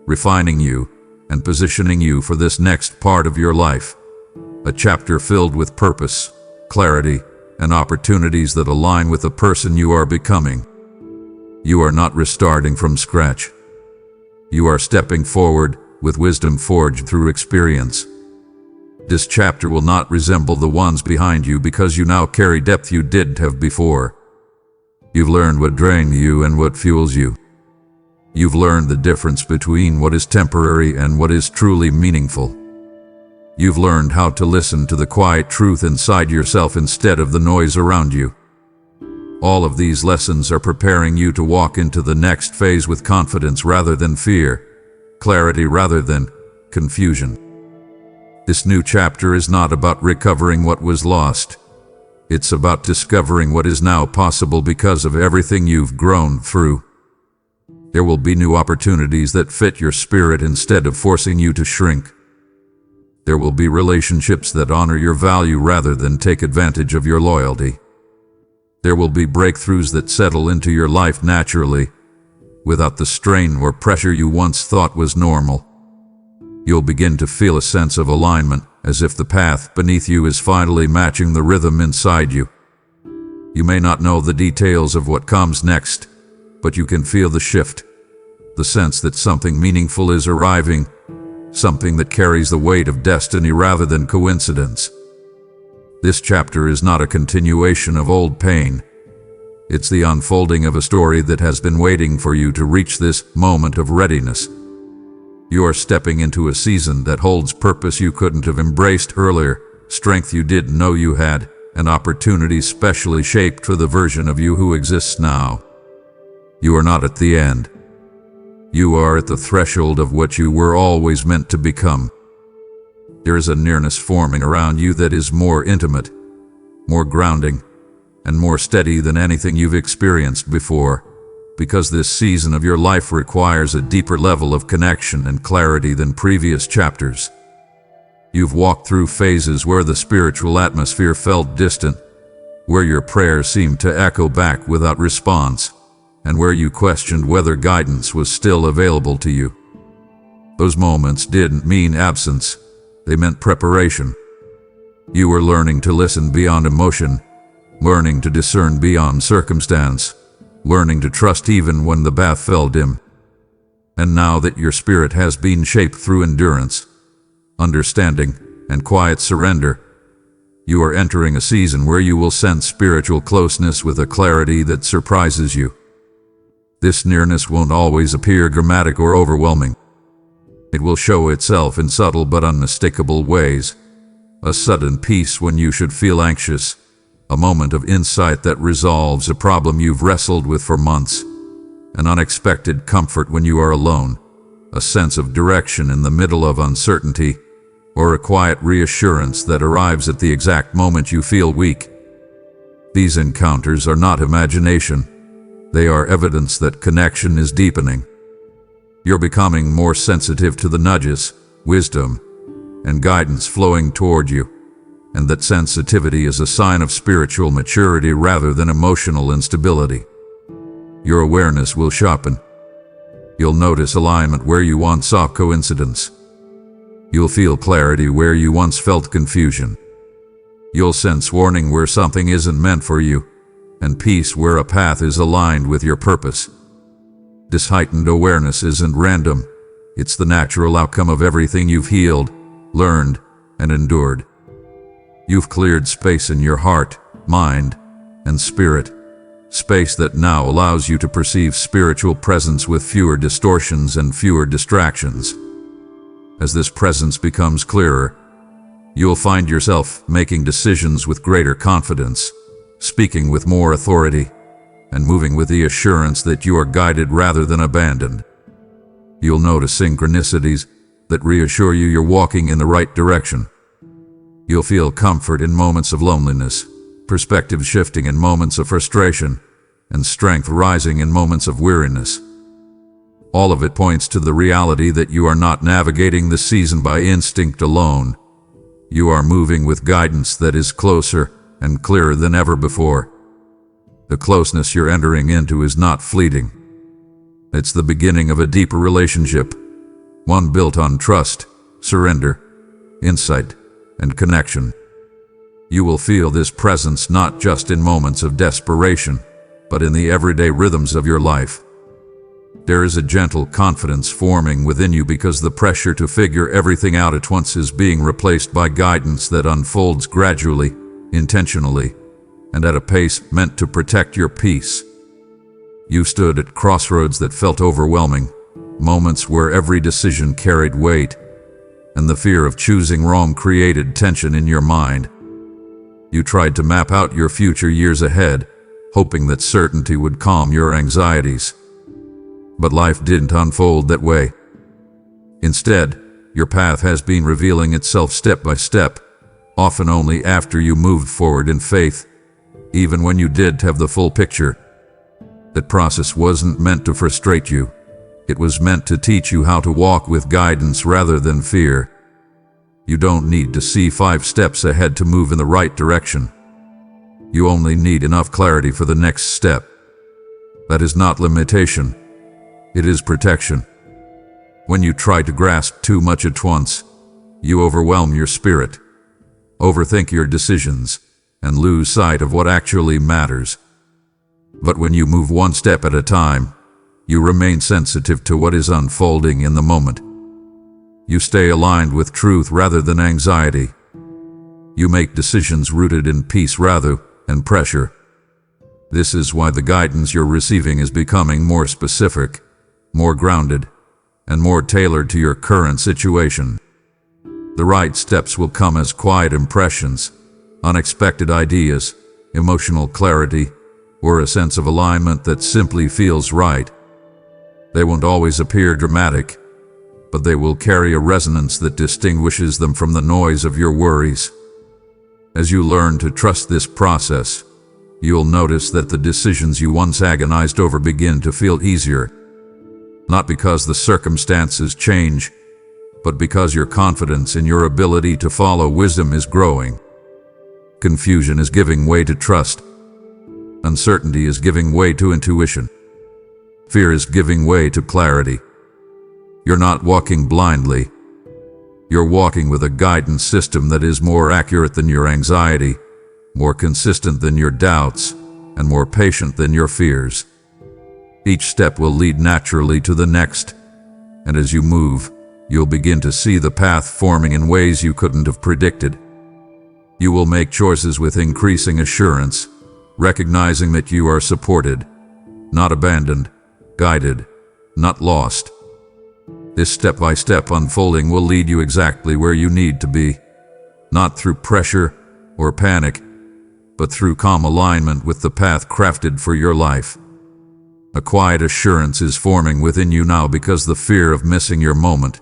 refining you, and positioning you for this next part of your life. A chapter filled with purpose, clarity, and opportunities that align with the person you are becoming. You are not restarting from scratch. You are stepping forward with wisdom forged through experience. This chapter will not resemble the ones behind you because you now carry depth you didn't have before. You've learned what drains you and what fuels you. You've learned the difference between what is temporary and what is truly meaningful. You've learned how to listen to the quiet truth inside yourself instead of the noise around you. All of these lessons are preparing you to walk into the next phase with confidence rather than fear, clarity rather than confusion. This new chapter is not about recovering what was lost. It's about discovering what is now possible because of everything you've grown through. There will be new opportunities that fit your spirit instead of forcing you to shrink. There will be relationships that honor your value rather than take advantage of your loyalty. There will be breakthroughs that settle into your life naturally, without the strain or pressure you once thought was normal. You'll begin to feel a sense of alignment, as if the path beneath you is finally matching the rhythm inside you. You may not know the details of what comes next, but you can feel the shift, the sense that something meaningful is arriving, something that carries the weight of destiny rather than coincidence. This chapter is not a continuation of old pain. It's the unfolding of a story that has been waiting for you to reach this moment of readiness. You are stepping into a season that holds purpose you couldn't have embraced earlier, strength you didn't know you had, and opportunities specially shaped for the version of you who exists now. You are not at the end. You are at the threshold of what you were always meant to become. There is a nearness forming around you that is more intimate, more grounding, and more steady than anything you've experienced before, because this season of your life requires a deeper level of connection and clarity than previous chapters. You've walked through phases where the spiritual atmosphere felt distant, where your prayers seemed to echo back without response, and where you questioned whether guidance was still available to you. Those moments didn't mean absence, they meant preparation. You were learning to listen beyond emotion, learning to discern beyond circumstance, learning to trust even when the path felt dim. And now that your spirit has been shaped through endurance, understanding, and quiet surrender, you are entering a season where you will sense spiritual closeness with a clarity that surprises you. This nearness won't always appear dramatic or overwhelming. It will show itself in subtle but unmistakable ways. A sudden peace when you should feel anxious, a moment of insight that resolves a problem you've wrestled with for months, an unexpected comfort when you are alone, a sense of direction in the middle of uncertainty, or a quiet reassurance that arrives at the exact moment you feel weak. These encounters are not imagination. They are evidence that connection is deepening. You're becoming more sensitive to the nudges, wisdom, and guidance flowing toward you, and that sensitivity is a sign of spiritual maturity rather than emotional instability. Your awareness will sharpen. You'll notice alignment where you once saw coincidence. You'll feel clarity where you once felt confusion. You'll sense warning where something isn't meant for you, and peace where a path is aligned with your purpose. This heightened awareness isn't random. It's the natural outcome of everything you've healed, learned, and endured. You've cleared space in your heart, mind, and spirit, space that now allows you to perceive spiritual presence with fewer distortions and fewer distractions. As this presence becomes clearer, you'll find yourself making decisions with greater confidence, speaking with more authority, and moving with the assurance that you are guided rather than abandoned. You'll notice synchronicities that reassure you you're walking in the right direction. You'll feel comfort in moments of loneliness, perspective shifting in moments of frustration, and strength rising in moments of weariness. All of it points to the reality that you are not navigating the season by instinct alone. You are moving with guidance that is closer and clearer than ever before. The closeness you're entering into is not fleeting. It's the beginning of a deeper relationship, one built on trust, surrender, insight, and connection. You will feel this presence not just in moments of desperation, but in the everyday rhythms of your life. There is a gentle confidence forming within you because the pressure to figure everything out at once is being replaced by guidance that unfolds gradually, intentionally, and at a pace meant to protect your peace. You stood at crossroads that felt overwhelming, moments where every decision carried weight, and the fear of choosing wrong created tension in your mind. You tried to map out your future years ahead, hoping that certainty would calm your anxieties. But life didn't unfold that way. Instead, your path has been revealing itself step by step, often only after you moved forward in faith, even when you did have the full picture. That process wasn't meant to frustrate you. It was meant to teach you how to walk with guidance rather than fear. You don't need to see 5 steps ahead to move in the right direction. You only need enough clarity for the next step. That is not limitation. It is protection. When you try to grasp too much at once, you overwhelm your spirit, overthink your decisions, and lose sight of what actually matters. But when you move one step at a time, you remain sensitive to what is unfolding in the moment. You stay aligned with truth rather than anxiety. You make decisions rooted in peace rather than pressure. This is why the guidance you're receiving is becoming more specific, more grounded, and more tailored to your current situation. The right steps will come as quiet impressions, unexpected ideas, emotional clarity, or a sense of alignment that simply feels right. They won't always appear dramatic, but they will carry a resonance that distinguishes them from the noise of your worries. As you learn to trust this process, you'll notice that the decisions you once agonized over begin to feel easier. Not because the circumstances change, but because your confidence in your ability to follow wisdom is growing. Confusion is giving way to trust. Uncertainty is giving way to intuition. Fear is giving way to clarity. You're not walking blindly. You're walking with a guidance system that is more accurate than your anxiety, more consistent than your doubts, and more patient than your fears. Each step will lead naturally to the next, and as you move, you'll begin to see the path forming in ways you couldn't have predicted. You will make choices with increasing assurance, recognizing that you are supported, not abandoned, guided, not lost. This step-by-step unfolding will lead you exactly where you need to be, not through pressure or panic, but through calm alignment with the path crafted for your life. A quiet assurance is forming within you now because the fear of missing your moment,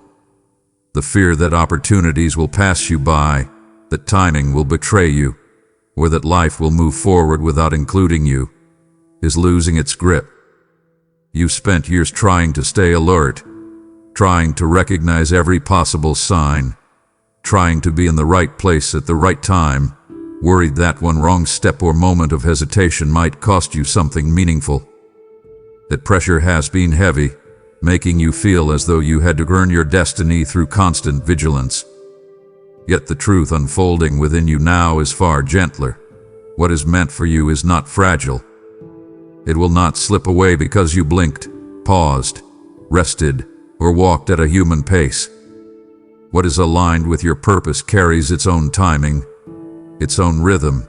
the fear that opportunities will pass you by, that timing will betray you, or that life will move forward without including you, is losing its grip. You've spent years trying to stay alert, trying to recognize every possible sign, trying to be in the right place at the right time, worried that one wrong step or moment of hesitation might cost you something meaningful. That pressure has been heavy, making you feel as though you had to earn your destiny through constant vigilance. Yet the truth unfolding within you now is far gentler. What is meant for you is not fragile. It will not slip away because you blinked, paused, rested, or walked at a human pace. What is aligned with your purpose carries its own timing, its own rhythm,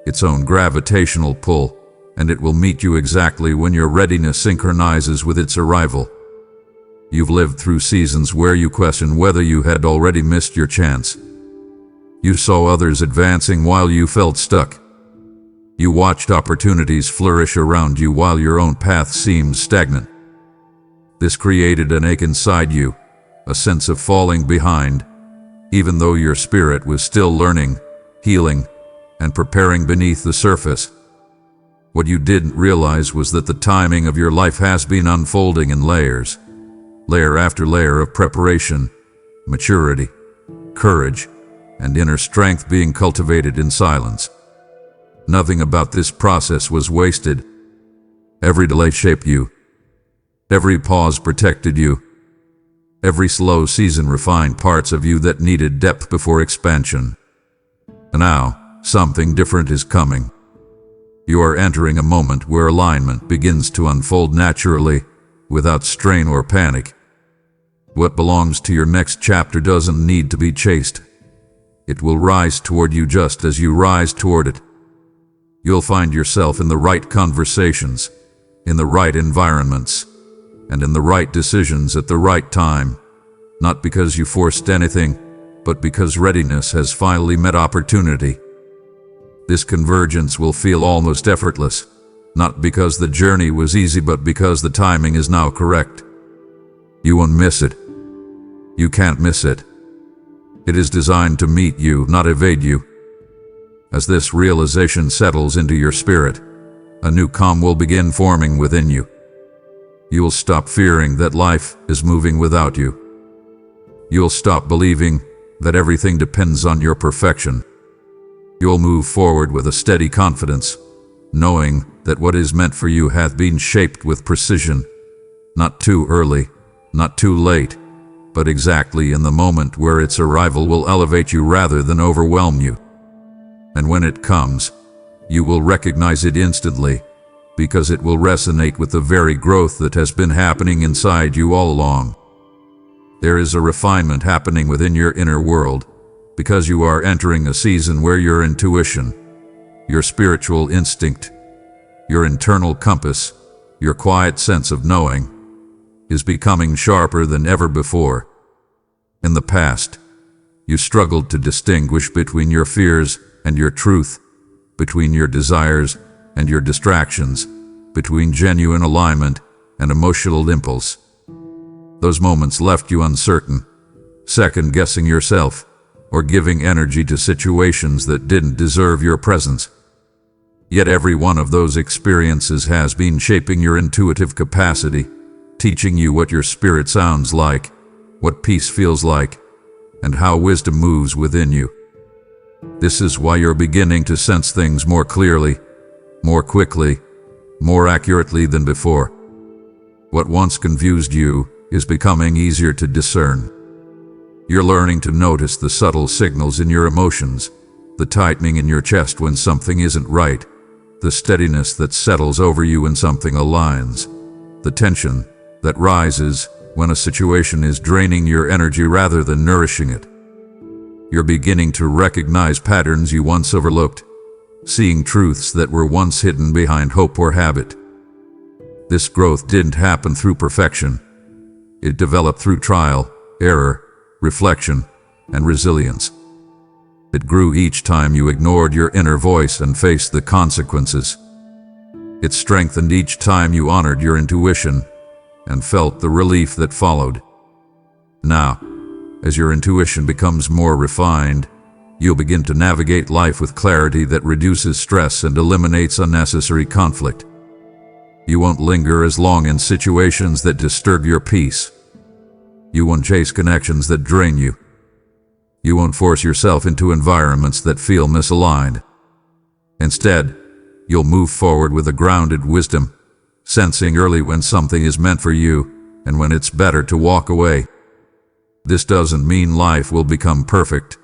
its own gravitational pull, and it will meet you exactly when your readiness synchronizes with its arrival. You've lived through seasons where you questioned whether you had already missed your chance. You saw others advancing while you felt stuck. You watched opportunities flourish around you while your own path seemed stagnant. This created an ache inside you, a sense of falling behind, even though your spirit was still learning, healing, and preparing beneath the surface. What you didn't realize was that the timing of your life has been unfolding in layers, layer after layer of preparation, maturity, courage, and inner strength being cultivated in silence. Nothing about this process was wasted. Every delay shaped you. Every pause protected you. Every slow season refined parts of you that needed depth before expansion. And now, something different is coming. You are entering a moment where alignment begins to unfold naturally, without strain or panic. What belongs to your next chapter doesn't need to be chased. It will rise toward you just as you rise toward it. You'll find yourself in the right conversations, in the right environments, and in the right decisions at the right time, not because you forced anything, but because readiness has finally met opportunity. This convergence will feel almost effortless, not because the journey was easy, but because the timing is now correct. You won't miss it. You can't miss it. It is designed to meet you, not evade you. As this realization settles into your spirit, a new calm will begin forming within you. You will stop fearing that life is moving without you. You'll stop believing that everything depends on your perfection. You'll move forward with a steady confidence, knowing that what is meant for you hath been shaped with precision, not too early, not too late, but exactly in the moment where its arrival will elevate you rather than overwhelm you. And when it comes, you will recognize it instantly, because it will resonate with the very growth that has been happening inside you all along. There is a refinement happening within your inner world, because you are entering a season where your intuition, your spiritual instinct, your internal compass, your quiet sense of knowing, is becoming sharper than ever before. In the past, you struggled to distinguish between your fears and your truth, between your desires and your distractions, between genuine alignment and emotional impulse. Those moments left you uncertain, second-guessing yourself, or giving energy to situations that didn't deserve your presence. Yet every one of those experiences has been shaping your intuitive capacity, teaching you what your spirit sounds like, what peace feels like, and how wisdom moves within you. This is why you're beginning to sense things more clearly, more quickly, more accurately than before. What once confused you is becoming easier to discern. You're learning to notice the subtle signals in your emotions, the tightening in your chest when something isn't right, the steadiness that settles over you when something aligns, the tension that rises when a situation is draining your energy rather than nourishing it. You're beginning to recognize patterns you once overlooked, seeing truths that were once hidden behind hope or habit. This growth didn't happen through perfection. It developed through trial, error, reflection, and resilience. It grew each time you ignored your inner voice and faced the consequences. It strengthened each time you honored your intuition and felt the relief that followed. Now, as your intuition becomes more refined, you'll begin to navigate life with clarity that reduces stress and eliminates unnecessary conflict. You won't linger as long in situations that disturb your peace. You won't chase connections that drain you. You won't force yourself into environments that feel misaligned. Instead, you'll move forward with a grounded wisdom, sensing early when something is meant for you and when it's better to walk away. This doesn't mean life will become perfect,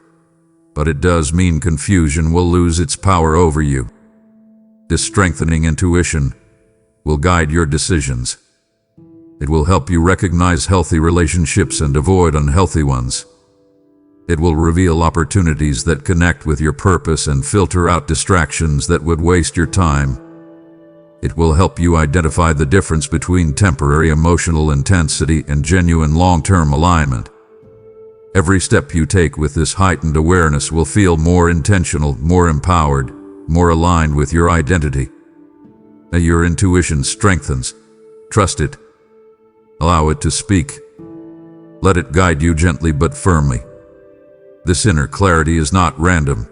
but it does mean confusion will lose its power over you. This strengthening intuition will guide your decisions. It will help you recognize healthy relationships and avoid unhealthy ones. It will reveal opportunities that connect with your purpose and filter out distractions that would waste your time. It will help you identify the difference between temporary emotional intensity and genuine long-term alignment. Every step you take with this heightened awareness will feel more intentional, more empowered, more aligned with your identity. As your intuition strengthens, trust it. Allow it to speak. Let it guide you gently but firmly. This inner clarity is not random.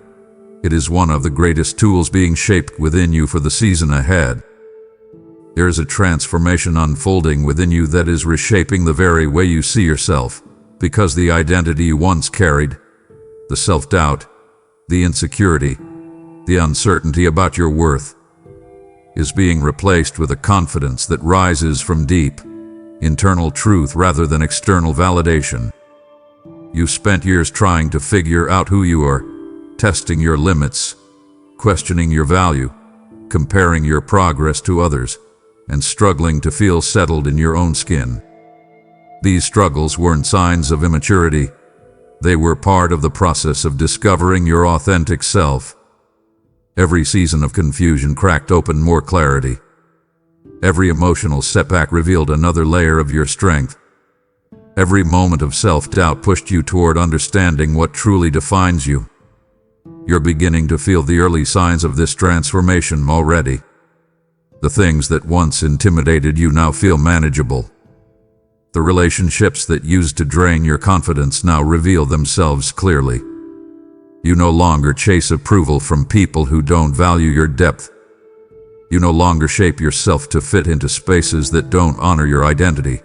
It is one of the greatest tools being shaped within you for the season ahead. There is a transformation unfolding within you that is reshaping the very way you see yourself, because the identity you once carried, the self-doubt, the insecurity, the uncertainty about your worth, is being replaced with a confidence that rises from deep, internal truth rather than external validation. You spent years trying to figure out who you are, testing your limits, questioning your value, comparing your progress to others, and struggling to feel settled in your own skin. These struggles weren't signs of immaturity. They were part of the process of discovering your authentic self. Every season of confusion cracked open more clarity. Every emotional setback revealed another layer of your strength. Every moment of self-doubt pushed you toward understanding what truly defines you. You're beginning to feel the early signs of this transformation already. The things that once intimidated you now feel manageable. The relationships that used to drain your confidence now reveal themselves clearly. You no longer chase approval from people who don't value your depth. You no longer shape yourself to fit into spaces that don't honor your identity.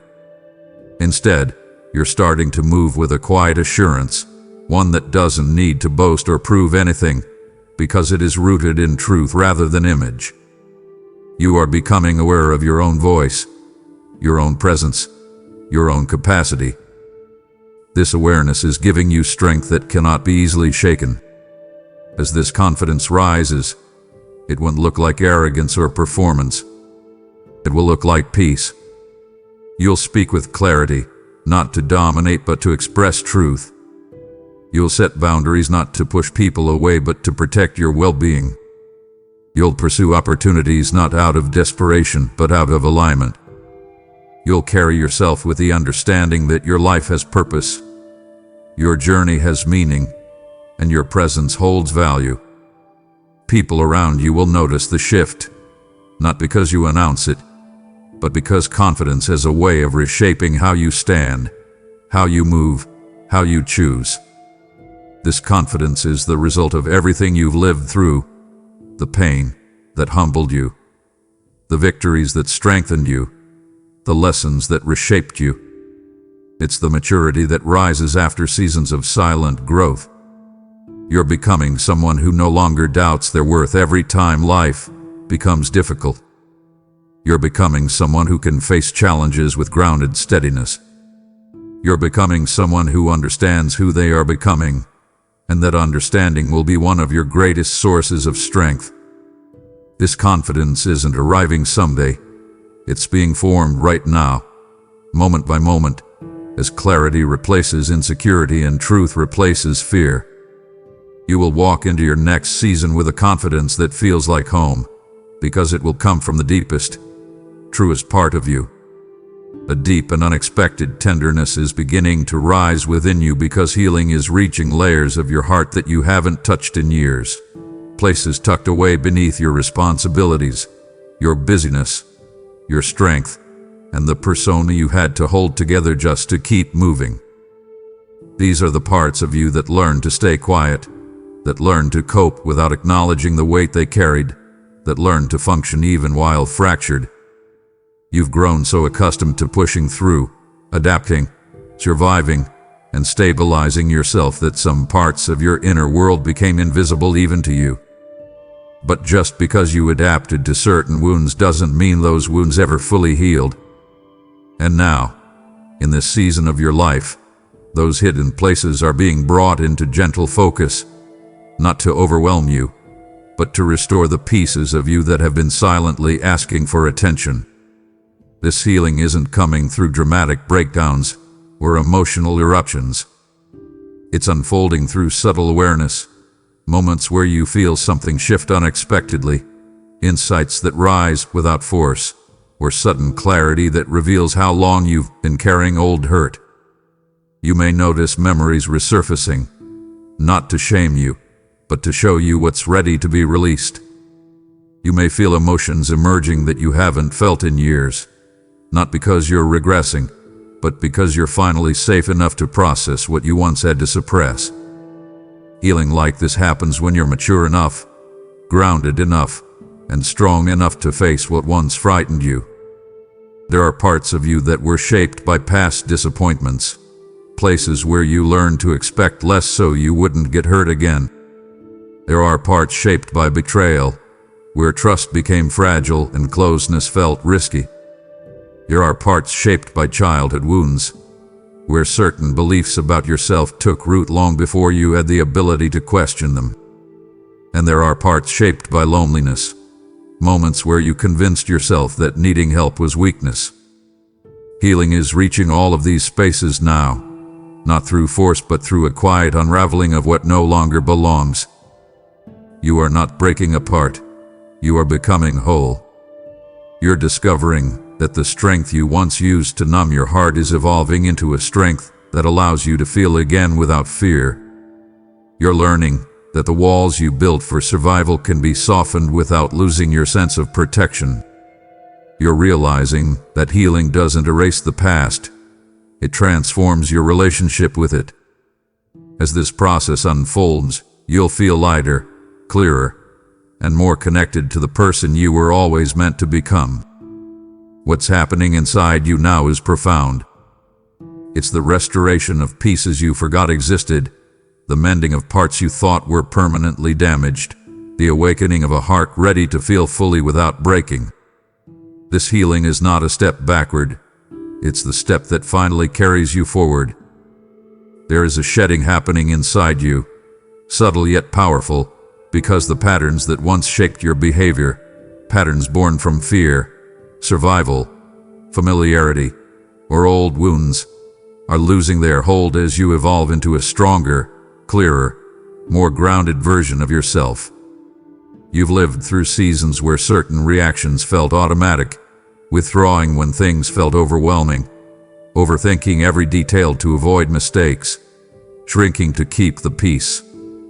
Instead, you're starting to move with a quiet assurance, one that doesn't need to boast or prove anything, because it is rooted in truth rather than image. You are becoming aware of your own voice, your own presence, your own capacity. This awareness is giving you strength that cannot be easily shaken. As this confidence rises, it won't look like arrogance or performance. It will look like peace. You'll speak with clarity, not to dominate but to express truth. You'll set boundaries not to push people away but to protect your well-being. You'll pursue opportunities not out of desperation but out of alignment. You'll carry yourself with the understanding that your life has purpose, your journey has meaning, and your presence holds value. People around you will notice the shift, not because you announce it, but because confidence has a way of reshaping how you stand, how you move, how you choose. This confidence is the result of everything you've lived through, the pain that humbled you, the victories that strengthened you, the lessons that reshaped you. It's the maturity that rises after seasons of silent growth. You're becoming someone who no longer doubts their worth every time life becomes difficult. You're becoming someone who can face challenges with grounded steadiness. You're becoming someone who understands who they are becoming, and that understanding will be one of your greatest sources of strength. This confidence isn't arriving someday. It's being formed right now, moment by moment, as clarity replaces insecurity and truth replaces fear. You will walk into your next season with a confidence that feels like home, because it will come from the deepest, truest part of you. A deep and unexpected tenderness is beginning to rise within you because healing is reaching layers of your heart that you haven't touched in years. Places tucked away beneath your responsibilities, your busyness, your strength, and the persona you had to hold together just to keep moving. These are the parts of you that learned to stay quiet, that learned to cope without acknowledging the weight they carried, that learned to function even while fractured. You've grown so accustomed to pushing through, adapting, surviving, and stabilizing yourself that some parts of your inner world became invisible even to you. But just because you adapted to certain wounds doesn't mean those wounds ever fully healed. And now, in this season of your life, those hidden places are being brought into gentle focus, not to overwhelm you, but to restore the pieces of you that have been silently asking for attention. This healing isn't coming through dramatic breakdowns or emotional eruptions. It's unfolding through subtle awareness, moments where you feel something shift unexpectedly, insights that rise without force, or sudden clarity that reveals how long you've been carrying old hurt. You may notice memories resurfacing, not to shame you, but to show you what's ready to be released. You may feel emotions emerging that you haven't felt in years, not because you're regressing, but because you're finally safe enough to process what you once had to suppress. Healing like this happens when you're mature enough, grounded enough, and strong enough to face what once frightened you. There are parts of you that were shaped by past disappointments, places where you learned to expect less so you wouldn't get hurt again. There are parts shaped by betrayal, where trust became fragile and closeness felt risky. There are parts shaped by childhood wounds, where certain beliefs about yourself took root long before you had the ability to question them. And there are parts shaped by loneliness, moments where you convinced yourself that needing help was weakness. Healing is reaching all of these spaces now, not through force but through a quiet unraveling of what no longer belongs. You are not breaking apart, you are becoming whole. You're discovering that the strength you once used to numb your heart is evolving into a strength that allows you to feel again without fear. You're learning that the walls you built for survival can be softened without losing your sense of protection. You're realizing that healing doesn't erase the past, it transforms your relationship with it. As this process unfolds, you'll feel lighter, clearer, and more connected to the person you were always meant to become. What's happening inside you now is profound. It's the restoration of pieces you forgot existed, the mending of parts you thought were permanently damaged, the awakening of a heart ready to feel fully without breaking. This healing is not a step backward, it's the step that finally carries you forward. There is a shedding happening inside you, subtle yet powerful, because the patterns that once shaped your behavior, patterns born from fear, survival, familiarity, or old wounds, are losing their hold as you evolve into a stronger, clearer, more grounded version of yourself. You've lived through seasons where certain reactions felt automatic, withdrawing when things felt overwhelming, overthinking every detail to avoid mistakes, shrinking to keep the peace,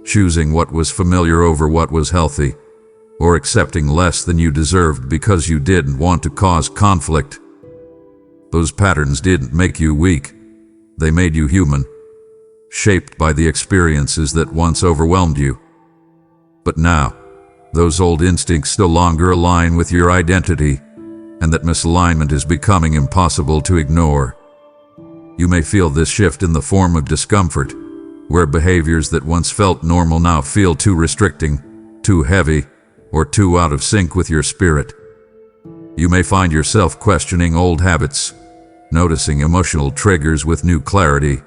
choosing what was familiar over what was healthy, or accepting less than you deserved because you didn't want to cause conflict. Those patterns didn't make you weak, they made you human, shaped by the experiences that once overwhelmed you. But now, those old instincts no longer align with your identity, and that misalignment is becoming impossible to ignore. You may feel this shift in the form of discomfort, where behaviors that once felt normal now feel too restricting, too heavy, or too out of sync with your spirit. You may find yourself questioning old habits, noticing emotional triggers with new clarity,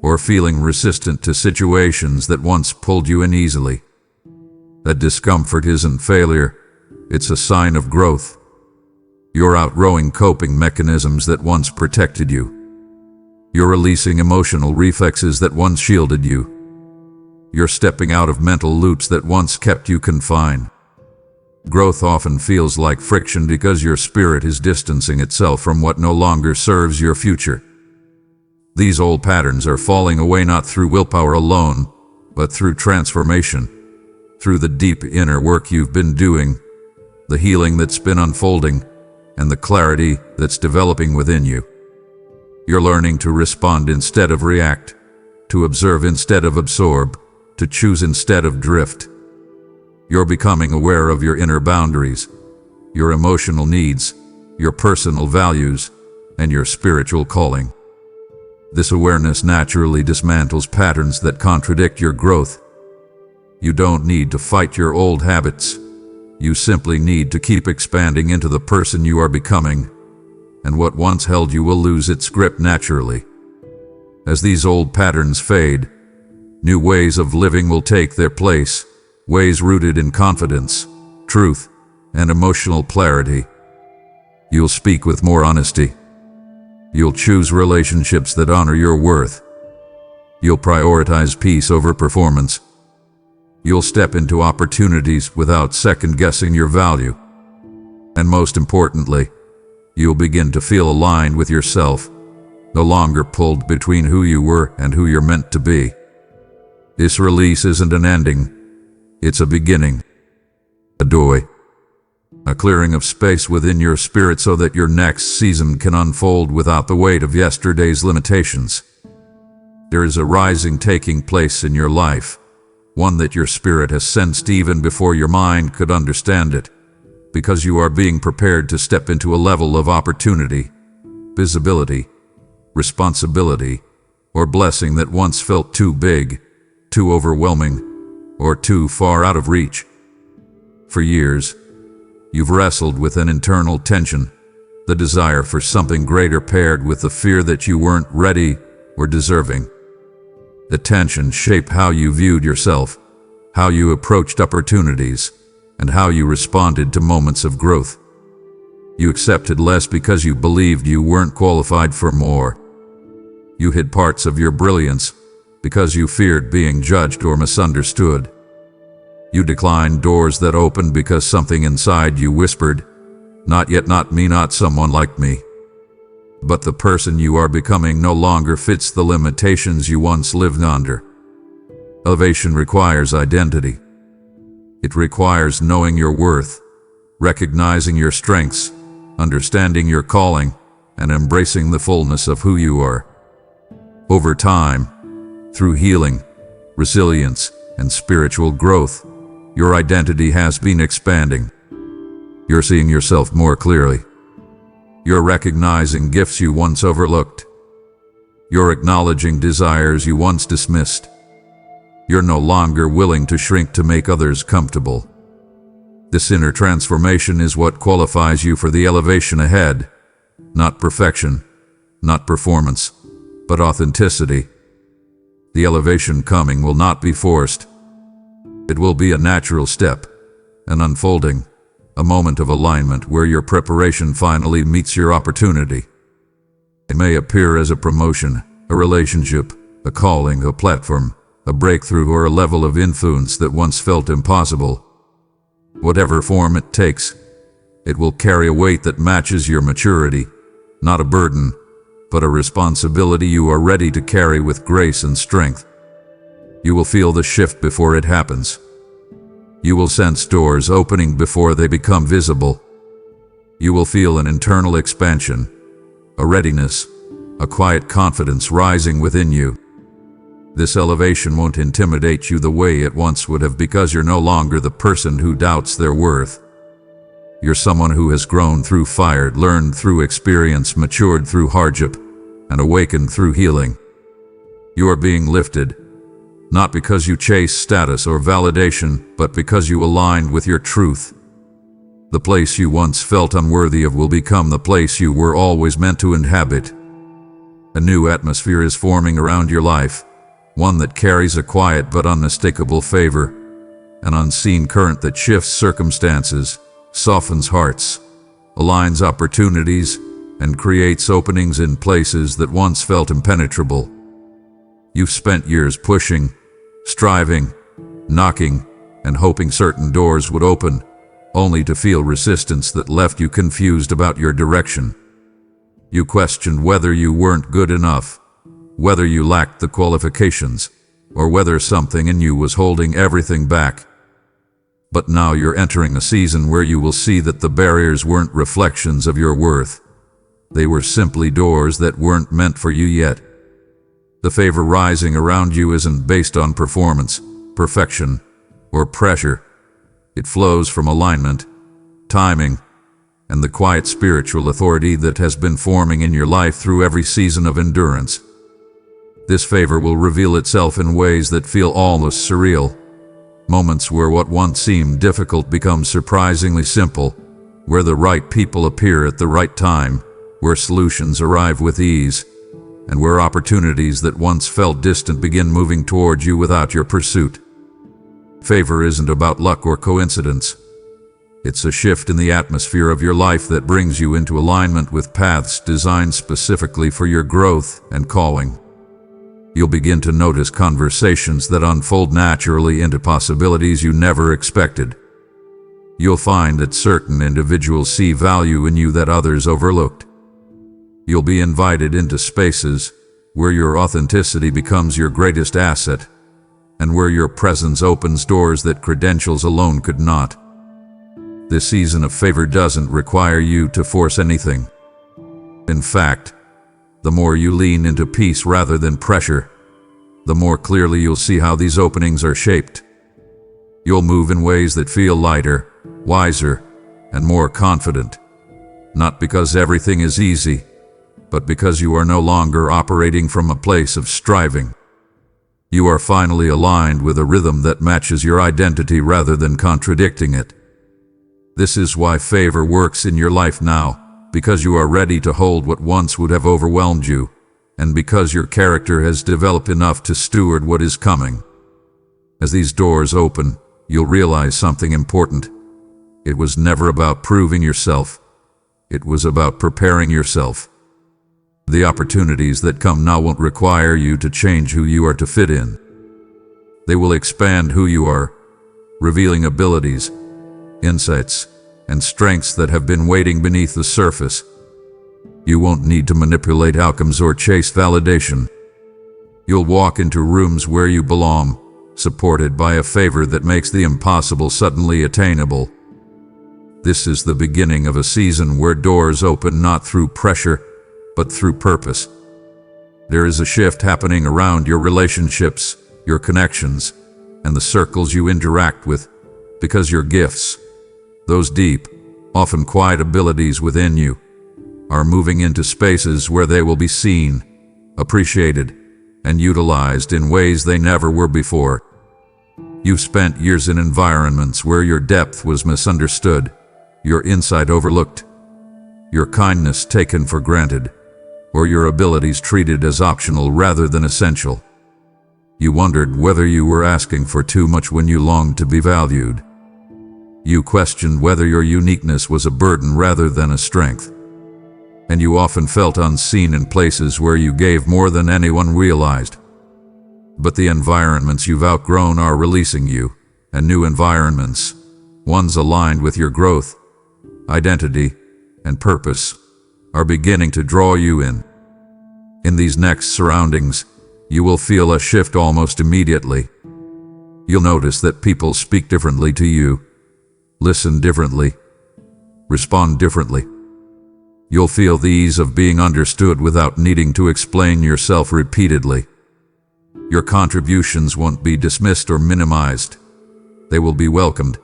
or feeling resistant to situations that once pulled you in easily. That discomfort isn't failure, it's a sign of growth. You're outgrowing coping mechanisms that once protected you. You're releasing emotional reflexes that once shielded you. You're stepping out of mental loops that once kept you confined. Growth often feels like friction because your spirit is distancing itself from what no longer serves your future. These old patterns are falling away not through willpower alone, but through transformation, through the deep inner work you've been doing, the healing that's been unfolding, and the clarity that's developing within you. You're learning to respond instead of react, to observe instead of absorb, to choose instead of drift. You're becoming aware of your inner boundaries, your emotional needs, your personal values, and your spiritual calling. This awareness naturally dismantles patterns that contradict your growth. You don't need to fight your old habits. You simply need to keep expanding into the person you are becoming, and what once held you will lose its grip naturally. As these old patterns fade, new ways of living will take their place, ways rooted in confidence, truth, and emotional clarity. You'll speak with more honesty. You'll choose relationships that honor your worth. You'll prioritize peace over performance. You'll step into opportunities without second-guessing your value. And most importantly, you'll begin to feel aligned with yourself, no longer pulled between who you were and who you're meant to be. This release isn't an ending, It's a beginning, a doorway, a clearing of space within your spirit so that your next season can unfold without the weight of yesterday's limitations. There is a rising taking place in your life, one that your spirit has sensed even before your mind could understand it, because you are being prepared to step into a level of opportunity, visibility, responsibility, or blessing that once felt too big, too overwhelming, or too far out of reach. For years, you've wrestled with an internal tension, the desire for something greater paired with the fear that you weren't ready or deserving. The tension shaped how you viewed yourself, how you approached opportunities, and how you responded to moments of growth. You accepted less because you believed you weren't qualified for more. You hid parts of your brilliance because you feared being judged or misunderstood. You declined doors that opened because something inside you whispered, "Not yet, not me, not someone like me." But the person you are becoming no longer fits the limitations you once lived under. Elevation requires identity. It requires knowing your worth, recognizing your strengths, understanding your calling, and embracing the fullness of who you are. Over time, through healing, resilience, and spiritual growth, your identity has been expanding. You're seeing yourself more clearly. You're recognizing gifts you once overlooked. You're acknowledging desires you once dismissed. You're no longer willing to shrink to make others comfortable. This inner transformation is what qualifies you for the elevation ahead. Not perfection, not performance, but authenticity. The elevation coming will not be forced. It will be a natural step, an unfolding, a moment of alignment where your preparation finally meets your opportunity. It may appear as a promotion, a relationship, a calling, a platform, a breakthrough, or a level of influence that once felt impossible. Whatever form it takes, it will carry a weight that matches your maturity, not a burden, but a responsibility you are ready to carry with grace and strength. You will feel the shift before it happens. You will sense doors opening before they become visible. You will feel an internal expansion, a readiness, a quiet confidence rising within you. This elevation won't intimidate you the way it once would have, because you're no longer the person who doubts their worth. You're someone who has grown through fire, learned through experience, matured through hardship, and awakened through healing. You are being lifted, not because you chase status or validation, but because you aligned with your truth. The place you once felt unworthy of will become the place you were always meant to inhabit. A new atmosphere is forming around your life, one that carries a quiet but unmistakable favor, an unseen current that shifts circumstances, softens hearts, aligns opportunities, and creates openings in places that once felt impenetrable. You've spent years pushing, striving, knocking, and hoping certain doors would open, only to feel resistance that left you confused about your direction. You questioned whether you weren't good enough, whether you lacked the qualifications, or whether something in you was holding everything back. But now you're entering a season where you will see that the barriers weren't reflections of your worth. They were simply doors that weren't meant for you yet. The favor rising around you isn't based on performance, perfection, or pressure. It flows from alignment, timing, and the quiet spiritual authority that has been forming in your life through every season of endurance. This favor will reveal itself in ways that feel almost surreal. Moments where what once seemed difficult becomes surprisingly simple, where the right people appear at the right time, where solutions arrive with ease, and where opportunities that once felt distant begin moving towards you without your pursuit. Favor isn't about luck or coincidence. It's a shift in the atmosphere of your life that brings you into alignment with paths designed specifically for your growth and calling. You'll begin to notice conversations that unfold naturally into possibilities you never expected. You'll find that certain individuals see value in you that others overlooked. You'll be invited into spaces where your authenticity becomes your greatest asset, and where your presence opens doors that credentials alone could not. This season of favor doesn't require you to force anything. In fact, the more you lean into peace rather than pressure, the more clearly you'll see how these openings are shaped. You'll move in ways that feel lighter, wiser, and more confident. Not because everything is easy, but because you are no longer operating from a place of striving. You are finally aligned with a rhythm that matches your identity rather than contradicting it. This is why favor works in your life now, because you are ready to hold what once would have overwhelmed you, and because your character has developed enough to steward what is coming. As these doors open, you'll realize something important. It was never about proving yourself. It was about preparing yourself. The opportunities that come now won't require you to change who you are to fit in. They will expand who you are, revealing abilities, insights, and strengths that have been waiting beneath the surface. You won't need to manipulate outcomes or chase validation. You'll walk into rooms where you belong, supported by a favor that makes the impossible suddenly attainable. This is the beginning of a season where doors open not through pressure, but through purpose. There is a shift happening around your relationships, your connections, and the circles you interact with, because your gifts, those deep, often quiet abilities within you, are moving into spaces where they will be seen, appreciated, and utilized in ways they never were before. You've spent years in environments where your depth was misunderstood, your insight overlooked, your kindness taken for granted, or your abilities treated as optional rather than essential. You wondered whether you were asking for too much when you longed to be valued. You questioned whether your uniqueness was a burden rather than a strength. And you often felt unseen in places where you gave more than anyone realized. But the environments you've outgrown are releasing you, and new environments, ones aligned with your growth, identity, and purpose, are beginning to draw you in. In these next surroundings, you will feel a shift almost immediately. You'll notice that people speak differently to you, listen differently, respond differently. You'll feel the ease of being understood without needing to explain yourself repeatedly. Your contributions won't be dismissed or minimized. They will be welcomed,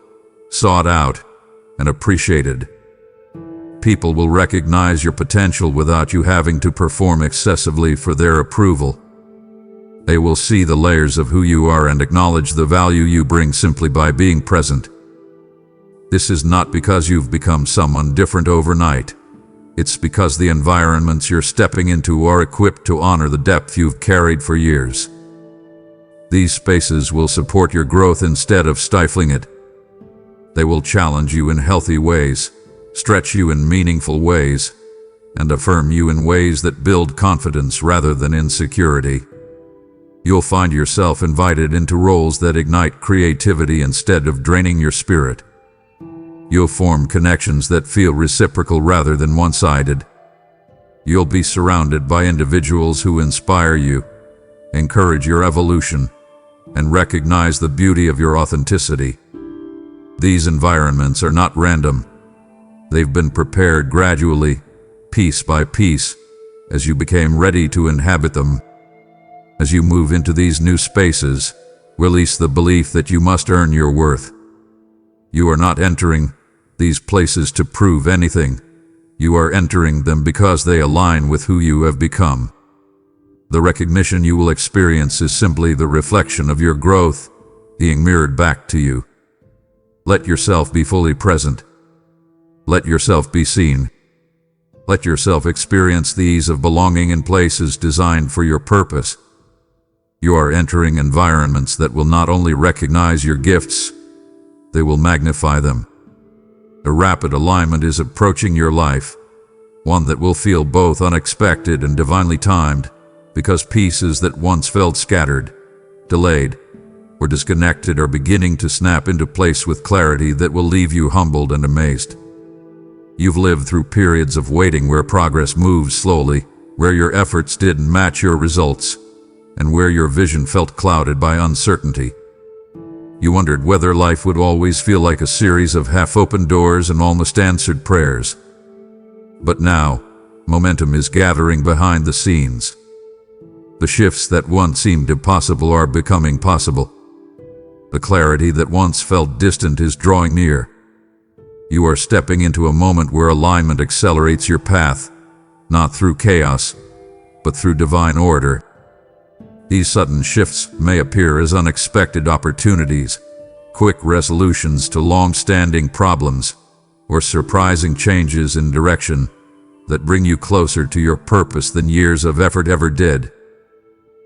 sought out, and appreciated. People will recognize your potential without you having to perform excessively for their approval. They will see the layers of who you are and acknowledge the value you bring simply by being present. This is not because you've become someone different overnight. It's because the environments you're stepping into are equipped to honor the depth you've carried for years. These spaces will support your growth instead of stifling it. They will challenge you in healthy ways, stretch you in meaningful ways, and affirm you in ways that build confidence rather than insecurity. You'll find yourself invited into roles that ignite creativity instead of draining your spirit. You'll form connections that feel reciprocal rather than one-sided. You'll be surrounded by individuals who inspire you, encourage your evolution, and recognize the beauty of your authenticity. These environments are not random. They've been prepared gradually, piece by piece, as you became ready to inhabit them. As you move into these new spaces, release the belief that you must earn your worth. You are not entering these places to prove anything. You are entering them because they align with who you have become. The recognition you will experience is simply the reflection of your growth being mirrored back to you. Let yourself be fully present. Let yourself be seen. Let yourself experience the ease of belonging in places designed for your purpose. You are entering environments that will not only recognize your gifts, they will magnify them. A rapid alignment is approaching your life, one that will feel both unexpected and divinely timed, because pieces that once felt scattered, delayed, or disconnected are beginning to snap into place with clarity that will leave you humbled and amazed. You've lived through periods of waiting where progress moves slowly, where your efforts didn't match your results, and where your vision felt clouded by uncertainty. You wondered whether life would always feel like a series of half-open doors and almost answered prayers. But now, momentum is gathering behind the scenes. The shifts that once seemed impossible are becoming possible. The clarity that once felt distant is drawing near. You are stepping into a moment where alignment accelerates your path, not through chaos, but through divine order. These sudden shifts may appear as unexpected opportunities, quick resolutions to long-standing problems, or surprising changes in direction that bring you closer to your purpose than years of effort ever did.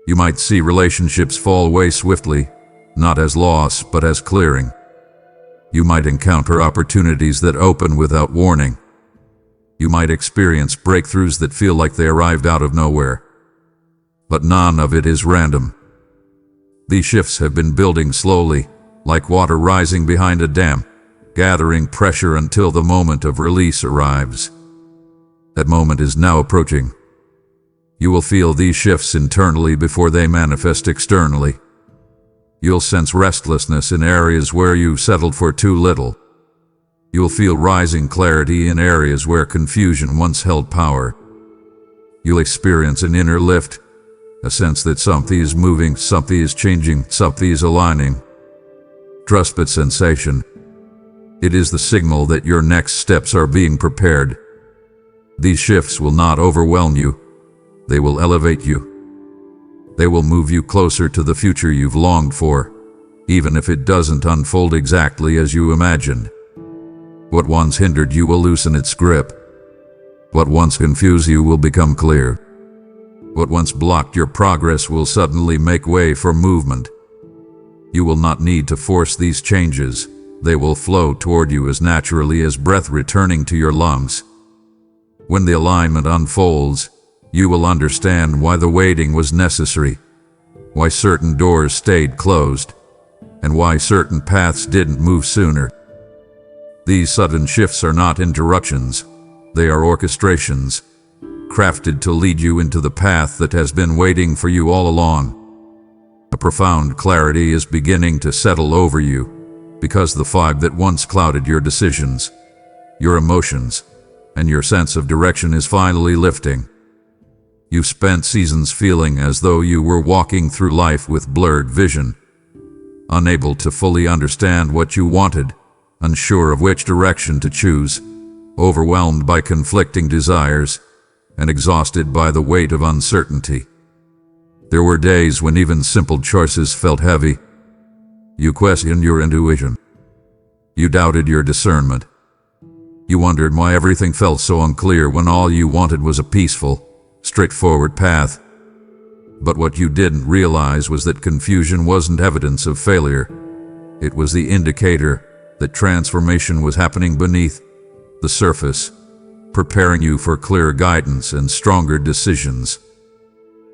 You might see relationships fall away swiftly, not as loss but as clearing. You might encounter opportunities that open without warning. You might experience breakthroughs that feel like they arrived out of nowhere. But none of it is random. These shifts have been building slowly, like water rising behind a dam, gathering pressure until the moment of release arrives. That moment is now approaching. You will feel these shifts internally before they manifest externally. You'll sense restlessness in areas where you settled for too little. You'll feel rising clarity in areas where confusion once held power. You'll experience an inner lift, a sense that something is moving, something is changing, something is aligning. Trust that sensation. It is the signal that your next steps are being prepared. These shifts will not overwhelm you. They will elevate you. They will move you closer to the future you've longed for, even if it doesn't unfold exactly as you imagined. What once hindered you will loosen its grip. What once confused you will become clear. What once blocked your progress will suddenly make way for movement. You will not need to force these changes. They will flow toward you as naturally as breath returning to your lungs. When the alignment unfolds, you will understand why the waiting was necessary, why certain doors stayed closed, and why certain paths didn't move sooner. These sudden shifts are not interruptions. They are orchestrations, crafted to lead you into the path that has been waiting for you all along. A profound clarity is beginning to settle over you, because the fog that once clouded your decisions, your emotions, and your sense of direction is finally lifting. You've spent seasons feeling as though you were walking through life with blurred vision, unable to fully understand what you wanted, unsure of which direction to choose, overwhelmed by conflicting desires, and exhausted by the weight of uncertainty. There were days when even simple choices felt heavy. You questioned your intuition. You doubted your discernment. You wondered why everything felt so unclear when all you wanted was a peaceful, straightforward path. But what you didn't realize was that confusion wasn't evidence of failure. It was the indicator that transformation was happening beneath the surface, preparing you for clearer guidance and stronger decisions.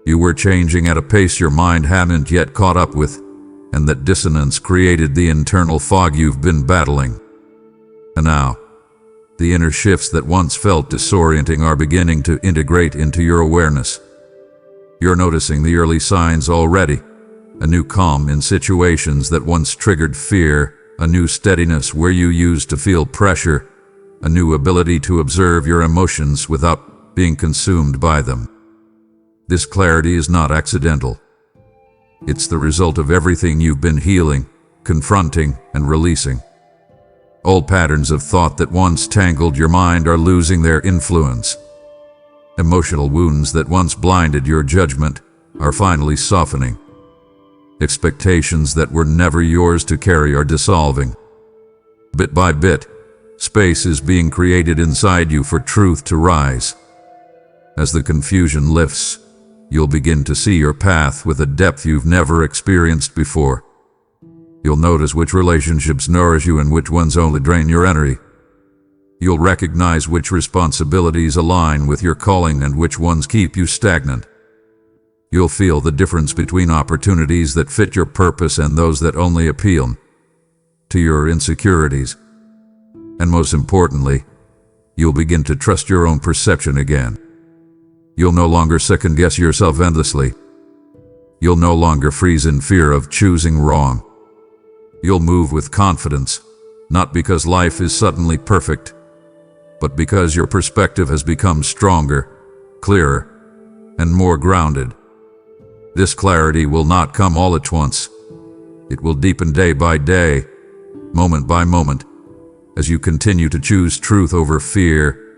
You were changing at a pace your mind hadn't yet caught up with, and that dissonance created the internal fog you've been battling. And now, the inner shifts that once felt disorienting are beginning to integrate into your awareness. You're noticing the early signs already, a new calm in situations that once triggered fear, a new steadiness where you used to feel pressure, a new ability to observe your emotions without being consumed by them. This clarity is not accidental. It's the result of everything you've been healing, confronting, and releasing. Old patterns of thought that once tangled your mind are losing their influence. Emotional wounds that once blinded your judgment are finally softening. Expectations that were never yours to carry are dissolving. Bit by bit, space is being created inside you for truth to rise. As the confusion lifts, you'll begin to see your path with a depth you've never experienced before. You'll notice which relationships nourish you and which ones only drain your energy. You'll recognize which responsibilities align with your calling and which ones keep you stagnant. You'll feel the difference between opportunities that fit your purpose and those that only appeal to your insecurities. And most importantly, you'll begin to trust your own perception again. You'll no longer second-guess yourself endlessly. You'll no longer freeze in fear of choosing wrong. You'll move with confidence, not because life is suddenly perfect, but because your perspective has become stronger, clearer, and more grounded. This clarity will not come all at once. It will deepen day by day, moment by moment, as you continue to choose truth over fear,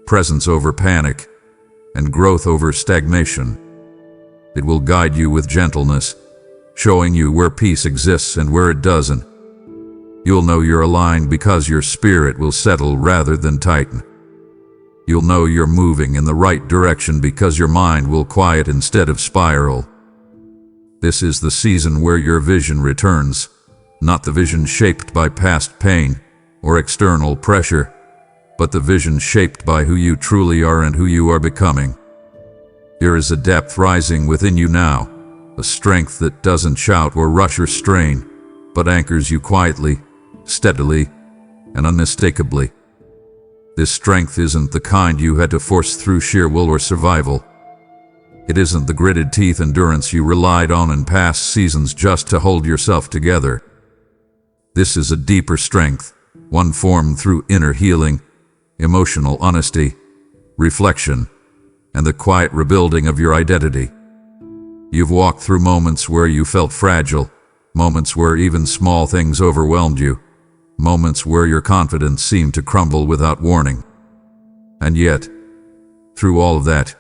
presence over panic, and growth over stagnation. It will guide you with gentleness, showing you where peace exists and where it doesn't. You'll know you're aligned because your spirit will settle rather than tighten. You'll know you're moving in the right direction because your mind will quiet instead of spiral. This is the season where your vision returns, not the vision shaped by past pain or external pressure, but the vision shaped by who you truly are and who you are becoming. There is a depth rising within you now, a strength that doesn't shout or rush or strain, but anchors you quietly, steadily, and unmistakably. This strength isn't the kind you had to force through sheer will or survival. It isn't the gritted teeth endurance you relied on in past seasons just to hold yourself together. This is a deeper strength, one formed through inner healing, emotional honesty, reflection, and the quiet rebuilding of your identity. You've walked through moments where you felt fragile, moments where even small things overwhelmed you, moments where your confidence seemed to crumble without warning. And yet, through all of that,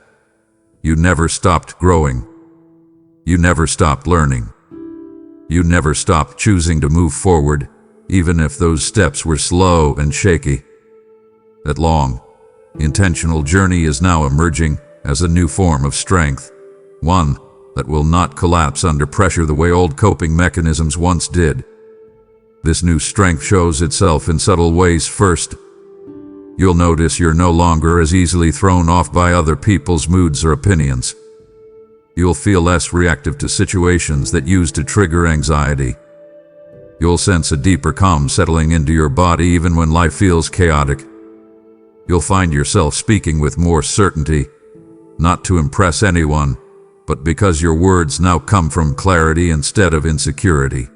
you never stopped growing. You never stopped learning. You never stopped choosing to move forward, even if those steps were slow and shaky. That long, intentional journey is now emerging as a new form of strength, one that will not collapse under pressure the way old coping mechanisms once did. This new strength shows itself in subtle ways. First, you'll notice you're no longer as easily thrown off by other people's moods or opinions. You'll feel less reactive to situations that used to trigger anxiety. You'll sense a deeper calm settling into your body even when life feels chaotic. You'll find yourself speaking with more certainty, not to impress anyone, but because your words now come from clarity instead of insecurity.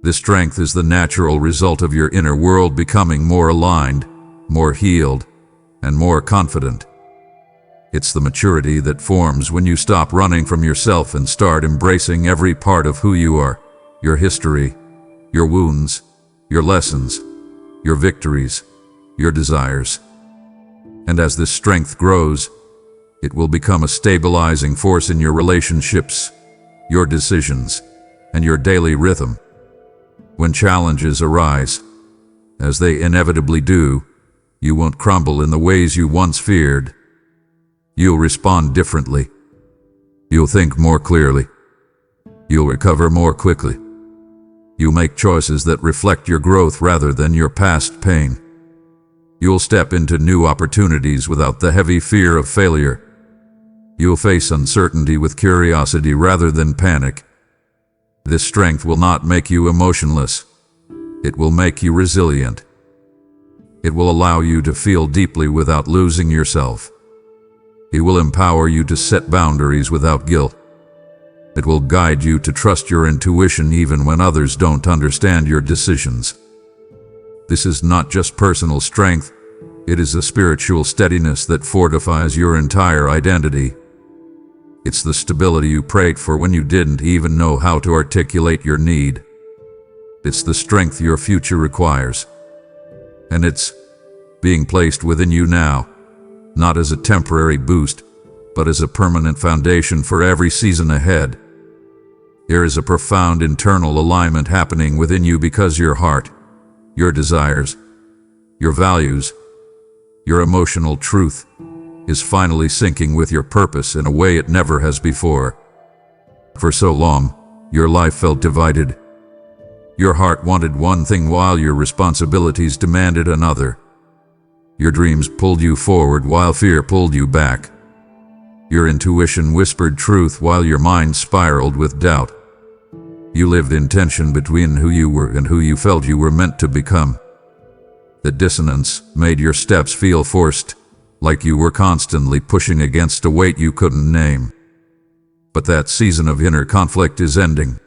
This strength is the natural result of your inner world becoming more aligned, more healed, and more confident. It's the maturity that forms when you stop running from yourself and start embracing every part of who you are, your history, your wounds, your lessons, your victories, your desires. And as this strength grows, it will become a stabilizing force in your relationships, your decisions, and your daily rhythm. When challenges arise, as they inevitably do, you won't crumble in the ways you once feared. You'll respond differently. You'll think more clearly. You'll recover more quickly. You'll make choices that reflect your growth rather than your past pain. You'll step into new opportunities without the heavy fear of failure. You'll face uncertainty with curiosity rather than panic. This strength will not make you emotionless. It will make you resilient. It will allow you to feel deeply without losing yourself. It will empower you to set boundaries without guilt. It will guide you to trust your intuition even when others don't understand your decisions. This is not just personal strength, it is a spiritual steadiness that fortifies your entire identity. It's the stability you prayed for when you didn't even know how to articulate your need. It's the strength your future requires. And it's being placed within you now, not as a temporary boost, but as a permanent foundation for every season ahead. There is a profound internal alignment happening within you because your heart, your desires, your values, your emotional truth is finally syncing with your purpose in a way it never has before. For so long, your life felt divided. Your heart wanted one thing while your responsibilities demanded another. Your dreams pulled you forward while fear pulled you back. Your intuition whispered truth while your mind spiraled with doubt. You lived in tension between who you were and who you felt you were meant to become. The dissonance made your steps feel forced, like you were constantly pushing against a weight you couldn't name. But that season of inner conflict is ending.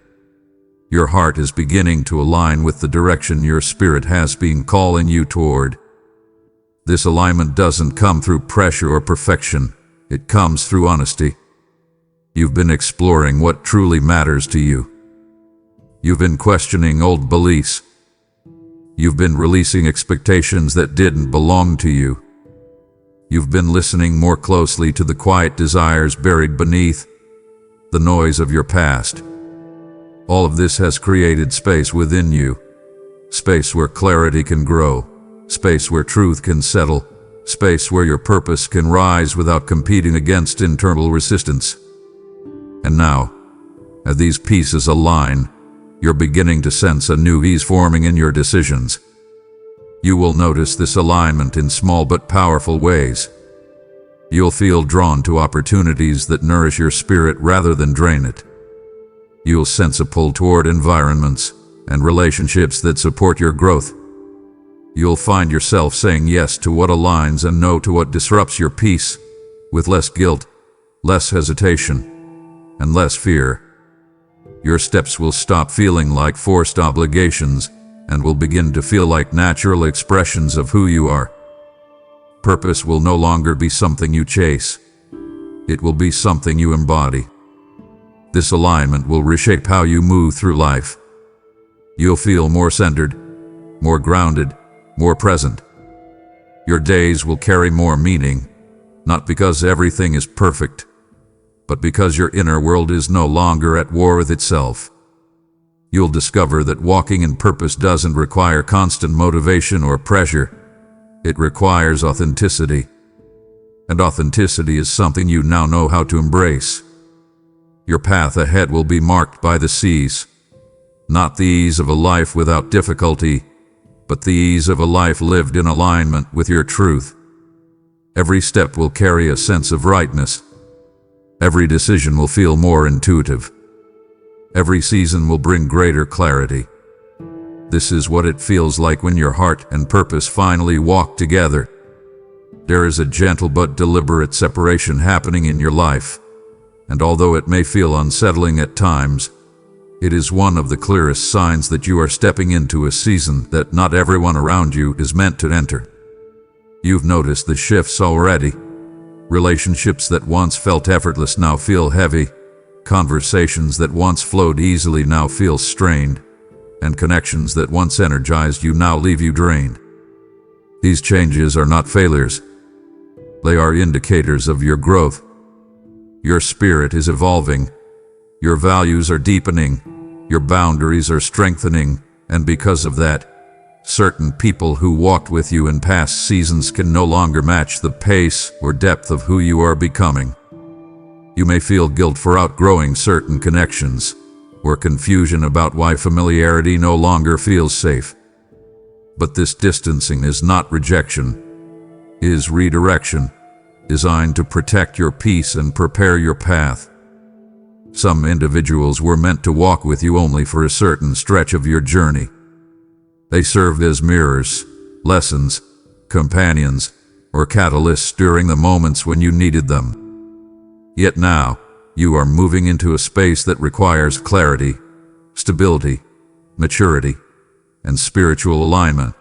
Your heart is beginning to align with the direction your spirit has been calling you toward. This alignment doesn't come through pressure or perfection. It comes through honesty. You've been exploring what truly matters to you. You've been questioning old beliefs. You've been releasing expectations that didn't belong to you. You've been listening more closely to the quiet desires buried beneath the noise of your past. All of this has created space within you. Space where clarity can grow. Space where truth can settle. Space where your purpose can rise without competing against internal resistance. And now, as these pieces align, you're beginning to sense a new ease forming in your decisions. You will notice this alignment in small but powerful ways. You'll feel drawn to opportunities that nourish your spirit rather than drain it. You'll sense a pull toward environments and relationships that support your growth. You'll find yourself saying yes to what aligns and no to what disrupts your peace, with less guilt, less hesitation, and less fear. Your steps will stop feeling like forced obligations and will begin to feel like natural expressions of who you are. Purpose will no longer be something you chase. It will be something you embody. This alignment will reshape how you move through life. You'll feel more centered, more grounded, more present. Your days will carry more meaning, not because everything is perfect, but because your inner world is no longer at war with itself. You'll discover that walking in purpose doesn't require constant motivation or pressure. It requires authenticity. And authenticity is something you now know how to embrace. Your path ahead will be marked by the seas, not the ease of a life without difficulty, but the ease of a life lived in alignment with your truth. Every step will carry a sense of rightness. Every decision will feel more intuitive. Every season will bring greater clarity. This is what it feels like when your heart and purpose finally walk together. There is a gentle but deliberate separation happening in your life, and although it may feel unsettling at times, it is one of the clearest signs that you are stepping into a season that not everyone around you is meant to enter. You've noticed the shifts already. Relationships that once felt effortless now feel heavy. Conversations that once flowed easily now feel strained. And connections that once energized you now leave you drained. These changes are not failures. They are indicators of your growth. Your spirit is evolving. Your values are deepening. Your boundaries are strengthening. And because of that, certain people who walked with you in past seasons can no longer match the pace or depth of who you are becoming. You may feel guilt for outgrowing certain connections, or confusion about why familiarity no longer feels safe. But this distancing is not rejection. It is redirection, designed to protect your peace and prepare your path. Some individuals were meant to walk with you only for a certain stretch of your journey. They served as mirrors, lessons, companions, or catalysts during the moments when you needed them. Yet now, you are moving into a space that requires clarity, stability, maturity, and spiritual alignment.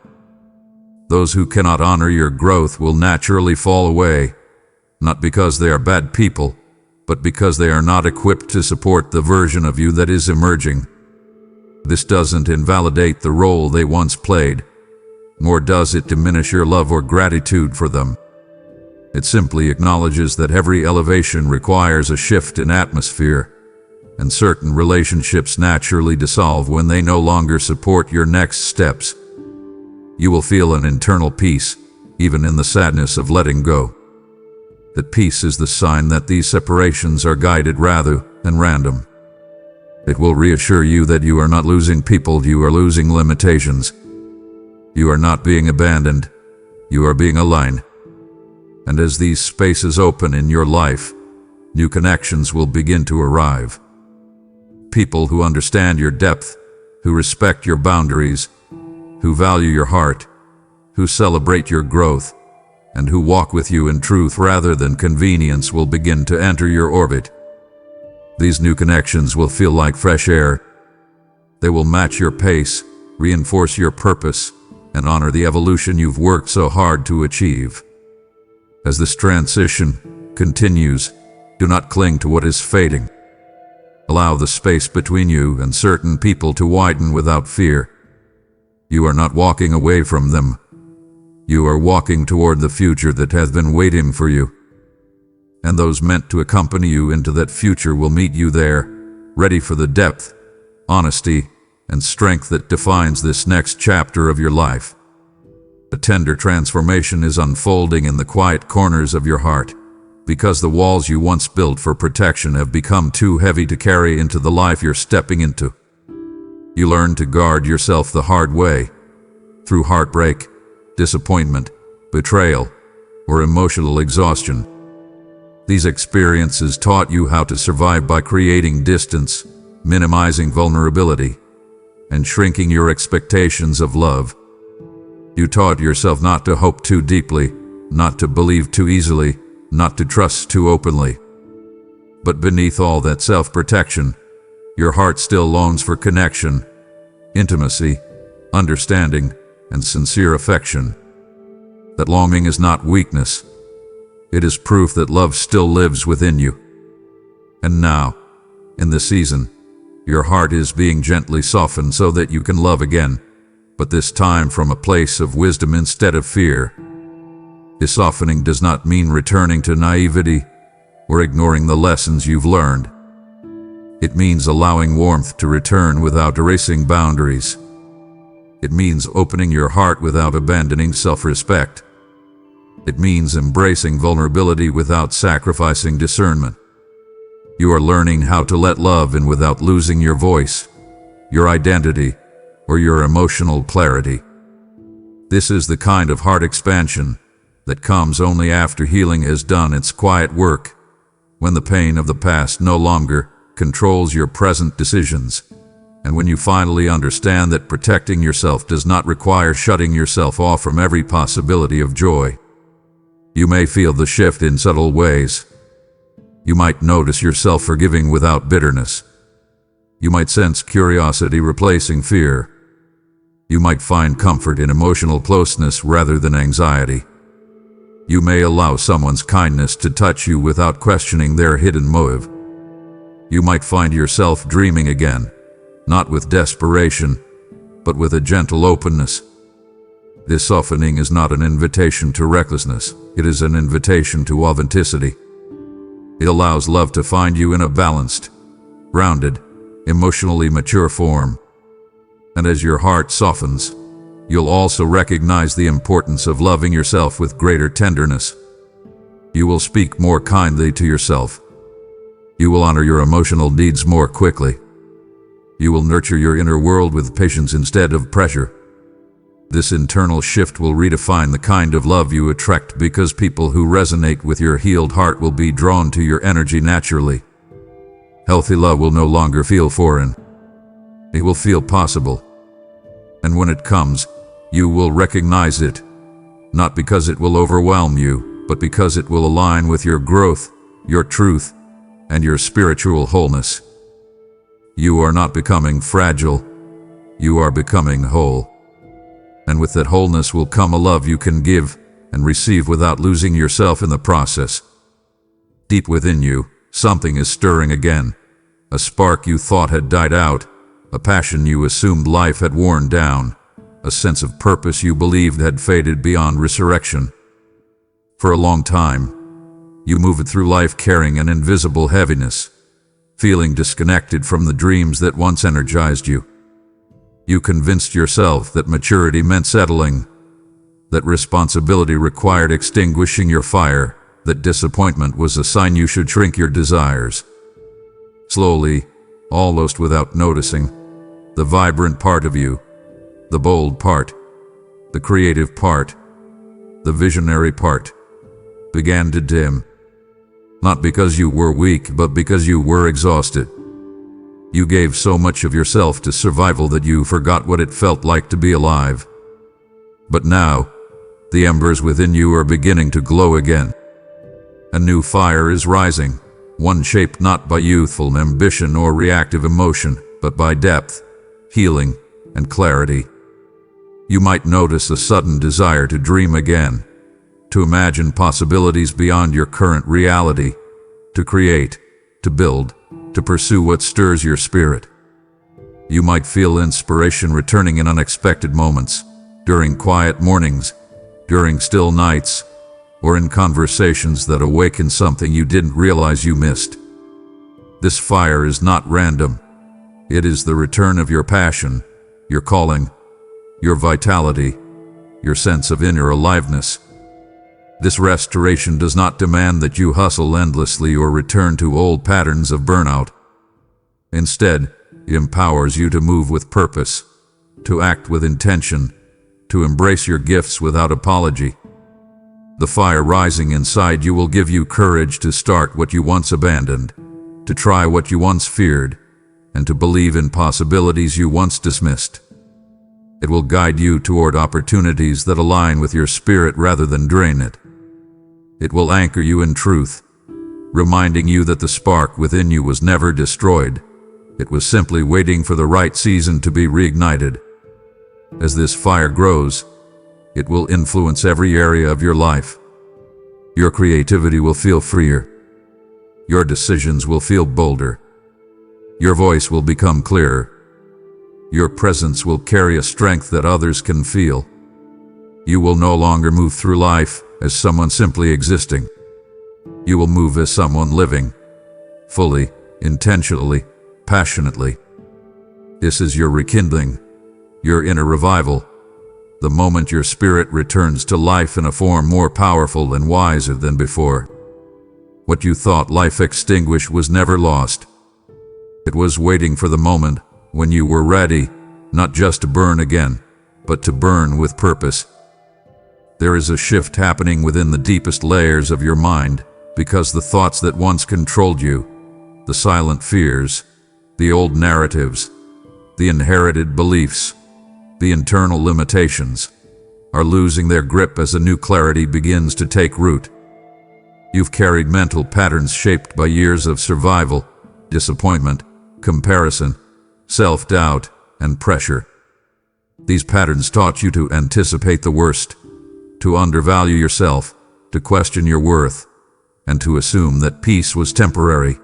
Those who cannot honor your growth will naturally fall away, not because they are bad people, but because they are not equipped to support the version of you that is emerging. This doesn't invalidate the role they once played, nor does it diminish your love or gratitude for them. It simply acknowledges that every elevation requires a shift in atmosphere, and certain relationships naturally dissolve when they no longer support your next steps. You will feel an internal peace, even in the sadness of letting go. That peace is the sign that these separations are guided rather than random. It will reassure you that you are not losing people, you are losing limitations. You are not being abandoned, you are being aligned. And as these spaces open in your life, new connections will begin to arrive. People who understand your depth, who respect your boundaries, who value your heart, who celebrate your growth, and who walk with you in truth rather than convenience will begin to enter your orbit. These new connections will feel like fresh air. They will match your pace, reinforce your purpose, and honor the evolution you've worked so hard to achieve. As this transition continues, do not cling to what is fading. Allow the space between you and certain people to widen without fear. You are not walking away from them. You are walking toward the future that has been waiting for you. And those meant to accompany you into that future will meet you there, ready for the depth, honesty, and strength that defines this next chapter of your life. A tender transformation is unfolding in the quiet corners of your heart, because the walls you once built for protection have become too heavy to carry into the life you're stepping into. You learn to guard yourself the hard way, through heartbreak, disappointment, betrayal, or emotional exhaustion. These experiences taught you how to survive by creating distance, minimizing vulnerability, and shrinking your expectations of love. You taught yourself not to hope too deeply, not to believe too easily, not to trust too openly. But beneath all that self-protection, your heart still longs for connection, intimacy, understanding, and sincere affection. That longing is not weakness. It is proof that love still lives within you. And now, in this season, your heart is being gently softened so that you can love again, but this time from a place of wisdom instead of fear. This softening does not mean returning to naivety or ignoring the lessons you've learned. It means allowing warmth to return without erasing boundaries. It means opening your heart without abandoning self-respect. It means embracing vulnerability without sacrificing discernment. You are learning how to let love in without losing your voice, your identity, or your emotional clarity. This is the kind of heart expansion that comes only after healing has done its quiet work, when the pain of the past no longer controls your present decisions, and when you finally understand that protecting yourself does not require shutting yourself off from every possibility of joy. You may feel the shift in subtle ways. You might notice yourself forgiving without bitterness. You might sense curiosity replacing fear. You might find comfort in emotional closeness rather than anxiety. You may allow someone's kindness to touch you without questioning their hidden motive. You might find yourself dreaming again, not with desperation, but with a gentle openness. This softening is not an invitation to recklessness. It is an invitation to authenticity. It allows love to find you in a balanced, grounded, emotionally mature form. And as your heart softens, you'll also recognize the importance of loving yourself with greater tenderness. You will speak more kindly to yourself. You will honor your emotional needs more quickly. You will nurture your inner world with patience instead of pressure. This internal shift will redefine the kind of love you attract, because people who resonate with your healed heart will be drawn to your energy naturally. Healthy love will no longer feel foreign. It will feel possible. And when it comes, you will recognize it, not because it will overwhelm you, but because it will align with your growth, your truth, and your spiritual wholeness. You are not becoming fragile. You are becoming whole. And with that wholeness will come a love you can give and receive without losing yourself in the process. Deep within you, something is stirring again. A spark you thought had died out, a passion you assumed life had worn down, a sense of purpose you believed had faded beyond resurrection. For a long time, you moved through life carrying an invisible heaviness, feeling disconnected from the dreams that once energized you. You convinced yourself that maturity meant settling, that responsibility required extinguishing your fire, that disappointment was a sign you should shrink your desires. Slowly, almost without noticing, the vibrant part of you, the bold part, the creative part, the visionary part, began to dim. Not because you were weak, but because you were exhausted. You gave so much of yourself to survival that you forgot what it felt like to be alive. But now, the embers within you are beginning to glow again. A new fire is rising, one shaped not by youthful ambition or reactive emotion, but by depth, healing, and clarity. You might notice a sudden desire to dream again, to imagine possibilities beyond your current reality, to create, to build, to pursue what stirs your spirit. You might feel inspiration returning in unexpected moments, during quiet mornings, during still nights, or in conversations that awaken something you didn't realize you missed. This fire is not random. It is the return of your passion, your calling, your vitality, your sense of inner aliveness. This restoration does not demand that you hustle endlessly or return to old patterns of burnout. Instead, it empowers you to move with purpose, to act with intention, to embrace your gifts without apology. The fire rising inside you will give you courage to start what you once abandoned, to try what you once feared, and to believe in possibilities you once dismissed. It will guide you toward opportunities that align with your spirit rather than drain it. It will anchor you in truth, reminding you that the spark within you was never destroyed. It was simply waiting for the right season to be reignited. As this fire grows, it will influence every area of your life. Your creativity will feel freer. Your decisions will feel bolder. Your voice will become clearer. Your presence will carry a strength that others can feel. You will no longer move through life as someone simply existing. You will move as someone living, fully, intentionally, passionately. This is your rekindling, your inner revival, the moment your spirit returns to life in a form more powerful and wiser than before. What you thought life extinguished was never lost. It was waiting for the moment when you were ready, not just to burn again, but to burn with purpose. There is a shift happening within the deepest layers of your mind because the thoughts that once controlled you, the silent fears, the old narratives, the inherited beliefs, the internal limitations, are losing their grip as a new clarity begins to take root. You've carried mental patterns shaped by years of survival, disappointment, comparison, self-doubt, and pressure. These patterns taught you to anticipate the worst, to undervalue yourself, to question your worth, and to assume that peace was temporary.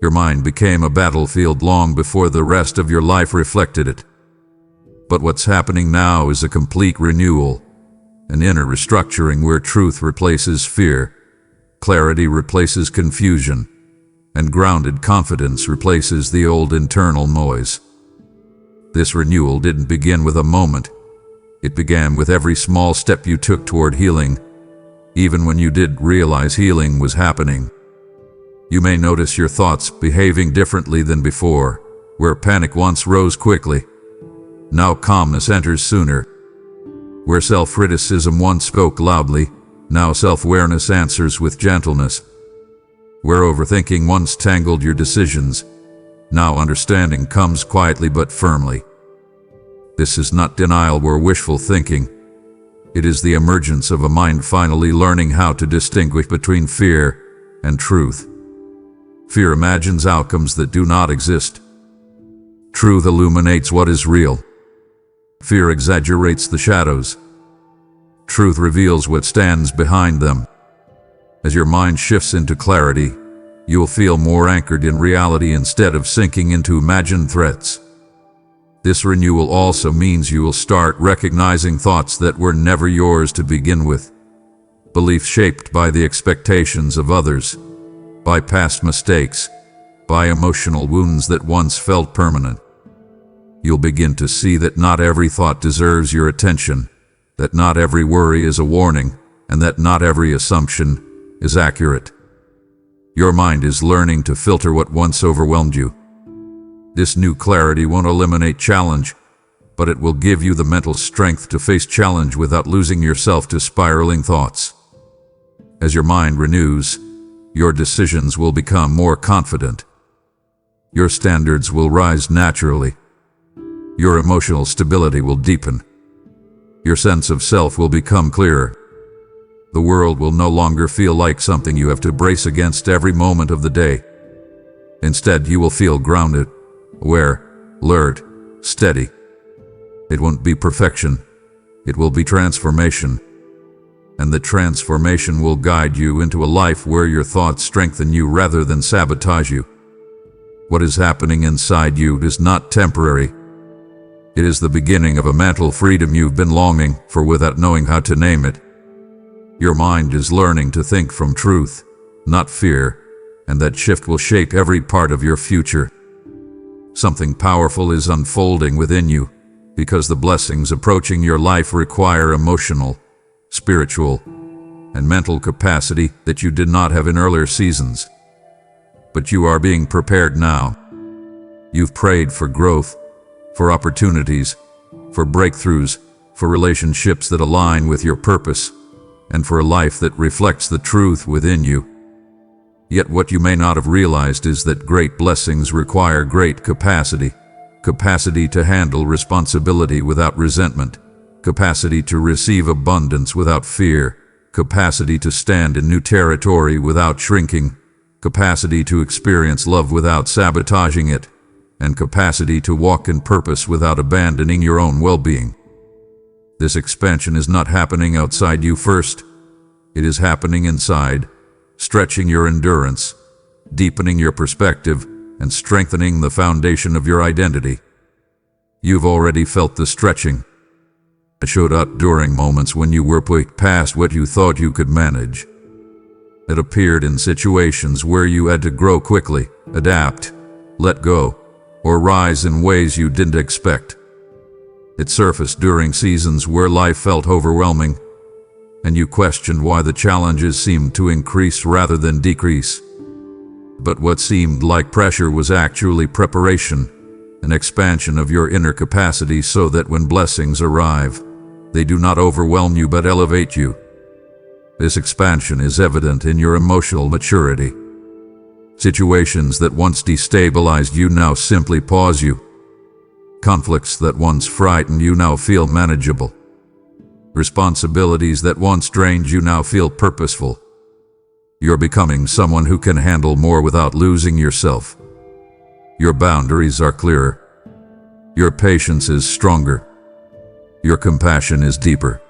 Your mind became a battlefield long before the rest of your life reflected it. But what's happening now is a complete renewal, an inner restructuring where truth replaces fear, clarity replaces confusion, and grounded confidence replaces the old internal noise. This renewal didn't begin with a moment. It began with every small step you took toward healing, even when you didn't realize healing was happening. You may notice your thoughts behaving differently than before, where panic once rose quickly. Now calmness enters sooner. Where self-criticism once spoke loudly, now self-awareness answers with gentleness. Where overthinking once tangled your decisions, now understanding comes quietly but firmly. This is not denial or wishful thinking. It is the emergence of a mind finally learning how to distinguish between fear and truth. Fear imagines outcomes that do not exist. Truth illuminates what is real. Fear exaggerates the shadows. Truth reveals what stands behind them. As your mind shifts into clarity, you will feel more anchored in reality instead of sinking into imagined threats. This renewal also means you will start recognizing thoughts that were never yours to begin with. Beliefs shaped by the expectations of others, by past mistakes, by emotional wounds that once felt permanent. You'll begin to see that not every thought deserves your attention, that not every worry is a warning, and that not every assumption is accurate. Your mind is learning to filter what once overwhelmed you. This new clarity won't eliminate challenge, but it will give you the mental strength to face challenge without losing yourself to spiraling thoughts. As your mind renews, your decisions will become more confident. Your standards will rise naturally. Your emotional stability will deepen. Your sense of self will become clearer. The world will no longer feel like something you have to brace against every moment of the day. Instead, you will feel grounded, aware, alert, steady. It won't be perfection. It will be transformation. And the transformation will guide you into a life where your thoughts strengthen you rather than sabotage you. What is happening inside you is not temporary. It is the beginning of a mental freedom you've been longing for without knowing how to name it. Your mind is learning to think from truth, not fear, and that shift will shape every part of your future. Something powerful is unfolding within you, because the blessings approaching your life require emotional, spiritual, and mental capacity that you did not have in earlier seasons. But you are being prepared now. You've prayed for growth, for opportunities, for breakthroughs, for relationships that align with your purpose, and for a life that reflects the truth within you. Yet what you may not have realized is that great blessings require great capacity. Capacity to handle responsibility without resentment. Capacity to receive abundance without fear. Capacity to stand in new territory without shrinking. Capacity to experience love without sabotaging it. And capacity to walk in purpose without abandoning your own well-being. This expansion is not happening outside you first. It is happening inside, stretching your endurance, deepening your perspective, and strengthening the foundation of your identity. You've already felt the stretching. It showed up during moments when you were pushed past what you thought you could manage. It appeared in situations where you had to grow quickly, adapt, let go, or rise in ways you didn't expect. It surfaced during seasons where life felt overwhelming, and you questioned why the challenges seemed to increase rather than decrease. But what seemed like pressure was actually preparation, an expansion of your inner capacity so that when blessings arrive, they do not overwhelm you but elevate you. This expansion is evident in your emotional maturity. Situations that once destabilized you now simply pause you. Conflicts that once frightened you now feel manageable. Responsibilities that once drained you now feel purposeful. You're becoming someone who can handle more without losing yourself. Your boundaries are clearer. Your patience is stronger. Your compassion is deeper.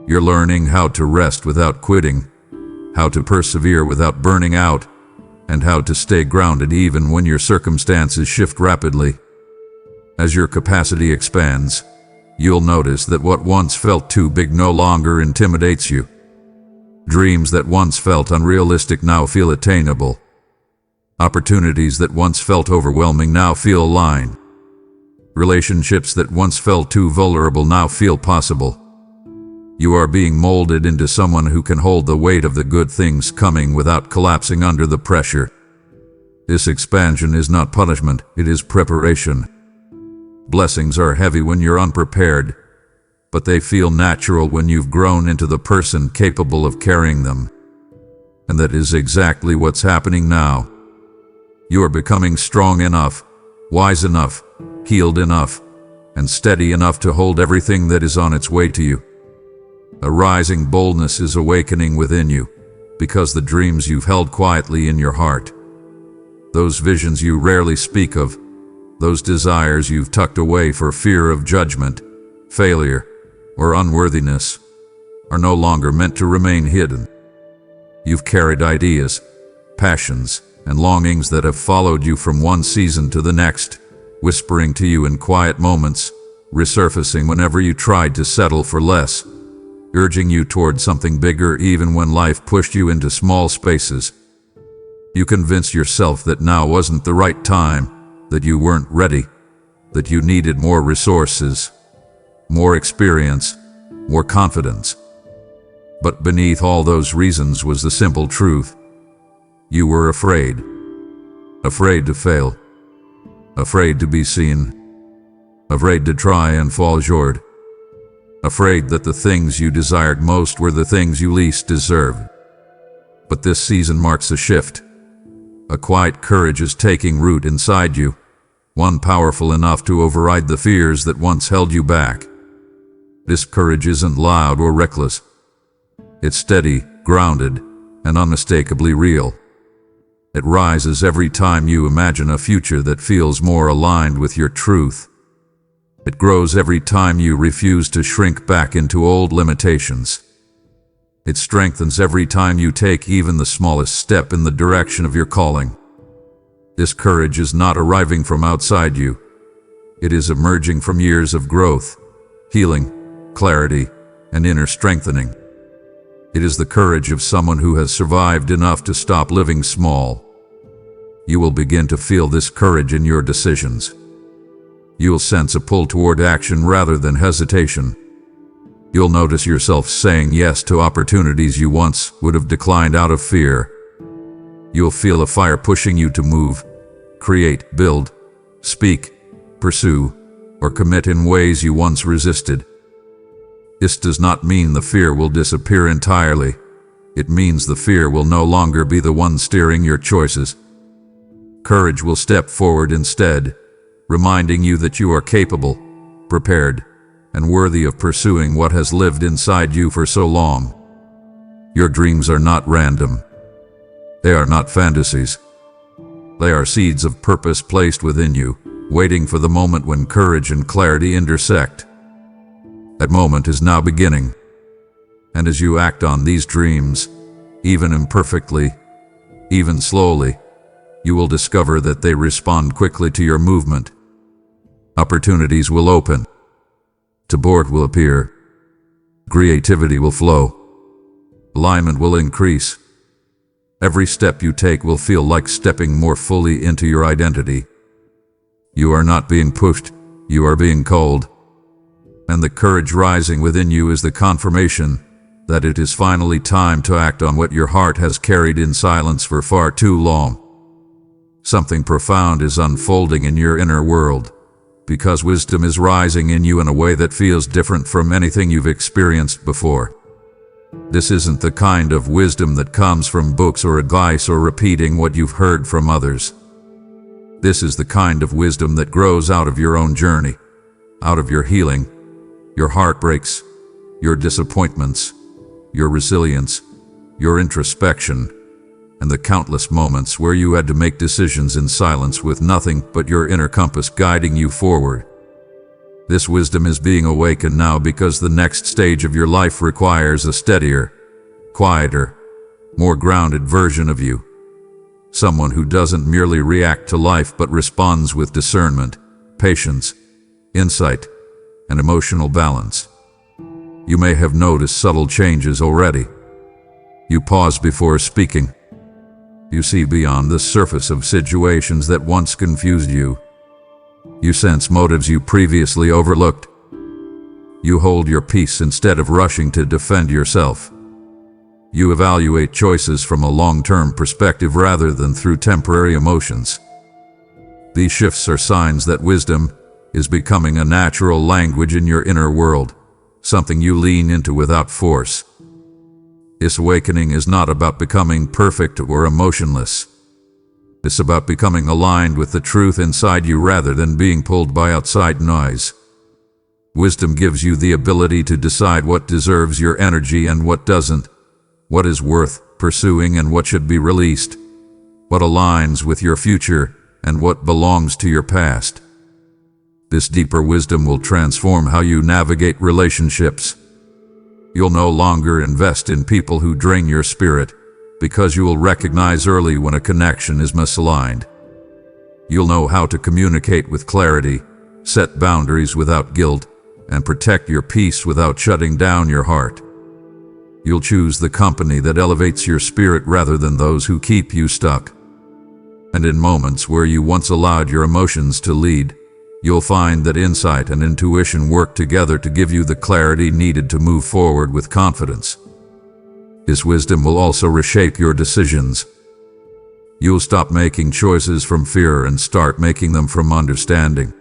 You're learning how to rest without quitting, how to persevere without burning out, and how to stay grounded even when your circumstances shift rapidly. As your capacity expands, you'll notice that what once felt too big no longer intimidates you. Dreams that once felt unrealistic now feel attainable. Opportunities that once felt overwhelming now feel aligned. Relationships that once felt too vulnerable now feel possible. You are being molded into someone who can hold the weight of the good things coming without collapsing under the pressure. This expansion is not punishment, it is preparation. Blessings are heavy when you're unprepared, but they feel natural when you've grown into the person capable of carrying them. And that is exactly what's happening now. You are becoming strong enough, wise enough, healed enough, and steady enough to hold everything that is on its way to you. A rising boldness is awakening within you, because the dreams you've held quietly in your heart, those visions you rarely speak of, those desires you've tucked away for fear of judgment, failure, or unworthiness, are no longer meant to remain hidden. You've carried ideas, passions, and longings that have followed you from one season to the next, whispering to you in quiet moments, resurfacing whenever you tried to settle for less, urging you toward something bigger even when life pushed you into small spaces. You convinced yourself that now wasn't the right time, that you weren't ready, that you needed more resources, more experience, more confidence. But beneath all those reasons was the simple truth. You were afraid. Afraid to fail. Afraid to be seen. Afraid to try and fall short. Afraid that the things you desired most were the things you least deserved. But this season marks a shift. A quiet courage is taking root inside you, one powerful enough to override the fears that once held you back. This courage isn't loud or reckless. It's steady, grounded, and unmistakably real. It rises every time you imagine a future that feels more aligned with your truth. It grows every time you refuse to shrink back into old limitations. It strengthens every time you take even the smallest step in the direction of your calling. This courage is not arriving from outside you. It is emerging from years of growth, healing, clarity, and inner strengthening. It is the courage of someone who has survived enough to stop living small. You will begin to feel this courage in your decisions. You'll sense a pull toward action rather than hesitation. You'll notice yourself saying yes to opportunities you once would have declined out of fear. You'll feel a fire pushing you to move, create, build, speak, pursue, or commit in ways you once resisted. This does not mean the fear will disappear entirely. It means the fear will no longer be the one steering your choices. Courage will step forward instead, reminding you that you are capable, prepared, and worthy of pursuing what has lived inside you for so long. Your dreams are not random. They are not fantasies. They are seeds of purpose placed within you, waiting for the moment when courage and clarity intersect. That moment is now beginning. And as you act on these dreams, even imperfectly, even slowly, you will discover that they respond quickly to your movement. Opportunities will open. Support will appear. Creativity will flow. Alignment will increase. Every step you take will feel like stepping more fully into your identity. You are not being pushed, you are being called. And the courage rising within you is the confirmation that it is finally time to act on what your heart has carried in silence for far too long. Something profound is unfolding in your inner world, because wisdom is rising in you in a way that feels different from anything you've experienced before. This isn't the kind of wisdom that comes from books or advice or repeating what you've heard from others. This is the kind of wisdom that grows out of your own journey, out of your healing, your heartbreaks, your disappointments, your resilience, your introspection, and the countless moments where you had to make decisions in silence with nothing but your inner compass guiding you forward. This wisdom is being awakened now because the next stage of your life requires a steadier, quieter, more grounded version of you. Someone who doesn't merely react to life but responds with discernment, patience, insight, and emotional balance. You may have noticed subtle changes already. You pause before speaking. You see beyond the surface of situations that once confused you. You sense motives you previously overlooked. You hold your peace instead of rushing to defend yourself. You evaluate choices from a long-term perspective rather than through temporary emotions. These shifts are signs that wisdom is becoming a natural language in your inner world, something you lean into without force. This awakening is not about becoming perfect or emotionless. It's about becoming aligned with the truth inside you rather than being pulled by outside noise. Wisdom gives you the ability to decide what deserves your energy and what doesn't, what is worth pursuing and what should be released, what aligns with your future and what belongs to your past. This deeper wisdom will transform how you navigate relationships. You'll no longer invest in people who drain your spirit, because you will recognize early when a connection is misaligned. You'll know how to communicate with clarity, set boundaries without guilt, and protect your peace without shutting down your heart. You'll choose the company that elevates your spirit rather than those who keep you stuck. And in moments where you once allowed your emotions to lead, you'll find that insight and intuition work together to give you the clarity needed to move forward with confidence. This wisdom will also reshape your decisions. You'll stop making choices from fear and start making them from understanding.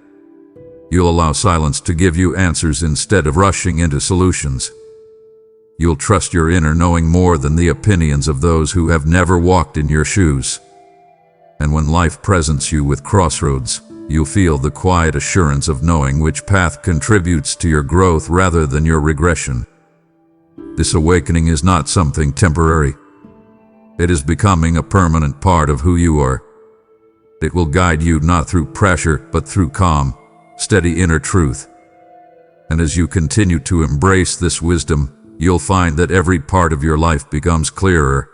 You'll allow silence to give you answers instead of rushing into solutions. You'll trust your inner knowing more than the opinions of those who have never walked in your shoes. And when life presents you with crossroads, you'll feel the quiet assurance of knowing which path contributes to your growth rather than your regression. This awakening is not something temporary. It is becoming a permanent part of who you are. It will guide you not through pressure, but through calm, steady inner truth. And as you continue to embrace this wisdom, you'll find that every part of your life becomes clearer,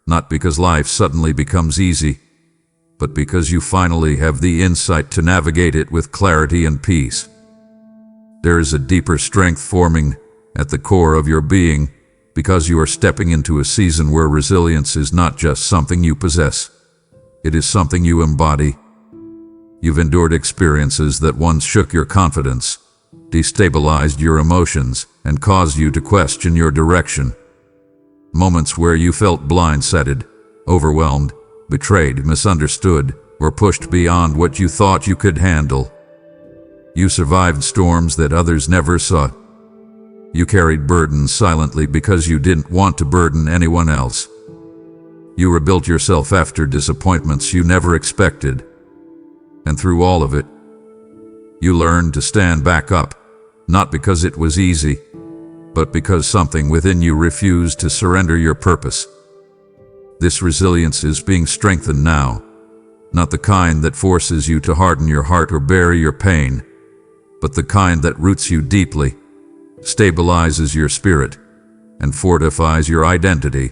not because life suddenly becomes easy, but because you finally have the insight to navigate it with clarity and peace. There is a deeper strength forming at the core of your being because you are stepping into a season where resilience is not just something you possess. It is something you embody. You've endured experiences that once shook your confidence, destabilized your emotions, and caused you to question your direction. Moments where you felt blindsided, overwhelmed, betrayed, misunderstood, or pushed beyond what you thought you could handle. You survived storms that others never saw. You carried burdens silently because you didn't want to burden anyone else. You rebuilt yourself after disappointments you never expected. And through all of it, you learned to stand back up, not because it was easy, but because something within you refused to surrender your purpose. This resilience is being strengthened now, not the kind that forces you to harden your heart or bury your pain, but the kind that roots you deeply, stabilizes your spirit, and fortifies your identity.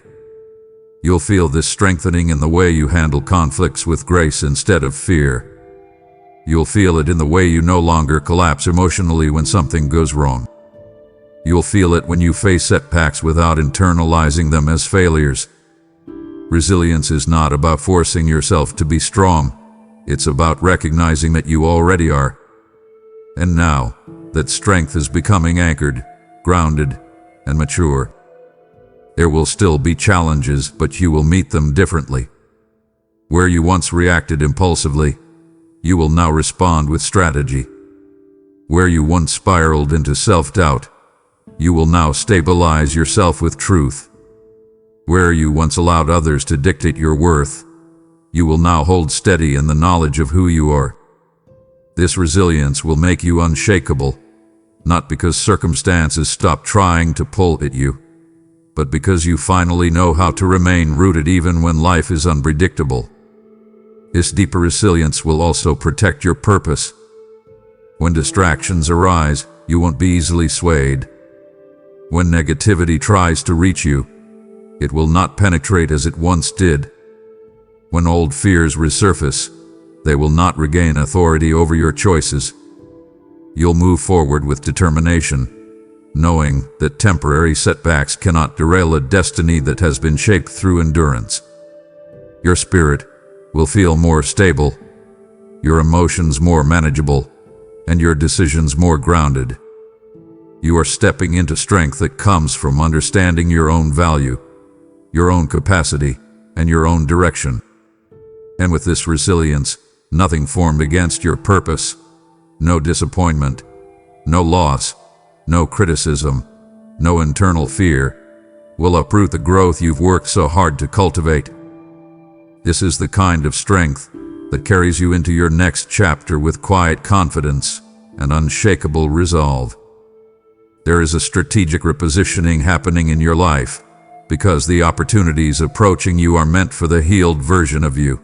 You'll feel this strengthening in the way you handle conflicts with grace instead of fear. You'll feel it in the way you no longer collapse emotionally when something goes wrong. You'll feel it when you face setbacks without internalizing them as failures. Resilience is not about forcing yourself to be strong. It's about recognizing that you already are. And now, that strength is becoming anchored, grounded, and mature. There will still be challenges, but you will meet them differently. Where you once reacted impulsively, you will now respond with strategy. Where you once spiraled into self-doubt, you will now stabilize yourself with truth. Where you once allowed others to dictate your worth, you will now hold steady in the knowledge of who you are. This resilience will make you unshakable, not because circumstances stop trying to pull at you, but because you finally know how to remain rooted even when life is unpredictable. This deeper resilience will also protect your purpose. When distractions arise, you won't be easily swayed. When negativity tries to reach you, it will not penetrate as it once did. When old fears resurface, they will not regain authority over your choices. You'll move forward with determination, knowing that temporary setbacks cannot derail a destiny that has been shaped through endurance. Your spirit will feel more stable, your emotions more manageable, and your decisions more grounded. You are stepping into strength that comes from understanding your own value, your own capacity, and your own direction. And with this resilience, nothing formed against your purpose, no disappointment, no loss, no criticism, no internal fear, will uproot the growth you've worked so hard to cultivate. This is the kind of strength that carries you into your next chapter with quiet confidence and unshakable resolve. There is a strategic repositioning happening in your life because the opportunities approaching you are meant for the healed version of you,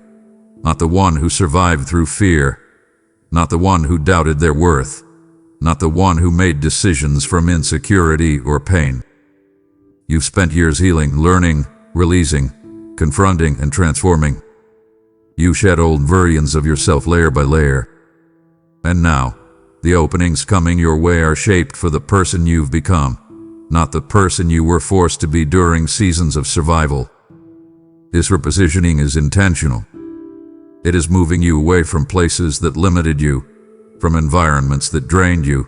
not the one who survived through fear, not the one who doubted their worth, not the one who made decisions from insecurity or pain. You've spent years healing, learning, releasing, confronting, and transforming. You shed old versions of yourself layer by layer. And now, the openings coming your way are shaped for the person you've become, not the person you were forced to be during seasons of survival. This repositioning is intentional. It is moving you away from places that limited you, from environments that drained you,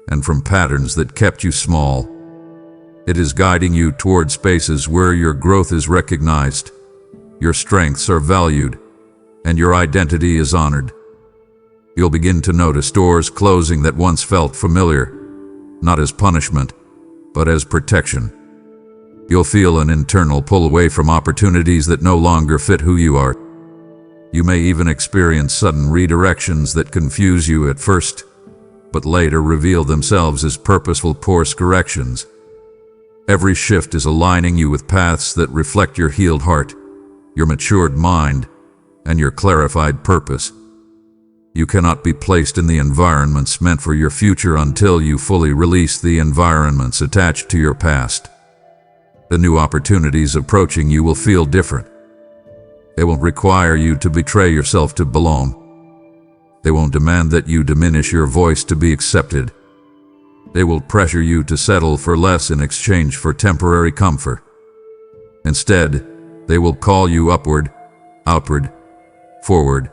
and from patterns that kept you small. It is guiding you toward spaces where your growth is recognized, your strengths are valued, and your identity is honored. You'll begin to notice doors closing that once felt familiar, not as punishment, but as protection. You'll feel an internal pull away from opportunities that no longer fit who you are. You may even experience sudden redirections that confuse you at first, but later reveal themselves as purposeful course corrections. Every shift is aligning you with paths that reflect your healed heart, your matured mind, and your clarified purpose. You cannot be placed in the environments meant for your future until you fully release the environments attached to your past. The new opportunities approaching you will feel different. They won't require you to betray yourself to belong. They won't demand that you diminish your voice to be accepted. They will pressure you to settle for less in exchange for temporary comfort. Instead, they will call you upward, outward, forward,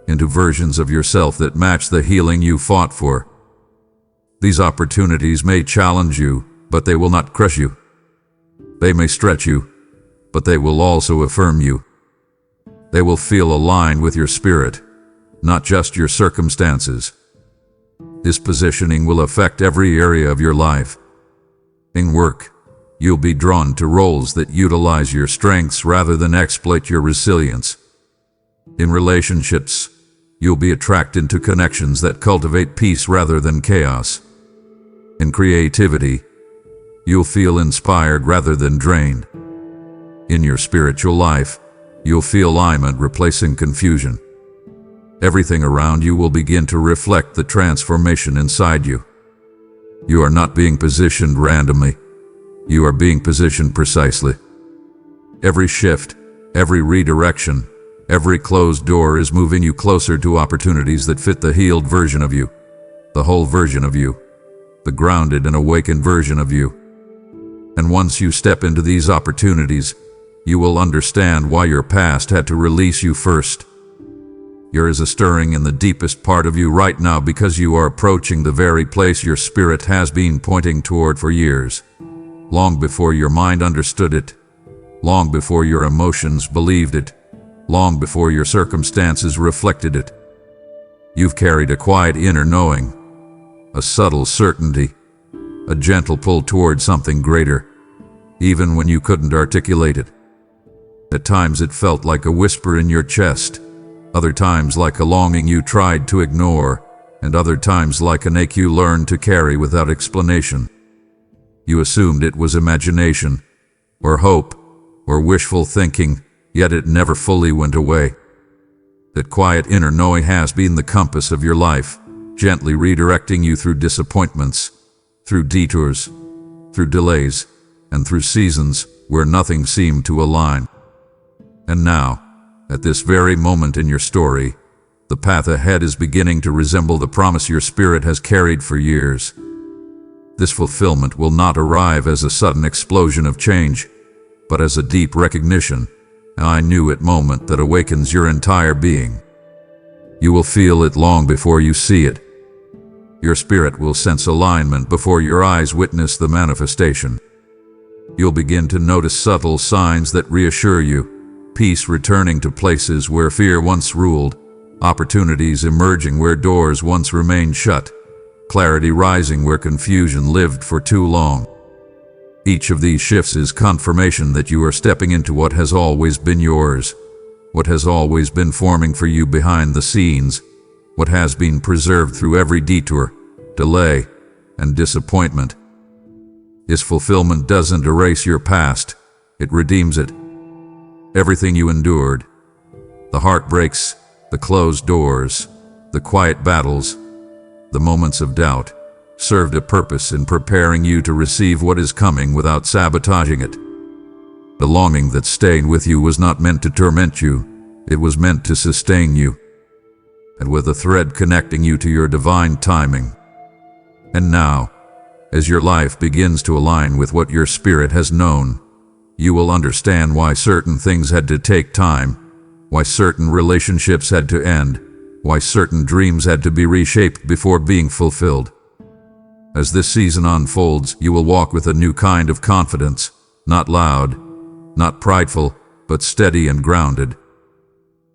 into versions of yourself that match the healing you fought for. These opportunities may challenge you, but they will not crush you. They may stretch you, but they will also affirm you. They will feel aligned with your spirit, not just your circumstances. This positioning will affect every area of your life. In work, you'll be drawn to roles that utilize your strengths rather than exploit your resilience. In relationships, you'll be attracted to connections that cultivate peace rather than chaos. In creativity, you'll feel inspired rather than drained. In your spiritual life, you'll feel alignment replacing confusion. Everything around you will begin to reflect the transformation inside you. You are not being positioned randomly. You are being positioned precisely. Every shift, every redirection, every closed door is moving you closer to opportunities that fit the healed version of you, the whole version of you, the grounded and awakened version of you. And once you step into these opportunities, you will understand why your past had to release you first. There is a stirring in the deepest part of you right now because you are approaching the very place your spirit has been pointing toward for years, long before your mind understood it, long before your emotions believed it, long before your circumstances reflected it. You've carried a quiet inner knowing, a subtle certainty, a gentle pull toward something greater, even when you couldn't articulate it. At times it felt like a whisper in your chest, other times like a longing you tried to ignore, and other times like an ache you learned to carry without explanation. You assumed it was imagination, or hope, or wishful thinking, yet it never fully went away. That quiet inner knowing has been the compass of your life, gently redirecting you through disappointments, through detours, through delays, and through seasons where nothing seemed to align. And now, at this very moment in your story, the path ahead is beginning to resemble the promise your spirit has carried for years. This fulfillment will not arrive as a sudden explosion of change, but as a deep recognition, "I knew it" moment that awakens your entire being. You will feel it long before you see it. Your spirit will sense alignment before your eyes witness the manifestation. You'll begin to notice subtle signs that reassure you, peace returning to places where fear once ruled, opportunities emerging where doors once remained shut, clarity rising where confusion lived for too long. Each of these shifts is confirmation that you are stepping into what has always been yours, what has always been forming for you behind the scenes, what has been preserved through every detour, delay, and disappointment. This fulfillment doesn't erase your past, it redeems it. Everything you endured, the heartbreaks, the closed doors, the quiet battles, the moments of doubt, served a purpose in preparing you to receive what is coming without sabotaging it. The longing that stayed with you was not meant to torment you, it was meant to sustain you, and with a thread connecting you to your divine timing. And now, as your life begins to align with what your spirit has known, you will understand why certain things had to take time, why certain relationships had to end, why certain dreams had to be reshaped before being fulfilled. As this season unfolds, you will walk with a new kind of confidence, not loud, not prideful, but steady and grounded.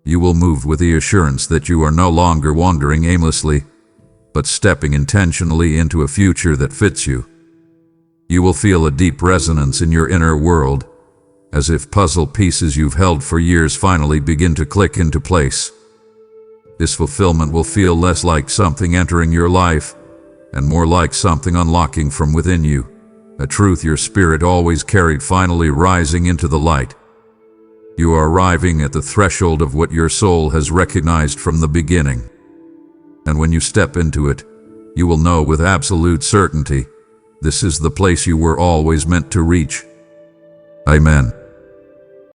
You will move with the assurance that you are no longer wandering aimlessly, but stepping intentionally into a future that fits you. You will feel a deep resonance in your inner world, as if puzzle pieces you've held for years finally begin to click into place. This fulfillment will feel less like something entering your life, and more like something unlocking from within you, a truth your spirit always carried finally rising into the light. You are arriving at the threshold of what your soul has recognized from the beginning. And when you step into it, you will know with absolute certainty, this is the place you were always meant to reach. Amen.